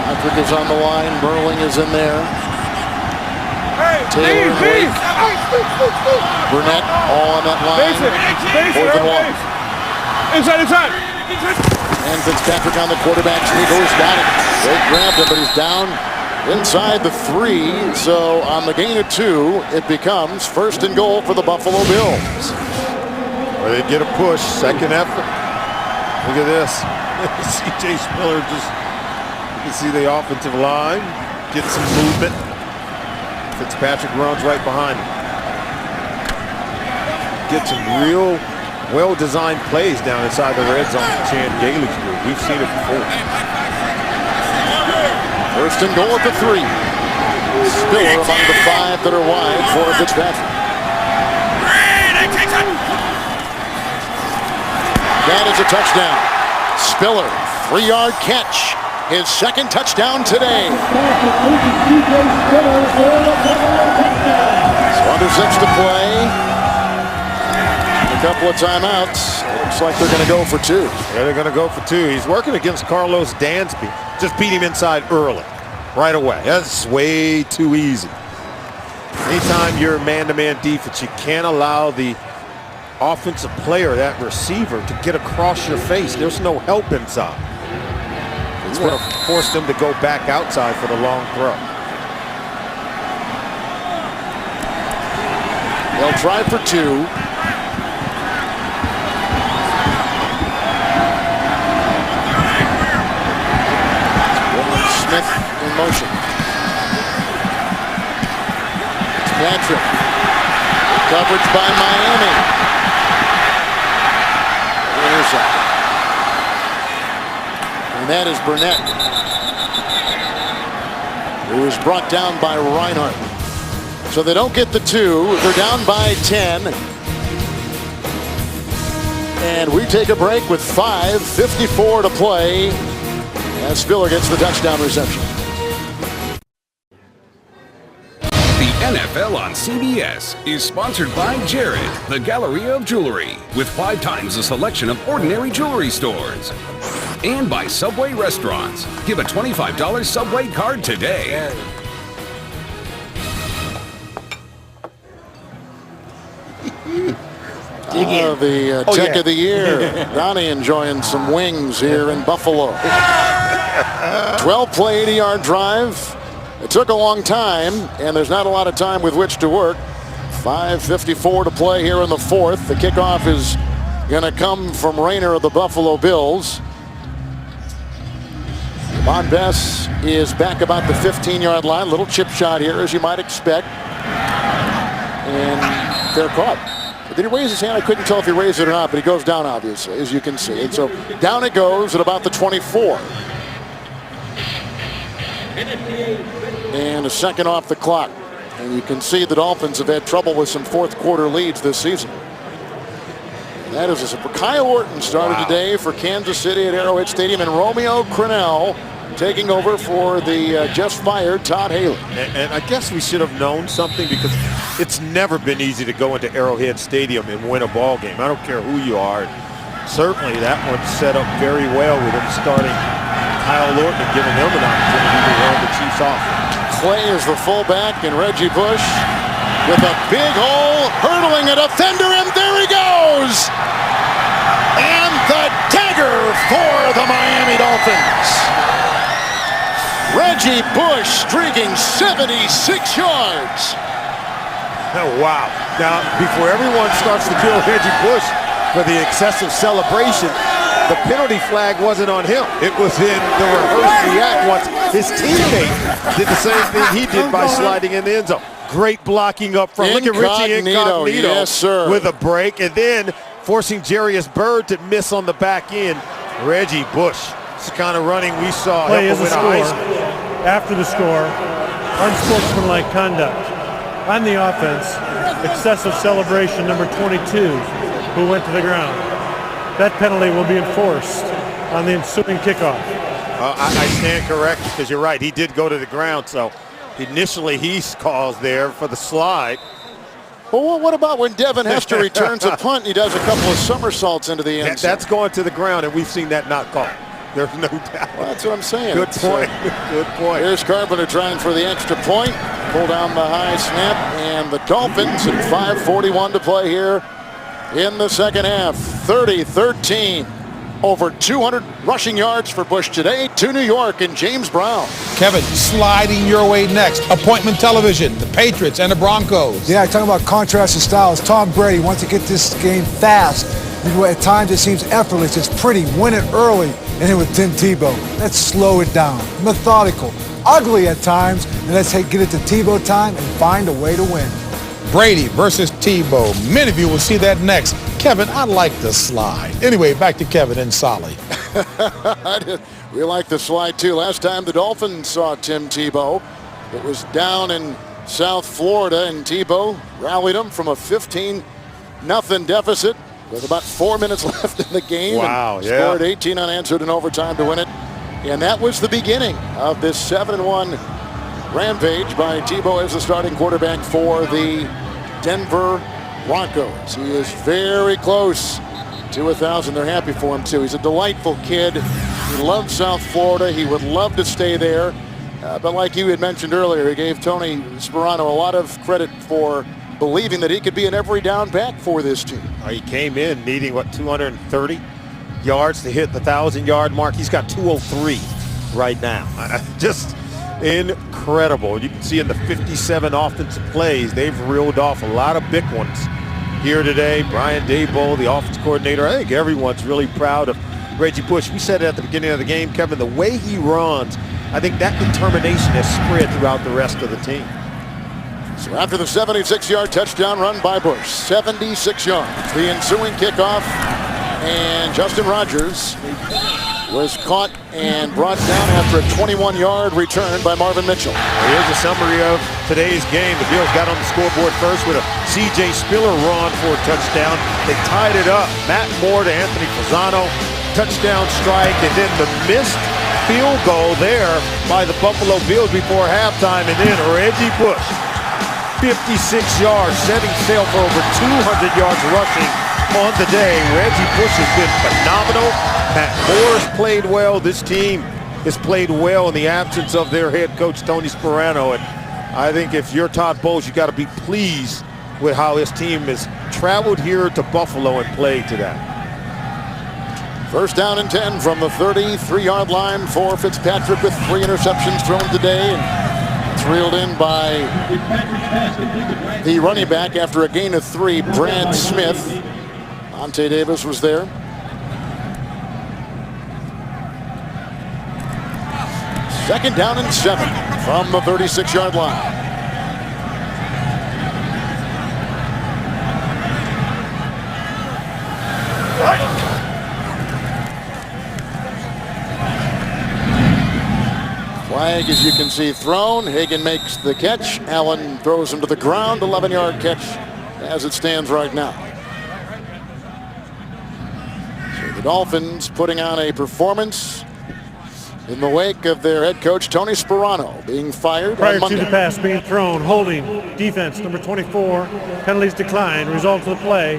Patrick is on the line. Merling is in there. Taylor and Wake. Burnett all on that line. 4th and 1. Inside. And Fitzpatrick on the quarterback sneak. Who's got it? They grabbed him, but he's down inside the 3. So on the gain of 2, it becomes 1st and goal for the Buffalo Bills. Where they get a push, second effort. Look at this. C.J. Spiller just, you can see the offensive line get some movement. Fitzpatrick runs right behind him. Get some real well-designed plays down inside the red zone for Chan Gailey's group. We've seen it before. 1st and goal at the 3. Spiller among the 5 that are wide for Fitzpatrick. That is a touchdown. Spiller, 3-yard catch. His 2nd touchdown today. So under 6 to play. A couple of timeouts. Looks like they're going to go for 2. Yeah, they're going to go for 2. He's working against Carlos Dansby. Just beat him inside early, right away. That's way too easy. Anytime you're man-to-man defense, you can't allow the offensive player, that receiver, to get across your face. There's no help inside. It's going to force them to go back outside for the long throw. They'll try for 2. Smith in motion. Patrick. Coverage by Miami. Intercept. And that is Burnett, who is brought down by Reinhardt. So they don't get the 2. They're down by 10. And we take a break with 5:54 to play as Spiller gets the touchdown reception. The NFL on CBS is sponsored by Jared, the Galleria of Jewelry, with 5 times the selection of ordinary jewelry stores. And by Subway Restaurants. Give a $25 Subway card today. The tech of the year. Donnie enjoying some wings here in Buffalo. 12-play, 80-yard drive. It took a long time, and there's not a lot of time with which to work. 5:54 to play here in the 4th. The kickoff is going to come from Rayner of the Buffalo Bills. Von Bess is back about the 15-yard line. Little chip shot here, as you might expect. And they're caught. Did he raise his hand? I couldn't tell if he raised it or not, but he goes down, obviously, as you can see. And so down it goes at about the 24. And a second off the clock. And you can see the Dolphins have had trouble with some 4th quarter leads this season. And that is Kyle Orton started today for Kansas City at Arrowhead Stadium, and Romeo Crennel taking over for the just fired Todd Haley. And I guess we should have known something, because it's never been easy to go into Arrowhead Stadium and win a ball game. I don't care who you are. Certainly that one's set up very well with him starting Kyle Orton and giving him an opportunity to run the Chiefs off. Clay is the fullback, and Reggie Bush with a big hole, hurdling a defender, and there he goes! And the dagger for the Miami Dolphins. Reggie Bush streaking 76 yards. Oh, wow. Now, before everyone starts to kill Reggie Bush for the excessive celebration, the penalty flag wasn't on him. It was in the reverse react once his teammate did the same thing he did by sliding in the end zone. Great blocking up front. Look at Richie Incognito, yes, sir, with a break, and then forcing Jarius Byrd to miss on the back end. Reggie Bush. It's the kind of running we saw. Play is a score. After the score, unsportsmanlike conduct. On the offense, excessive celebration, number 22, who went to the ground. That penalty will be enforced on the ensuing kickoff. I stand corrected because you're right. He did go to the ground, so initially he's caused there for the slide. Well, what about when Devin Hester returns a punt and he does a couple of somersaults into the end zone? That's going to the ground, and we've seen that not called. There's no doubt. Well, that's what I'm saying. Good point. Good point. Here's Carpenter trying for the extra point. Pull down the high snap, and the Dolphins at 5:41 to play here in the second half. 30-13. Over 200 rushing yards for Bush today to New York and James Brown. Kevin, sliding your way next. Appointment television, the Patriots and the Broncos. Yeah, talking about contrasting styles. Tom Brady wants to get this game fast. At times it seems effortless. It's pretty. Win it early. And then with Tim Tebow, let's slow it down. Methodical. Ugly at times. And let's get it to Tebow time and find a way to win. Brady versus Tebow. Many of you will see that next. Kevin, I like the slide. Anyway, back to Kevin and Solly. We like the slide, too. Last time the Dolphins saw Tim Tebow, it was down in South Florida, and Tebow rallied them from a 15-0 deficit with about 4 minutes left in the game. Wow, and scored 18 unanswered in overtime to win it. And that was the beginning of this 7-1 rampage by Tebow as the starting quarterback for the Denver Broncos. He is very close to 1,000. They're happy for him, too. He's a delightful kid. He loves South Florida. He would love to stay there. But like you had mentioned earlier, he gave Tony Sparano a lot of credit for believing that he could be an every down back for this team. He came in needing, 230 yards to hit the 1,000-yard mark. He's got 203 right now. Just incredible. You can see in the 57 offensive plays, they've reeled off a lot of big ones here today. Brian Daboll, the offense coordinator, I think everyone's really proud of Reggie Bush. We said it at the beginning of the game, Kevin, the way he runs, I think that determination has spread throughout the rest of the team. So after the 76-yard touchdown run by Bush, 76 yards, the ensuing kickoff, and Justin Rogers was caught and brought down after a 21-yard return by Marvin Mitchell. Here's a summary of today's game. The Bills got on the scoreboard first with a C.J. Spiller run for a touchdown. They tied it up. Matt Moore to Anthony Fasano. Touchdown strike, and then the missed field goal there by the Buffalo Bills before halftime, and then Reggie Bush, 56 yards, setting sail for over 200 yards rushing on the day. Reggie Bush has been phenomenal. Matt Moore's played well. This team has played well in the absence of their head coach, Tony Sparano. And I think if you're Todd Bowles, you got to be pleased with how his team has traveled here to Buffalo and played today. First down and 10 from the 33-yard line for Fitzpatrick with 3 interceptions thrown today. And it's reeled in by the running back after a gain of 3, Brad Smith. Ante Davis was there. Second down and 7 from the 36-yard line. Flag, as you can see, thrown. Hagan makes the catch. Allen throws him to the ground. 11-yard catch as it stands right now. So the Dolphins putting on a performance in the wake of their head coach, Tony Sparano, being fired prior on Monday. to the pass being thrown, holding, defense, number 24, penalties declined, result of the play,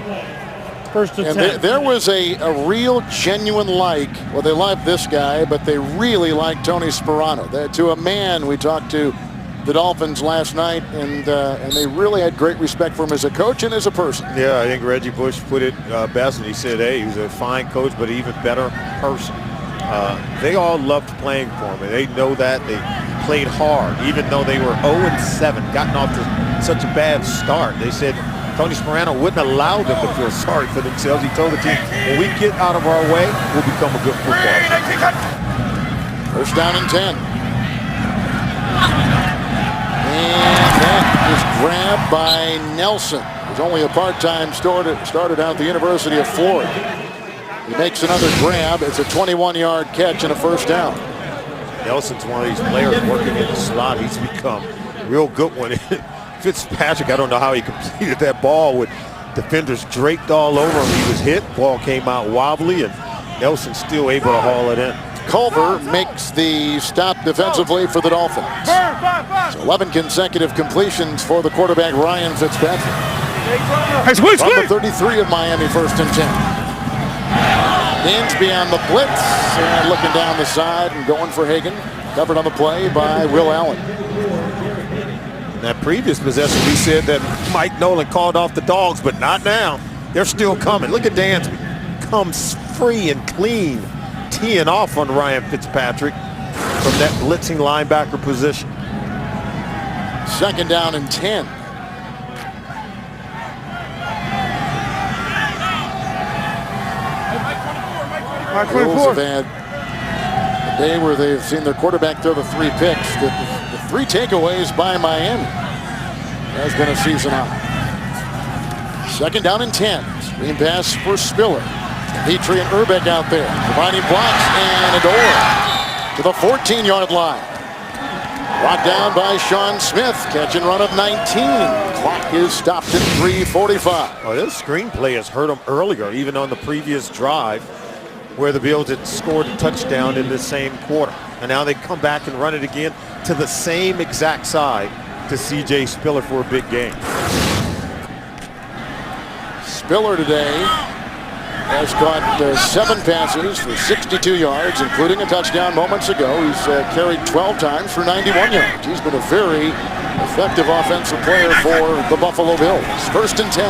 first and 10. There was a real genuine well, they like this guy, but they really like Tony Sparano. To a man, we talked to the Dolphins last night, and they really had great respect for him as a coach and as a person. Yeah, I think Reggie Bush put it best, and he said, hey, he was a fine coach, but an even better person. They all loved playing for him, and they know that. played hard, even though they were 0-7, gotten off to such a bad start. They said Tony Sparano wouldn't allow them to feel sorry for themselves. He told the team, when we get out of our way, we'll become a good football team. First down and 10. And that is grabbed by Nelson, who's only a part-time started out at the University of Florida. He makes another grab. It's a 21-yard catch and a first down. Nelson's one of these players working in the slot. He's become real good when Fitzpatrick, I don't know how he completed that ball with defenders draped all over him. He was hit. Ball came out wobbly, and Nelson still able to haul it in. Culver makes the stop defensively for the Dolphins. So 11 consecutive completions for the quarterback, Ryan Fitzpatrick. From the 33 of Miami, first and 10. Dansby on the blitz, and looking down the side and going for Hagan. Covered on the play by Will Allen. In that previous possession, we said that Mike Nolan called off the dogs, but not now. They're still coming. Look at Dansby. Comes free and clean, teeing off on Ryan Fitzpatrick from that blitzing linebacker position. Second down and 10. Mike The Bulls 24. have had a day where they've seen their quarterback throw the 3 picks. The 3 takeaways by Miami has been a season out. Second down and 10. Screen pass for Spiller. Petrie and Urbeck out there, providing blocks, and Adora to the 14-yard line. Brought down by Sean Smith. Catch and run of 19. Clock is stopped at 3:45. Well, this screenplay has hurt them earlier, even on the previous drive, where the Bills had scored a touchdown in the same quarter. And now they come back and run it again to the same exact side to C.J. Spiller for a big game. Spiller today has caught 7 passes for 62 yards, including a touchdown moments ago. He's carried 12 times for 91 yards. He's been a very effective offensive player for the Buffalo Bills. First and 10.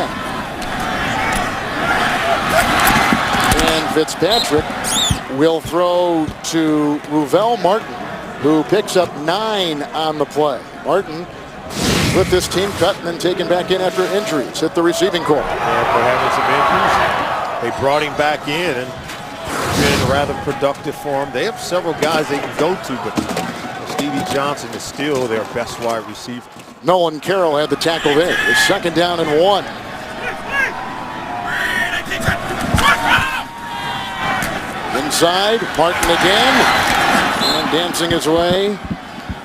And Fitzpatrick will throw to Ruvell Martin, who picks up 9 on the play. Martin with this team cut and then taken back in after injuries. Hit the receiving corps. And for having some injuries, they brought him back in and been rather productive for him. They have several guys they can go to, but Stevie Johnson is still their best wide receiver. Nolan Carroll had the tackle there. It's second down and 1. Inside, Martin again, and dancing his way.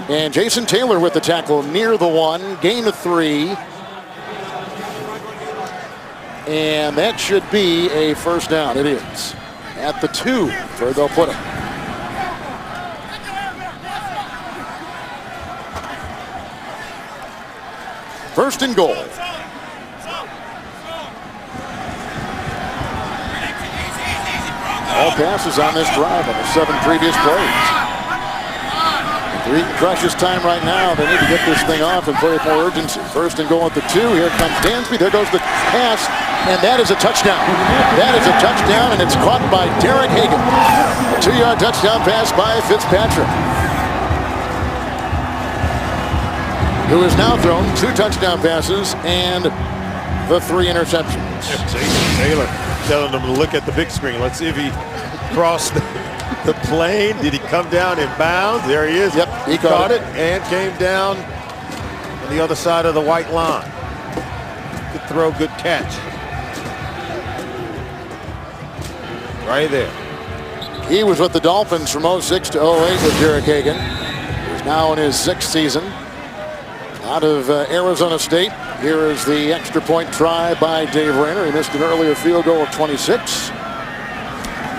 And Jason Taylor with the tackle near the 1, gain of 3. And that should be a first down. It is. At the 2, where they'll put him. First and goal. All passes on this drive on the 7 previous plays. They're eating precious time right now. They need to get this thing off and play with more urgency. First and goal at the 2. Here comes Dansby. There goes the pass, and that is a touchdown. That is a touchdown, and it's caught by Derek Hagan. A 2-yard touchdown pass by Fitzpatrick, who has now thrown 2 touchdown passes and the 3 interceptions. Jason Taylor telling them to look at the big screen. Let's see if he crossed the plane. Did he come down in bounds? There he is. Yep, he caught it and came down on the other side of the white line. Good throw, good catch. Right there. He was with the Dolphins from 06 to 08 with Derek Hagan. He's now in his 6th season. Out of Arizona State. Here is the extra point try by Dave Rayner. He missed an earlier field goal of 26.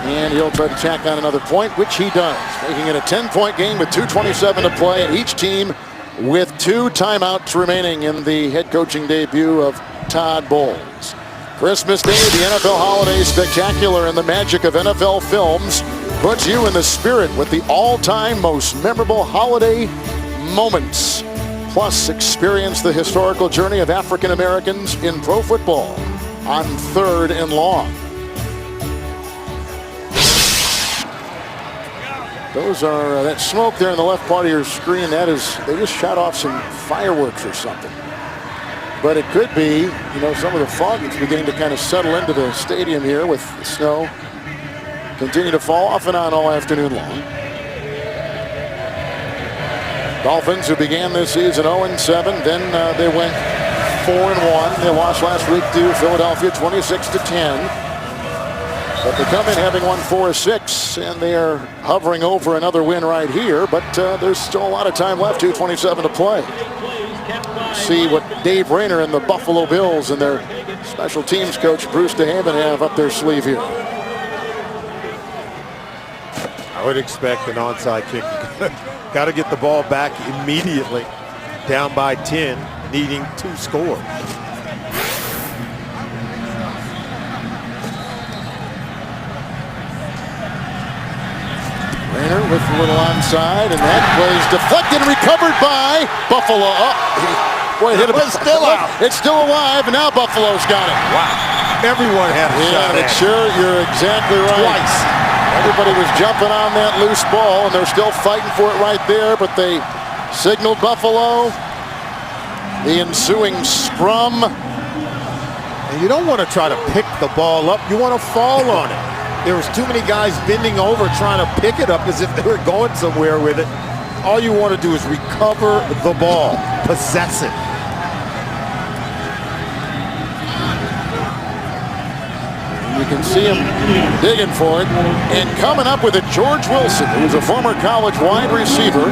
And he'll try to tack on another point, which he does, making it a 10-point game with 2:27 to play, and each team with 2 timeouts remaining in the head coaching debut of Todd Bowles. Christmas Day, the NFL Holiday Spectacular, and the magic of NFL films puts you in the spirit with the all-time most memorable holiday moments. Plus, experience the historical journey of African Americans in pro football on 3rd and Long. Those are that smoke there in the left part of your screen. That is, they just shot off some fireworks or something. But it could be, you know, some of the fog that's beginning to kind of settle into the stadium here with the snow continue to fall off and on all afternoon long. Dolphins, who began this season 0-7, then they went 4-1. They lost last week to Philadelphia 26-10. But they come in having won 4-6, and they are hovering over another win right here. But there's still a lot of time left, 2:27 to play. See what Dave Rayner and the Buffalo Bills and their special teams coach Bruce DeHaven have up their sleeve here. I would expect an onside kick. Got to get the ball back immediately. Down by 10, needing 2 scores. Rayner with a little onside, and that was deflected and recovered by Buffalo. Oh, boy, it was still out. It's still alive, and now Buffalo's got it. Wow. Everyone had a shot at it. Sure, you're exactly right. Twice. Everybody was jumping on that loose ball, and they're still fighting for it right there, but they signaled Buffalo. The ensuing scrum. And you don't want to try to pick the ball up. You want to fall on it. There was too many guys bending over trying to pick it up as if they were going somewhere with it. All you want to do is recover the ball, possess it. You can see him digging for it. And coming up with it, George Wilson, who's a former college wide receiver.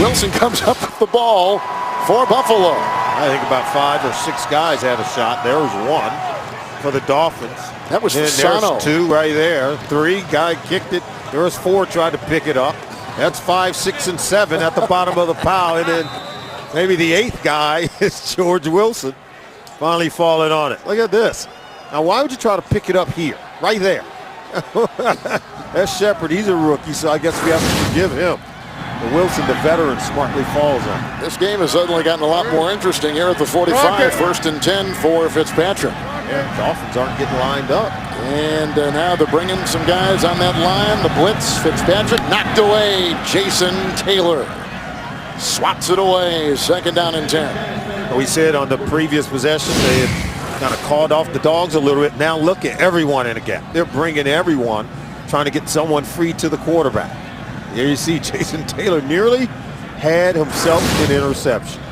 Wilson comes up with the ball for Buffalo. I think about 5 or 6 guys had a shot. There was 1 for the Dolphins. That was Fasano. There's 2 right there. 3, guy kicked it. There was 4 tried to pick it up. That's 5, 6, and 7 at the bottom of the pile. And then maybe the 8th guy is George Wilson finally falling on it. Look at this. Now, why would you try to pick it up here? Right there. That's Shepard. He's a rookie, so I guess we have to forgive him. But Wilson, the veteran, smartly falls on it. This game has suddenly gotten a lot more interesting here at the 45. 1st and 10 for Fitzpatrick. Yeah, Dolphins aren't getting lined up. And now they're bringing some guys on that line. The blitz, Fitzpatrick knocked away. Jason Taylor swats it away. 2nd down and 10. We said on the previous possession they had kind of called off the dogs a little bit. Now look at everyone in a gap. They're bringing everyone, trying to get someone free to the quarterback. Here you see Jason Taylor nearly had himself an interception.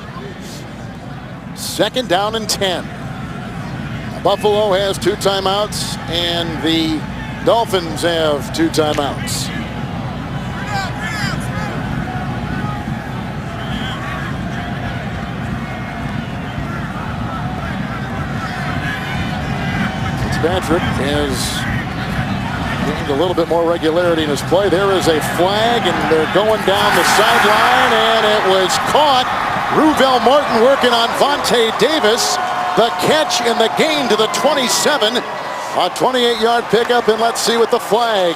2nd down and 10. Buffalo has 2 timeouts, and the Dolphins have 2 timeouts. Fitzpatrick has gained a little bit more regularity in his play. There is a flag, and they're going down the sideline, and it was caught. Ruvell Martin working on Vontae Davis. The catch and the gain to the 27. A 28-yard pickup, and let's see what the flag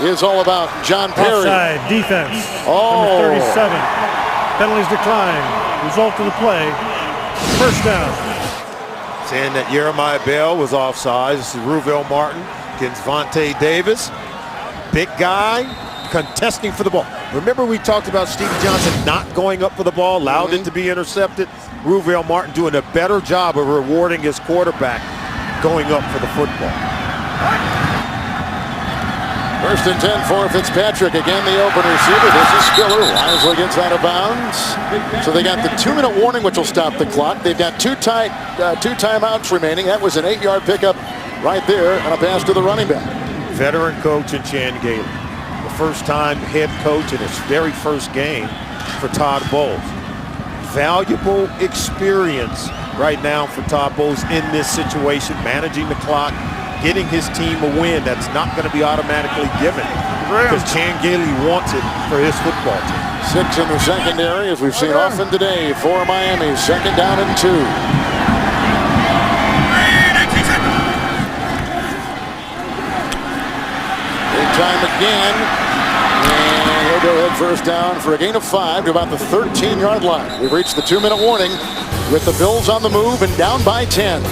is all about. John Perry. Offside defense. Oh. Number 37. Penalties decline. Result of the play. 1st down. Saying that Jeremiah Bell was offside. This is Ruvell Martin against Vontae Davis. Big guy contesting for the ball. Remember we talked about Stevie Johnson not going up for the ball, allowed it to be intercepted. Ruvell Martin doing a better job of rewarding his quarterback going up for the football. 1st and 10 for Fitzpatrick. Again, the open receiver. This is Spiller. Wisely gets out of bounds. So they got the 2-minute warning, which will stop the clock. They've got 2 timeouts remaining. That was an 8-yard pickup right there on a pass to the running back. Veteran coach in Chan Gailey. The first-time head coach in his very first game for Todd Bowles. Valuable experience right now for Todd Bowles in this situation, managing the clock, getting his team a win that's not going to be automatically given because Chan Gailey wants it for his football team. 6 in the secondary, as we've seen often today for Miami. 2nd down and 2. Big time again. And he'll go ahead 1st down for a gain of 5 to about the 13-yard line. We've reached the 2-minute warning with the Bills on the move and down by 10.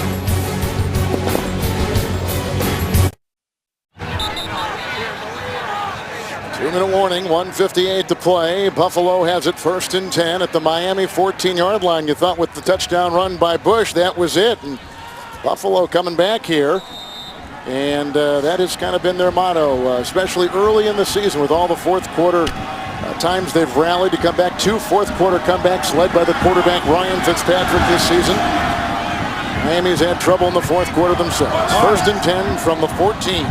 2-minute warning, 1:58 to play. Buffalo has it 1st and 10 at the Miami 14-yard line. You thought with the touchdown run by Bush, that was it. And Buffalo coming back here. And that has kind of been their motto, especially early in the season with all the fourth quarter times they've rallied to come back. 2 fourth-quarter comebacks led by the quarterback Ryan Fitzpatrick this season. Miami's had trouble in the fourth quarter themselves. 1st and 10 from the 14.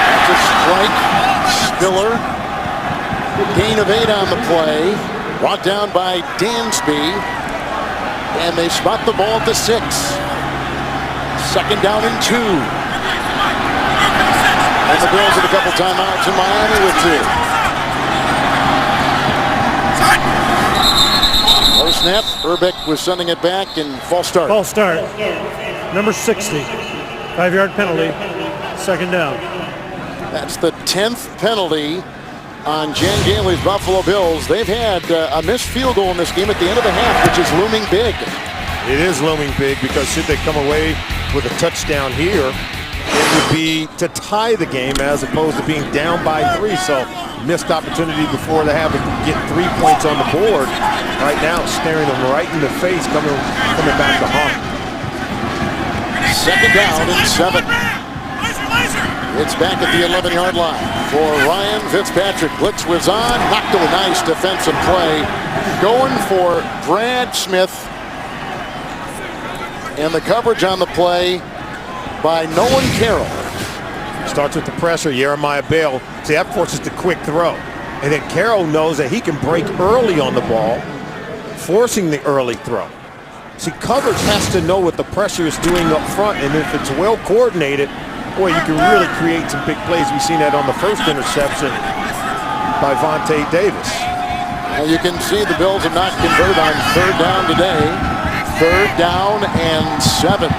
That's a strike. Spiller. Gain of 8 on the play. Brought down by Dansby. And they spot the ball at the 6. 2nd down and 2. And the Bills have a couple timeouts in Miami with 2. First snap, Urbeck was sending it back and false start. False start. Number 60. 5-yard penalty. 2nd down. That's the 10th penalty on Jan Gailey's Buffalo Bills. They've had a missed field goal in this game at the end of the half, which is looming big. It is looming big because should they come away with a touchdown here, it would be to tie the game as opposed to being down by 3. So missed opportunity before they have to get 3 points on the board. Right now, staring them right in the face, coming back to haunt. 2nd down and 7. It's back at the 11-yard line for Ryan Fitzpatrick. Blitz was on, knocked a nice defensive play. Going for Brad Smith. And the coverage on the play by Nolan Carroll. Starts with the pressure, Jeremiah Bale. See, that forces the quick throw. And then Carroll knows that he can break early on the ball, forcing the early throw. See, coverage has to know what the pressure is doing up front, and if it's well coordinated, boy, you can really create some big plays. We've seen that on the first interception by Vontae Davis. Well, you can see the Bills have not converted on 3rd down today. 3rd down and 7.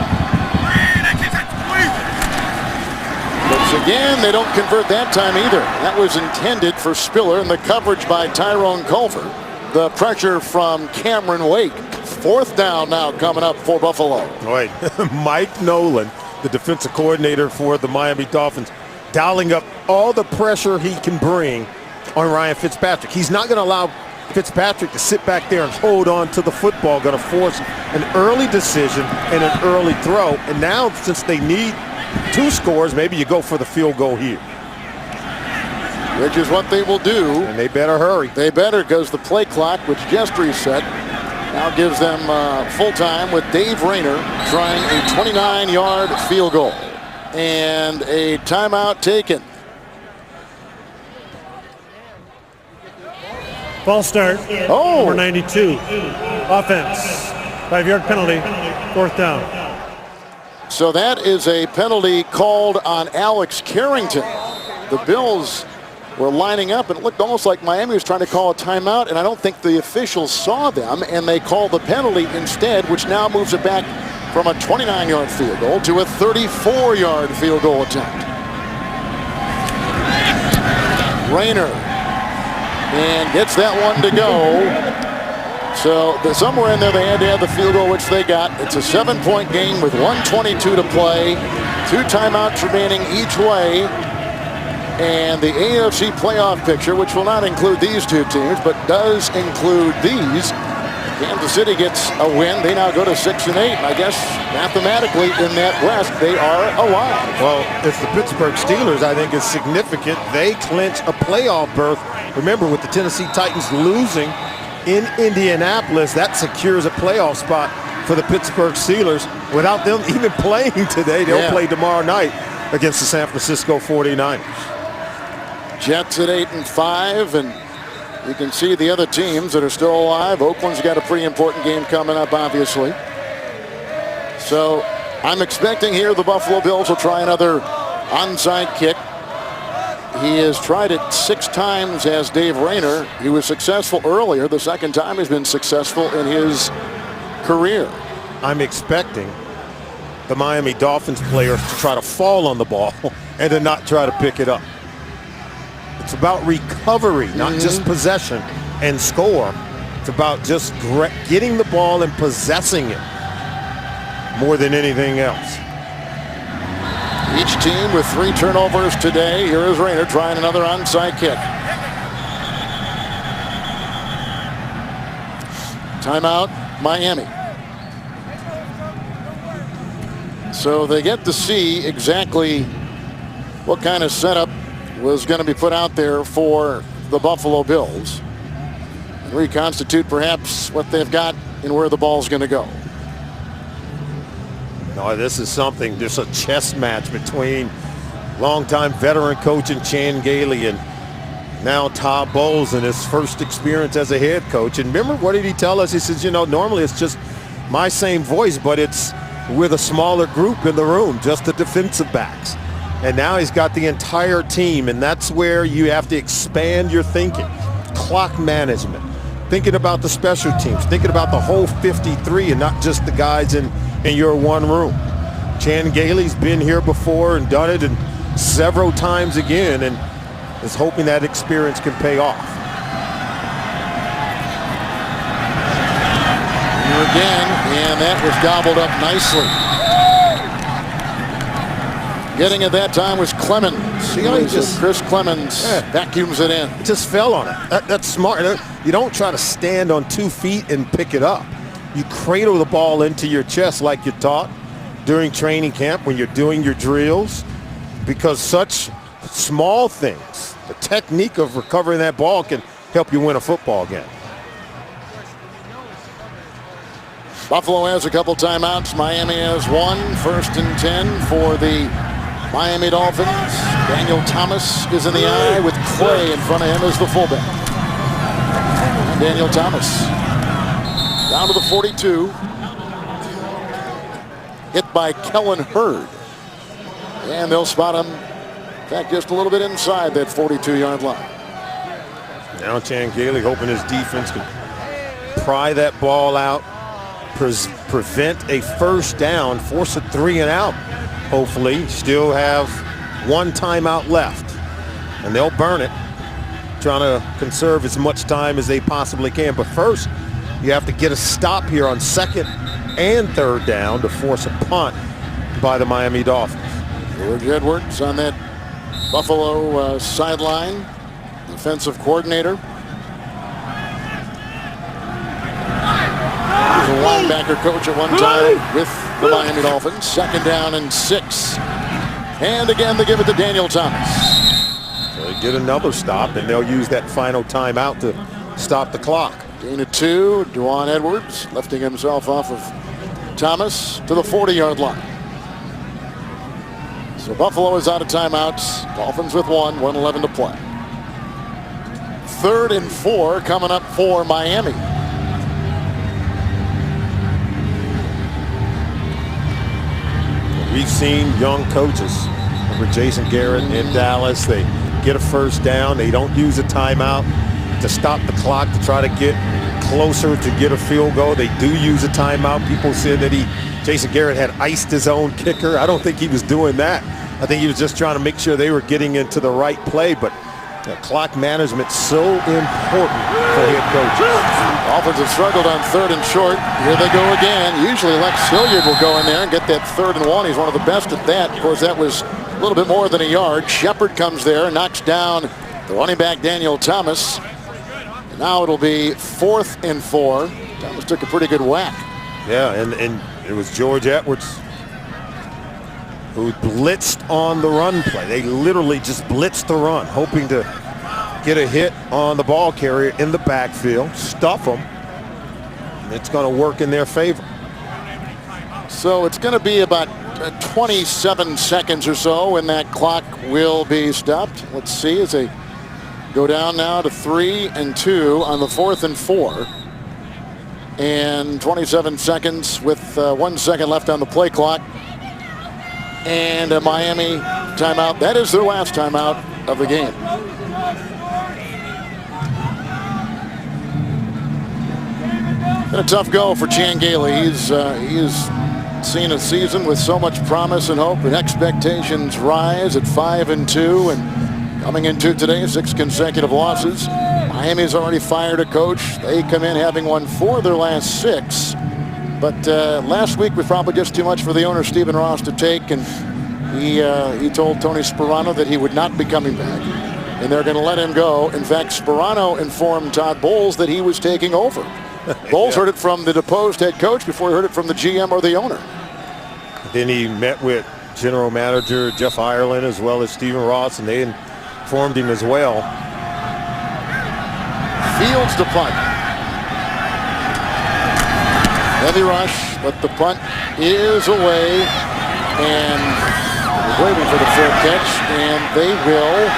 But again, they don't convert that time either. That was intended for Spiller, and the coverage by Tyrone Culver. The pressure from Cameron Wake. 4th down now coming up for Buffalo. Right. Mike Nolan, the defensive coordinator for the Miami Dolphins, dialing up all the pressure he can bring on Ryan Fitzpatrick. He's not going to allow Fitzpatrick to sit back there and hold on to the football. Going to force an early decision and an early throw. And now, since they need 2 scores, maybe you go for the field goal here. Which is what they will do. And they better hurry. They better, because the play clock, which just reset, now gives them full time with Dave Rayner trying a 29-yard field goal. And a timeout taken. False start. Oh. Number 92. Offense. 5-yard penalty. 4th down. So that is a penalty called on Alex Carrington. The Bills were lining up, and it looked almost like Miami was trying to call a timeout, and I don't think the officials saw them, and they called the penalty instead, which now moves it back from a 29-yard field goal to a 34-yard field goal attempt. Rayner, and gets that one to go. So somewhere in there they had to have the field goal, which they got. It's a 7-point game with 1:22 to play. 2 timeouts remaining each way. And the AFC playoff picture, which will not include these 2 teams, but does include these. Kansas City gets a win. They now go to 6-8. And I guess mathematically in that West, they are alive. Well, it's the Pittsburgh Steelers, I think, is significant. They clinch a playoff berth. Remember, with the Tennessee Titans losing in Indianapolis, that secures a playoff spot for the Pittsburgh Steelers. Without them even playing today, they'll play tomorrow night against the San Francisco 49ers. Jets at 8-5, and you can see the other teams that are still alive. Oakland's got a pretty important game coming up, obviously. So I'm expecting here the Buffalo Bills will try another onside kick. He has tried it 6 times as Dave Rayner. He was successful earlier. The 2nd time he's been successful in his career. I'm expecting the Miami Dolphins players to try to fall on the ball and to not try to pick it up. It's about recovery, not just possession and score. It's about just getting the ball and possessing it more than anything else. Each team with 3 turnovers today. Here is Rayner trying another onside kick. Timeout, Miami. So they get to see exactly what kind of setup was going to be put out there for the Buffalo Bills. And reconstitute perhaps what they've got and where the ball's going to go. No, this is something, just a chess match between longtime veteran coach and Chan Gailey and now Todd Bowles in his first experience as a head coach. And remember, what did he tell us? He says, you know, normally it's just my same voice, but it's with a smaller group in the room, just the defensive backs. And now he's got the entire team, and that's where you have to expand your thinking. Clock management, thinking about the special teams, thinking about the whole 53 and not just the guys in your one room. Chan Gailey's been here before and done it and several times again, and is hoping that experience can pay off. Here again, and that was gobbled up nicely. Getting it that time was Clemens. See how he just, Chris Clemens vacuums it in. It just fell on it. That's smart. You don't try to stand on 2 feet and pick it up. You cradle the ball into your chest like you're taught during training camp when you're doing your drills, because such small things, the technique of recovering that ball, can help you win a football game. Buffalo has a couple timeouts. Miami has 1. 1st and 10 for the Miami Dolphins. Daniel Thomas is in the eye with Clay in front of him as the fullback. And Daniel Thomas down to the 42. Hit by Kellen Hurd. And they'll spot him, in fact, just a little bit inside that 42-yard line. Now Chan Gailey hoping his defense can pry that ball out, prevent a first down, force a 3 and out. Hopefully, still have 1 timeout left, and they'll burn it, trying to conserve as much time as they possibly can. But first, you have to get a stop here on 2nd and 3rd down to force a punt by the Miami Dolphins. George Edwards on that Buffalo sideline, defensive coordinator. He was a linebacker coach at one time with the Miami Dolphins. 2nd down and 6. And again, they give it to Daniel Thomas. So they get another stop, and they'll use that final timeout to stop the clock. Gain of 2, Dwan Edwards lifting himself off of Thomas to the 40-yard line. So Buffalo is out of timeouts. Dolphins with 1, 1:11 to play. 3rd and 4 coming up for Miami. We've seen young coaches over Jason Garrett in Dallas. They get a first down. They don't use a timeout to stop the clock to try to get closer to get a field goal. They do use a timeout. People said that Jason Garrett had iced his own kicker. I don't think he was doing that. I think he was just trying to make sure they were getting into the right play. But clock management so important for head coaches. Dolphins have struggled on 3rd and short. Here they go again. Usually Lex Hilliard will go in there and get that 3rd and 1. He's one of the best at that. Of course, that was a little bit more than a yard. Shepard comes there, knocks down the running back Daniel Thomas. And now it'll be 4th and 4. Thomas took a pretty good whack. Yeah, and it was George Edwards who blitzed on the run play. They literally just blitzed the run, hoping to get a hit on the ball carrier in the backfield, stuff them. It's going to work in their favor. So it's going to be about 27 seconds or so when that clock will be stopped. Let's see as they go down now to 3 and 2 on the 4th and 4. And 27 seconds with 1 second left on the play clock. And a Miami timeout. That is their last timeout of the game. Been a tough go for Chan Gailey. He's seen a season with so much promise and hope, and expectations rise at 5 and 2, and coming into today 6 consecutive losses. Miami's already fired a coach. They come in having won 4 of their last 6. But last week was probably just too much for the owner, Stephen Ross, to take. And he told Tony Sperano that he would not be coming back. And they're going to let him go. In fact, Sperano informed Todd Bowles that he was taking over. Bowles heard it from the deposed head coach before he heard it from the GM or the owner. Then he met with general manager Jeff Ireland as well as Stephen Ross, and they informed him as well. Fields to punt. Heavy rush, but the punt is away, and we're waiting for the fair catch, and they will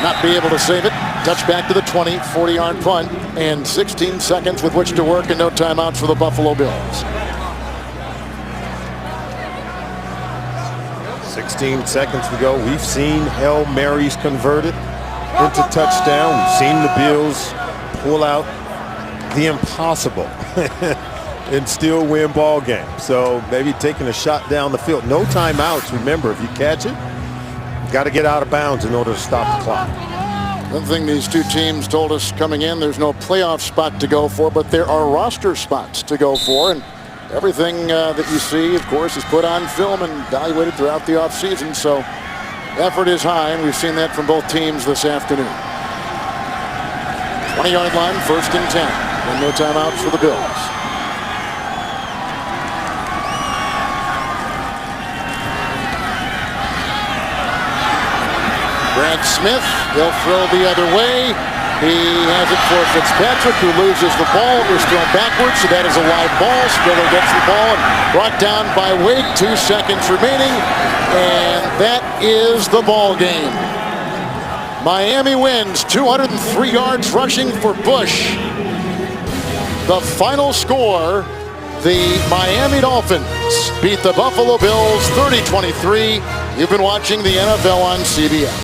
not be able to save it. Touchback to the 20, 40-yard punt, and 16 seconds with which to work, and no timeouts for the Buffalo Bills. 16 seconds to go. We've seen Hail Marys converted into touchdown. We've seen the Bills pull out the impossible and still win ball games. So maybe taking a shot down the field. No timeouts. Remember, if you catch it, you got to get out of bounds in order to stop the clock. One thing these two teams told us coming in, there's no playoff spot to go for, but there are roster spots to go for. And everything that you see, of course, is put on film and evaluated throughout the offseason. So effort is high, and we've seen that from both teams this afternoon. 20-yard line, 1st and 10. And no timeouts for the Bills. Brad Smith, he'll throw the other way. He has it for Fitzpatrick, who loses the ball. It was thrown backwards, so that is a live ball. Spiller gets the ball and brought down by Wake. 2 seconds remaining, and that is the ball game. Miami wins, 203 yards rushing for Bush. The final score, the Miami Dolphins beat the Buffalo Bills 30-23. You've been watching the NFL on CBS.